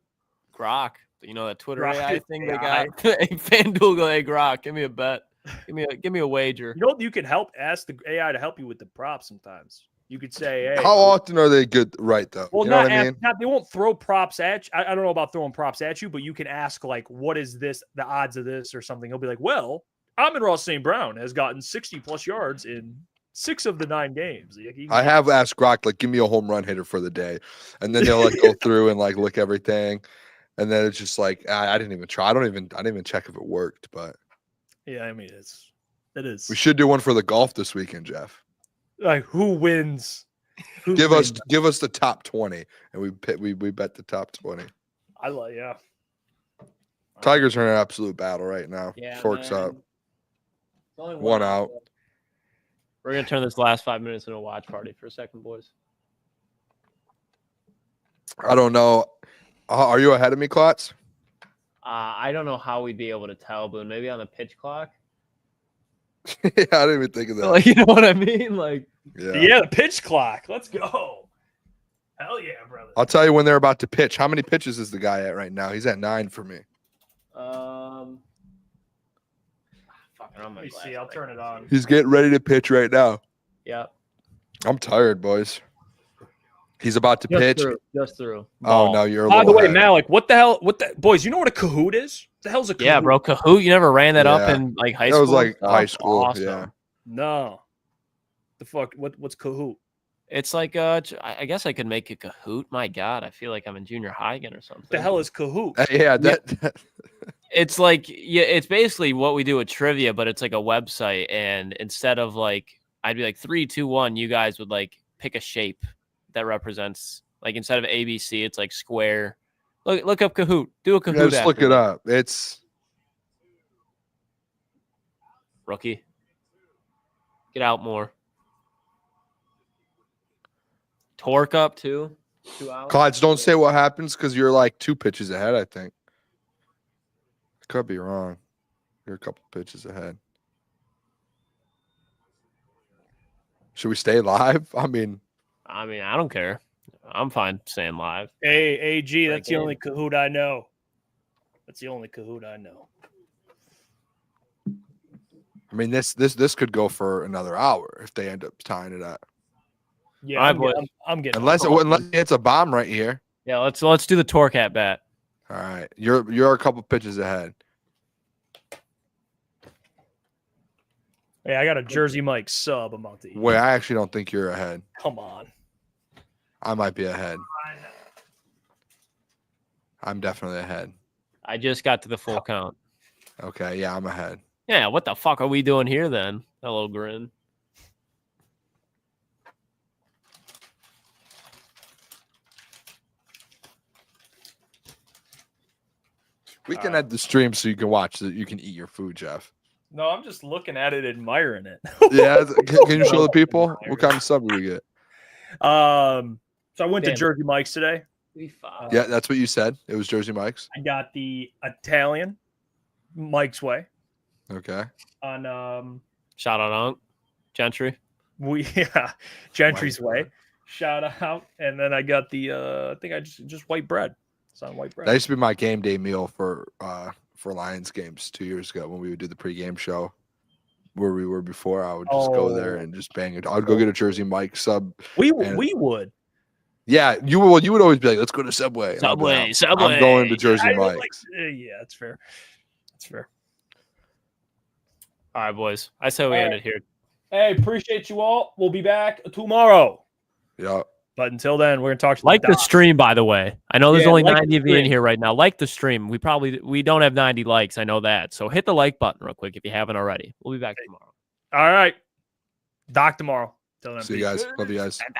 Grok. You know that Twitter Grok AI is thing AI. they got? Hey, FanDuel go, hey Grok, give me a bet. Give me a wager. You know, you can ask the AI to help you with the props sometimes. You could say, hey. how often are they good right though? Well, you know what I mean? they won't throw props at you. I don't know about throwing props at you, but you can ask, like, what is this, the odds of this or something. He'll be like, well, Amon-Ra St. Brown has gotten 60-plus yards in 6 of the 9 games. I have asked Grok, like, give me a home run hitter for the day. And then they'll like go through and like look everything. And then it's just like, I didn't even try. I didn't even check if it worked, but Yeah, I mean, it is. we should do one for the golf this weekend, Jeff. Like, who wins? Give us the top 20, and we bet the top 20. Yeah. Tigers are in an absolute battle right now. Yeah, Forks man. up, It's only one out. We're gonna turn this last 5 minutes into a watch party for a second, boys. I don't know. Are you ahead of me, Klotz? I don't know how we'd be able to tell, but maybe on the pitch clock. Yeah, I didn't even think of that. Like, you know what I mean? Like, Yeah, the pitch clock. Let's go. Hell yeah, brother. I'll tell you when they're about to pitch. How many pitches is the guy at right now? He's at 9 for me. fucking on my Let me see. I'll turn it on. He's getting ready to pitch right now. Yeah. I'm tired, boys. He's about to pitch. Just through. Oh no, you're a By little the way, ahead. Malik, what the hell? Boys, you know what a Kahoot is? What the hell's a Kahoot? Yeah, bro. Kahoot, you never ran that up Yeah. in like high That school? was like Oh, high school. awesome. Yeah. No. The fuck? What's Kahoot? It's like I guess I could make a Kahoot. My God, I feel like I'm in junior high again or something. What the hell is Kahoot? Yeah, that It's like it's basically what we do with trivia, but it's like a website, and instead of like I'd be like 3, 2, 1, you guys would like pick a shape that represents like instead of ABC, it's like square. Look up Kahoot. Do a Kahoot. yeah, just look after it me. up. It's Rookie. Get out more. Torque up too. 2 hours. Clydes, don't say what happens because you're like 2 pitches ahead, I think. Could be wrong. You're a couple pitches ahead. Should we stay live? I mean, I don't care. I'm fine staying live. Hey, AG, that's the only Kahoot I know. That's the only Kahoot I know. I mean, this could go for another hour if they end up tying it up. Yeah, All right, I'm getting Unless it's a bomb right here. Yeah, let's do the torque at bat. All right, you're a couple pitches ahead. Hey, I got a Jersey Mike sub I'm about to eat. Wait, I actually don't think you're ahead. Come on. I might be ahead. I'm definitely ahead. I just got to the full count. Okay, yeah, I'm ahead. Yeah, what the fuck are we doing here then? That little grin. We can end the stream so you can watch so you can eat your food, Jeff. No, I'm just looking at it, admiring it. Yeah, can you show the people what kind of sub we get? So I went to Damn. Jersey Mike's today. Yeah, that's what you said. It was Jersey Mike's. I got the Italian Mike's Way Okay. on Shout out Unc Gentry. Gentry's Way. Shout out, and then I got the I think I just white bread. It's on white bread. That used to be my game day meal for Lions games 2 years ago when we would do the pregame show where we were before. I would just go there and just bang it. I'd go get a Jersey Mike sub. We would. Yeah, you would always be like, let's go to Subway. And I'd be like, Subway. I'm going to Jersey Mike's. Yeah, that's fair. That's fair. All right, boys. I say we end it here. Hey, appreciate you all. We'll be back tomorrow. Yeah. But until then, we're gonna talk to Like the stream, by the way. I know there's only like the 90 of you in stream. here right now. Like the stream. We don't have 90 likes. I know that. So hit the like button real quick if you haven't already. We'll be back tomorrow. All right. Doc tomorrow. Till then, See you peace. guys. Love you guys. Bye.